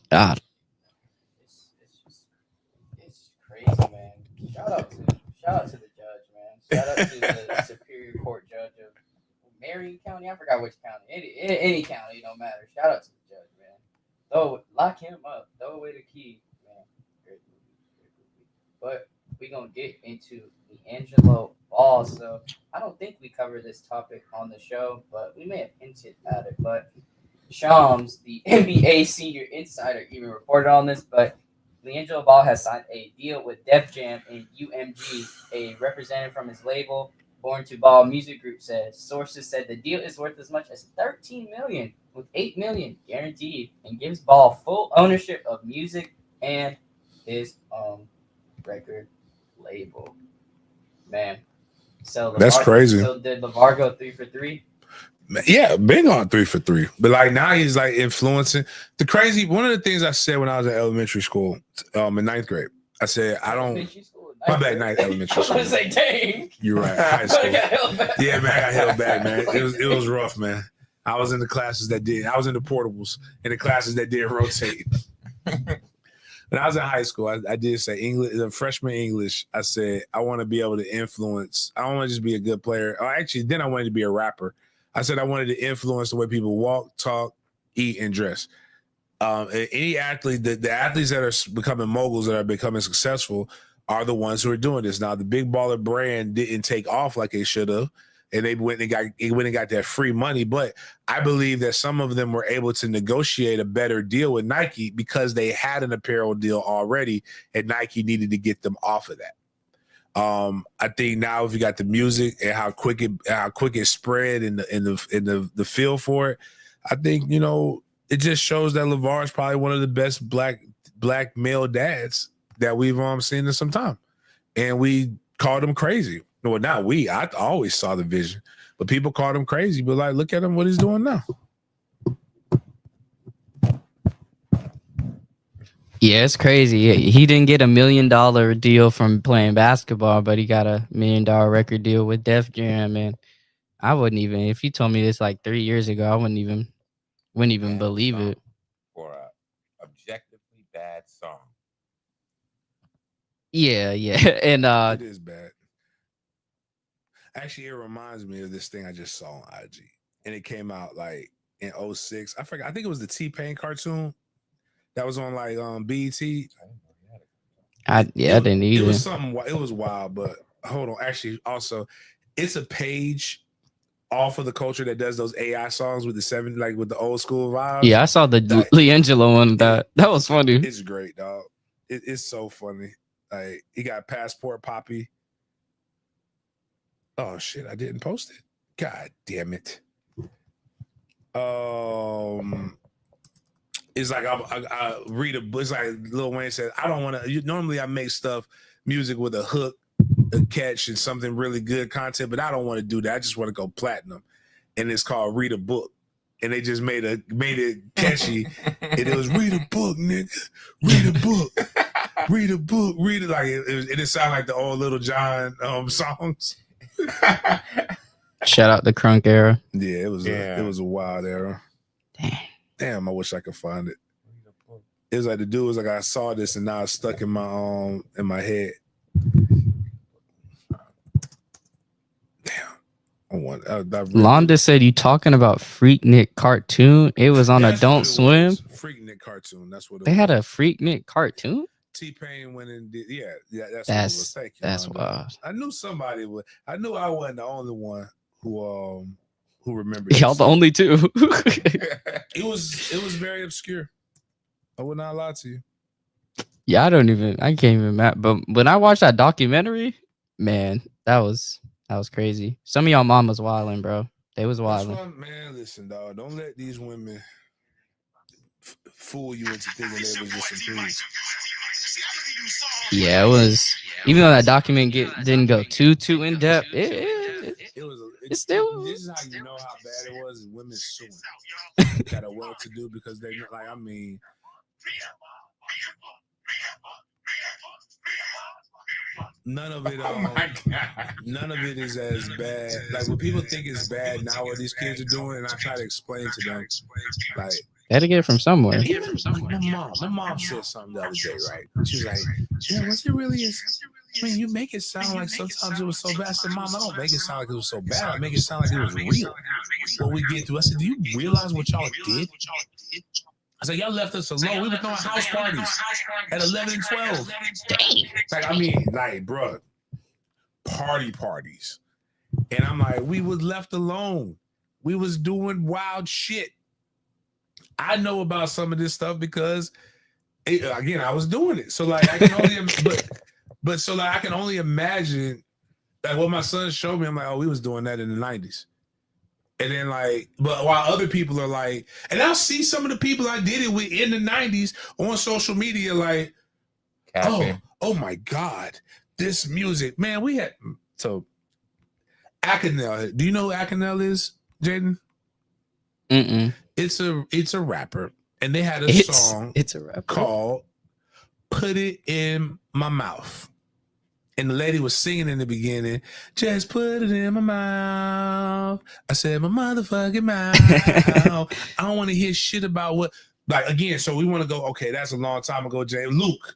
S2: man. Shout out to the judge, man. Shout out to the Superior Court judge of Marion County. I forgot which county. Any county, it don't matter. Shout out to the judge, man. Lock him up. Throw away the key, man. Great movie. But we're gonna get into Liangelo Ball. So I don't think we covered this topic on the show, but we may have hinted at it. But Shams, the NBA senior insider, even reported on this. But Liangelo Ball has signed a deal with Def Jam and UMG. A representative from his label, Born to Ball Music Group, says sources said the deal is worth as much as $13 million, with $8 million guaranteed, and gives Ball full ownership of music and his own record label. Man, so
S1: that's crazy.
S2: So did LeVar go 3 for 3?
S1: Yeah, big on 3 for 3. But like now he's like influencing the crazy. One of the things I said when I was in elementary school, in 9th grade, I said I don't. My bad, 9th elementary school.
S2: I was gonna say, dang.
S1: You're right. High school. Yeah, man, I got held back, man. It was rough, man. I was in the classes that did. I was in the portables in the classes that did rotate. When I was in high school, I did say English, the freshman English. I said I want to be able to influence. I don't want to just be a good player. Actually, then I wanted to be a rapper. I said I wanted to influence the way people walk, talk, eat, and dress. Any athlete, the athletes that are becoming moguls, that are becoming successful, are the ones who are doing this. Now, the Big Baller brand didn't take off like they should have, and they went and got that free money. But I believe that some of them were able to negotiate a better deal with Nike because they had an apparel deal already, and Nike needed to get them off of that. I think now if you got the music and how quick it spread and the feel for it, I think, you know, it just shows that LeVar is probably one of the best black male dads that we've seen in some time. And we called him crazy. Well, not we. I always saw the vision, but people called him crazy. But like, look at him, what he's doing now.
S2: Yeah, it's crazy. He didn't get $1 million deal from playing basketball, but he got $1 million record deal with Def Jam. And I wouldn't even, if you told me this like 3 years ago, I wouldn't even believe it.
S6: For a objectively bad song.
S2: Yeah. And
S1: it is bad. Actually, it reminds me of this thing I just saw on IG. And it came out like in 2006. I forgot. I think it was the T-Pain cartoon that was on like BET.
S2: I didn't either.
S1: It was something. It was wild, but hold on. Actually, also, it's a page off of the culture that does those AI songs with with the old school vibes.
S2: Yeah, I saw the Liangelo one. That was funny.
S1: It's great, dog. It's so funny. Like he got Passport Poppy. Oh shit! I didn't post it. God damn it. It's like I read a book. It's like Lil Wayne said, I don't want to. Normally, I make music with a hook, a catch, and something really good content, but I don't want to do that. I just want to go platinum, and it's called Read a Book, and they just made it catchy, and it was read a book, nigga, read a book, read a book, read it. Like it sounded like the old Little John songs.
S2: Shout out the crunk era.
S1: Yeah, it was a wild era. Damn, I wish I could find it. It was like the dude was like, I saw this and now it's stuck in my head. Damn.
S2: Londa said, you talking about Freaknik cartoon? It was on Adult Swim.
S1: Freaknik cartoon. That's what
S2: they had a Freaknik cartoon.
S1: T-Pain went and did. Yeah. That's what it was. Thank you.
S2: That's wild.
S1: I knew somebody would. I knew I wasn't the only one who remembered.
S2: Y'all the only two.
S1: It was very obscure. I would not lie to you.
S2: Yeah, I can't even map. But when I watched that documentary, man, that was crazy. Some of y'all mamas wilding, bro. They was wilding.
S1: Man, listen, dog. Don't let these women fool you into thinking they was just improved.
S2: Yeah, it was. Even though that document didn't go too in depth, it still.
S1: This is how you know how bad it was. Women suing that are well to do because they like. I mean. None of it. None of it is as bad. Like when people think it's bad now, what these kids are doing, and I try to explain to them, like
S2: they had to get it from somewhere.
S1: My mom said something the other day, right? She was like, "Yeah, was it really as? I mean, you make it sound like sometimes it was so bad." I said, "Mom, I don't make it sound like it was so bad. I make it sound like it was real. What we get through." I said, "Do you realize what y'all did?" I said, y'all left us alone. We were throwing house parties at 11 and 12. Dang. Like, I mean, like, bro, parties. And I'm like, we was left alone. We was doing wild shit. I know about some of this stuff because, again, I was doing it. So, like, I can only, but so, like, I can only imagine, like, what my son showed me. I'm like, oh, we was doing that in the 90s. And then like, but while other people are like, and I'll see some of the people I did it with in the 90s on social media, like, oh my God, this music, man, we had, so Akinel, do you know who Akinel is, Jaden? It's a rapper, and they had a song called Put It In My Mouth. And the lady was singing in the beginning, just put it in my mouth. I said, my motherfucking mouth. I don't want to hear shit about what, like, again, so we want to go, okay, that's a long time ago, Jay. Luke.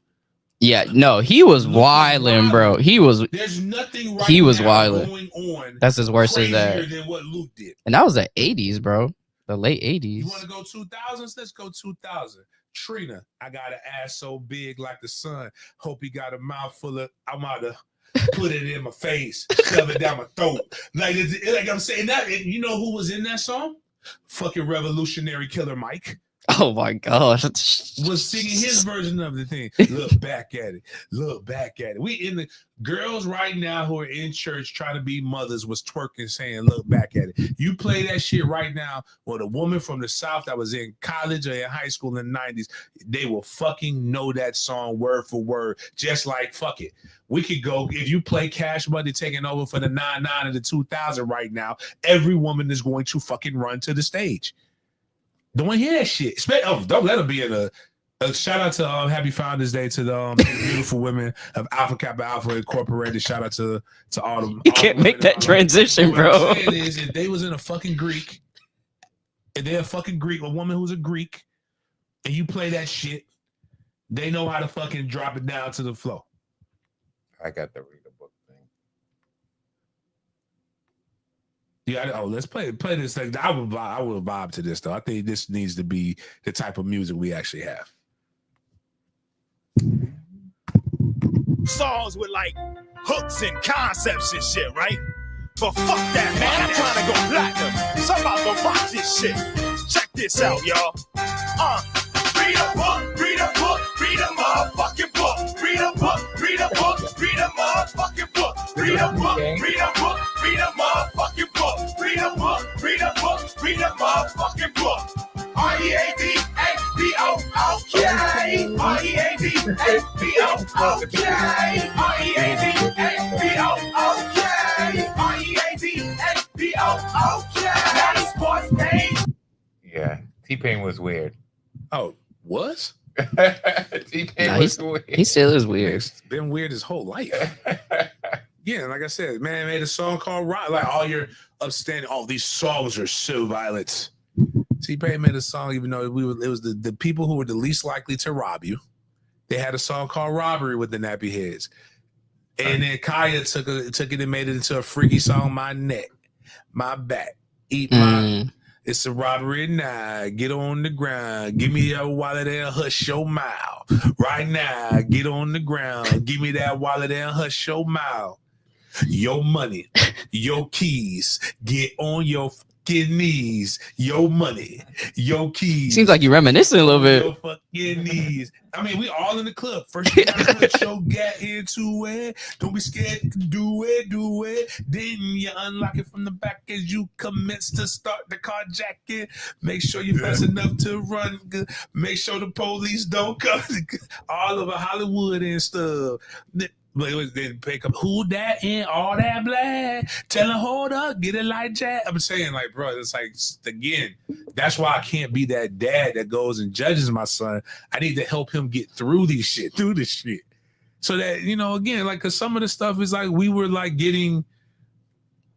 S2: Yeah, no, he was wilding, bro.
S1: There's nothing right
S2: he was
S1: now
S2: wilding.
S1: Going on.
S2: That's as worse as that.
S1: Than what Luke did.
S2: And that was the 80s, bro. The late 80s.
S1: You want to go 2000s? Let's go 2000. Trina, I got an ass so big like the sun. Hope he got a mouth full of, I'm out to put it in my face, shove it down my throat. Like I'm saying that, and you know who was in that song? Fucking Revolutionary Killer Mike.
S2: Oh my god.
S1: Was singing his version of the thing. Look back at it. Look back at it. We in the girls right now who are in church trying to be mothers was twerking saying, look back at it. You play that shit right now with a woman from the South that was in college or in high school in the 90s, they will fucking know that song word for word. Just like fuck it. We could go, if you play Cash Money taking over for the 99 and the 2000 right now, every woman is going to fucking run to the stage. Don't want to hear that shit. Don't let them be in a shout out to Happy Founders Day to the beautiful women of Alpha Kappa Alpha Incorporated. Shout out to all them.
S2: You can't make that transition,
S1: bro. What I'm saying is, if they was in a fucking Greek, if they're a fucking Greek, a woman who's a Greek, and you play that shit, they know how to fucking drop it down to the floor.
S6: I got the read a book thing.
S1: Yeah. Let's play this thing. I will vibe to this though. I think this needs to be the type of music we actually have.
S8: Songs with like hooks and concepts and shit, right? But fuck that, man. I'm trying to go platinum. So I'm about to rock this shit. Check this out, y'all. Read a book, read a book, read a motherfucking book. Read a book, read a book, read a motherfucking book. Read a book, read a book, read a motherfucking book. Read a book, read a book, read a motherfucking book. R-E-A-D-A-B-O, okay. R-E-A-D-A-B-O, okay. R-E-A-D-A-B-O, okay. R-E-A-D-A-B-O, okay. Not a sports page.
S6: Yeah, T-Pain was weird.
S1: Oh, was?
S6: T-Pain was weird.
S2: He still is weird.
S1: It's been weird his whole life. Yeah, like I said, man made a song called Rock. Like all your upstanding, these songs are so violent. T-Pain made a song, even though it was the people who were the least likely to rob you. They had a song called Robbery with the Nappy Heads. And then Kaya took it and made it into a freaky song, My Neck, My Back, Eat My. It's a robbery now. Get on the ground. Give me your wallet and hush your mouth. Right now, get on the ground. Give me that wallet and hush your mouth. Your money, your keys. Get on your fucking knees. Your money, your keys.
S2: Seems like you're reminiscing a little bit.
S1: Your fucking knees. I mean, we all in the club. First, you gotta put your get into it. Don't be scared to do it. Then you unlock it from the back as you commence to start the carjacking. Make sure you're fast enough to run. Make sure the police don't come. All over Hollywood and stuff. But it was then pick up who that in all that black. Tell him hold up, get it like Jack. I'm saying, like, bro, it's like again, that's why I can't be that dad that goes and judges my son. I need to help him get through this shit. So that, again, like, cause some of the stuff is like we were like getting.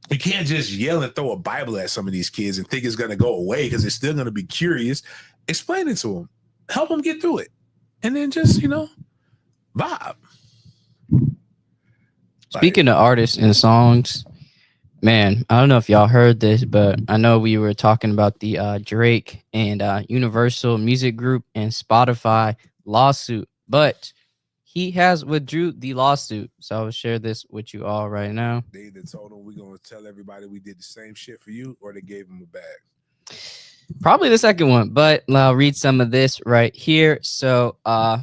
S1: You can't just yell and throw a Bible at some of these kids and think it's gonna go away because they're still gonna be curious. Explain it to them, help them get through it, and then just vibe.
S2: Speaking of artists and songs, man, I don't know if y'all heard this, but I know we were talking about the Drake and Universal Music Group and Spotify lawsuit, but he has withdrew the lawsuit. So I will share this with you all right now.
S1: They either told him we're going to tell everybody we did the same shit for you, or they gave him a bag.
S2: Probably the second one, but I'll read some of this right here. So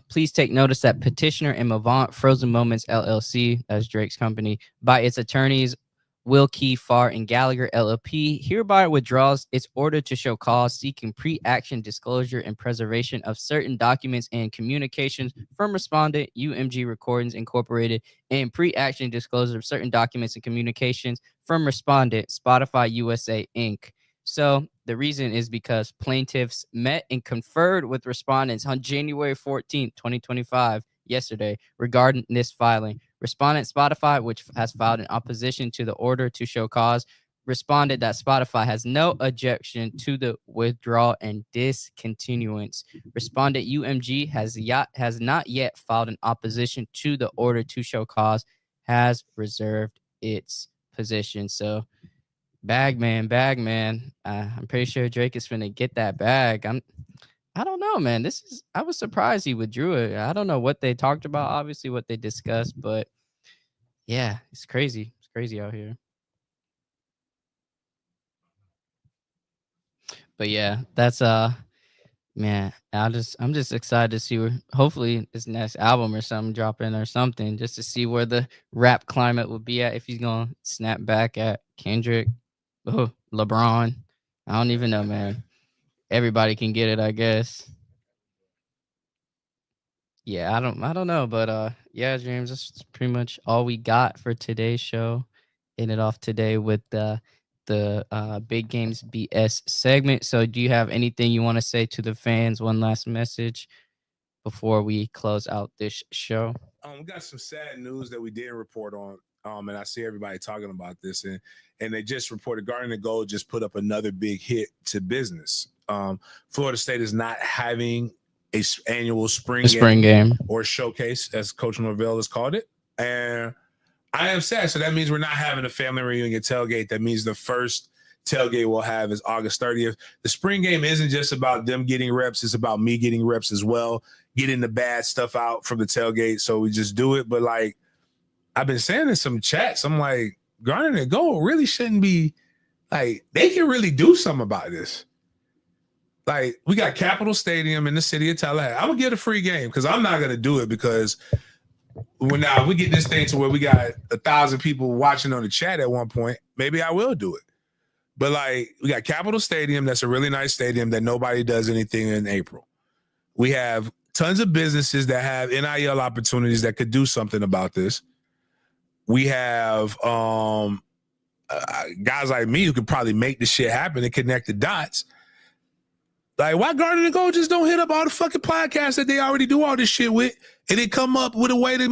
S2: please take notice that petitioner and Mavant Frozen Moments LLC, that's Drake's company, by its attorneys Wilkie, Farr, and Gallagher LLP, hereby withdraws its order to show cause seeking pre-action disclosure and preservation of certain documents and communications from respondent UMG Recordings Incorporated and pre-action disclosure of certain documents and communications from respondent Spotify USA Inc. So the reason is because plaintiffs met and conferred with respondents on January 14th, 2025, yesterday, regarding this filing. Respondent Spotify, which has filed an opposition to the order to show cause, responded that Spotify has no objection to the withdrawal and discontinuance. Respondent UMG has not yet filed an opposition to the order to show cause, has reserved its position. So Bagman. I'm pretty sure Drake is finna get that bag. I don't know, man. I was surprised he withdrew it. I don't know what they talked about, obviously what they discussed, but yeah, it's crazy. It's crazy out here. But yeah, that's Man, I'm just excited to see where hopefully this next album or something dropping or something, just to see where the rap climate will be at, if he's gonna snap back at Kendrick, LeBron. I don't even know, man. Everybody can get it, I guess. Yeah, I don't know, but yeah, James, that's pretty much all we got for today's show. End it off today with the Big Games BS segment. So do you have anything you want to say to the fans? One last message before we close out this show?
S1: We got some sad news that we didn't report on. And I see everybody talking about this, and they just reported Garden and Gold just put up another big hit to business. Florida State is not having a annual spring game or showcase, as Coach Norvell has called it. And I am sad. So that means we're not having a family reunion tailgate. That means the first tailgate we'll have is August 30th. The spring game isn't just about them getting reps. It's about me getting reps as well, getting the bad stuff out from the tailgate. So we just do it. But like I've been saying in some chats, I'm like, Garden and Gold really shouldn't be like, they can really do something about this. Like, we got Capitol Stadium in the city of Tallahassee. I'm going to get a free game because I'm not going to do it because when we get this thing to where we got 1,000 people watching on the chat at one point, maybe I will do it. But, like, we got Capitol Stadium. That's a really nice stadium that nobody does anything in April. We have tons of businesses that have NIL opportunities that could do something about this. We have guys like me who could probably make this shit happen and connect the dots. Like, why Garden and Gold just don't hit up all the fucking podcasts that they already do all this shit with, and then come up with a way to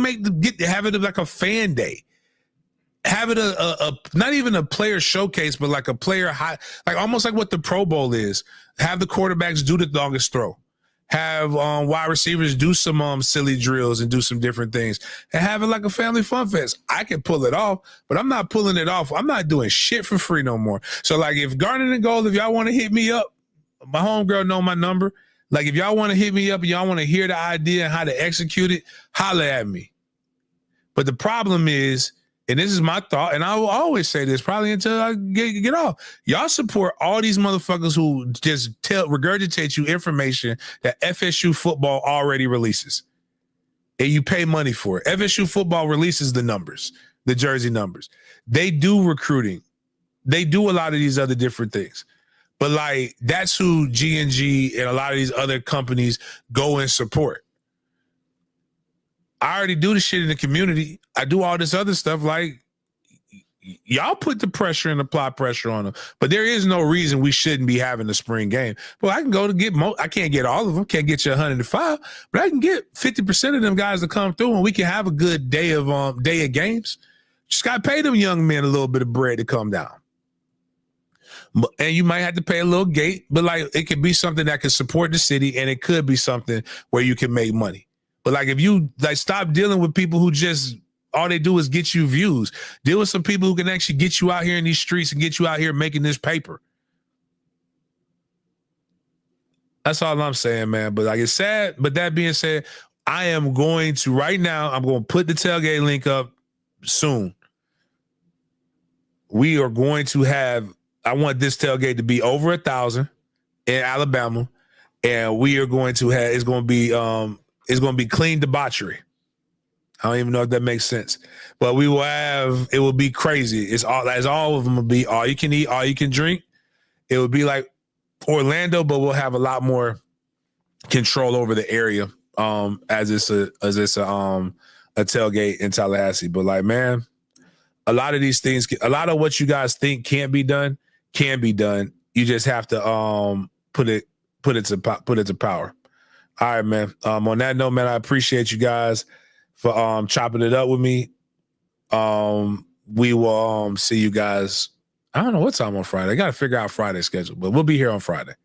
S1: have it like a fan day, have it a not even a player showcase, but like a player high, like almost like what the Pro Bowl is. Have the quarterbacks do the longest throw, have wide receivers do some silly drills and do some different things, and have it like a family fun fest. I can pull it off, but I'm not pulling it off. I'm not doing shit for free no more. So like, if Garden and Gold, if y'all want to hit me up. My homegirl know my number. Like, if y'all want to hit me up and y'all want to hear the idea and how to execute it, holler at me. But the problem is, and this is my thought, and I will always say this probably until I get off, y'all support all these motherfuckers who just regurgitate you information that FSU football already releases. And you pay money for it. FSU football releases the numbers, the jersey numbers. They do recruiting. They do a lot of these other different things. But, like, that's who G&G and a lot of these other companies go and support. I already do the shit in the community. I do all this other stuff. Like, y'all put the pressure and apply pressure on them. But there is no reason we shouldn't be having a spring game. Well, I can go to get I can't get all of them. Can't get you 105. But I can get 50% of them guys to come through, and we can have a good day of games. Just got to pay them young men a little bit of bread to come down. And you might have to pay a little gate, but like, it could be something that could support the city, and it could be something where you can make money. But like, if you like, stop dealing with people who just all they do is get you views. Deal with some people who can actually get you out here in these streets and get you out here making this paper. That's all I'm saying, man. But like, it's sad. But that being said, I am going to right now. I'm going to put the tailgate link up soon. We are going to have. I want this tailgate to be over 1,000 in Alabama, and we are going to have. It's going to be clean debauchery. I don't even know if that makes sense, but we will have. It will be crazy. It's all of them will be all you can eat, all you can drink. It would be like Orlando, but we'll have a lot more control over the area. As it's a tailgate in Tallahassee. But like, man, a lot of these things, a lot of what you guys think can't be done. Can be done. You just have to put it to power. All right, man. On that note, man, I appreciate you guys for chopping it up with me. We will see you guys. I don't know what time on Friday. I got to figure out Friday's schedule, but we'll be here on Friday.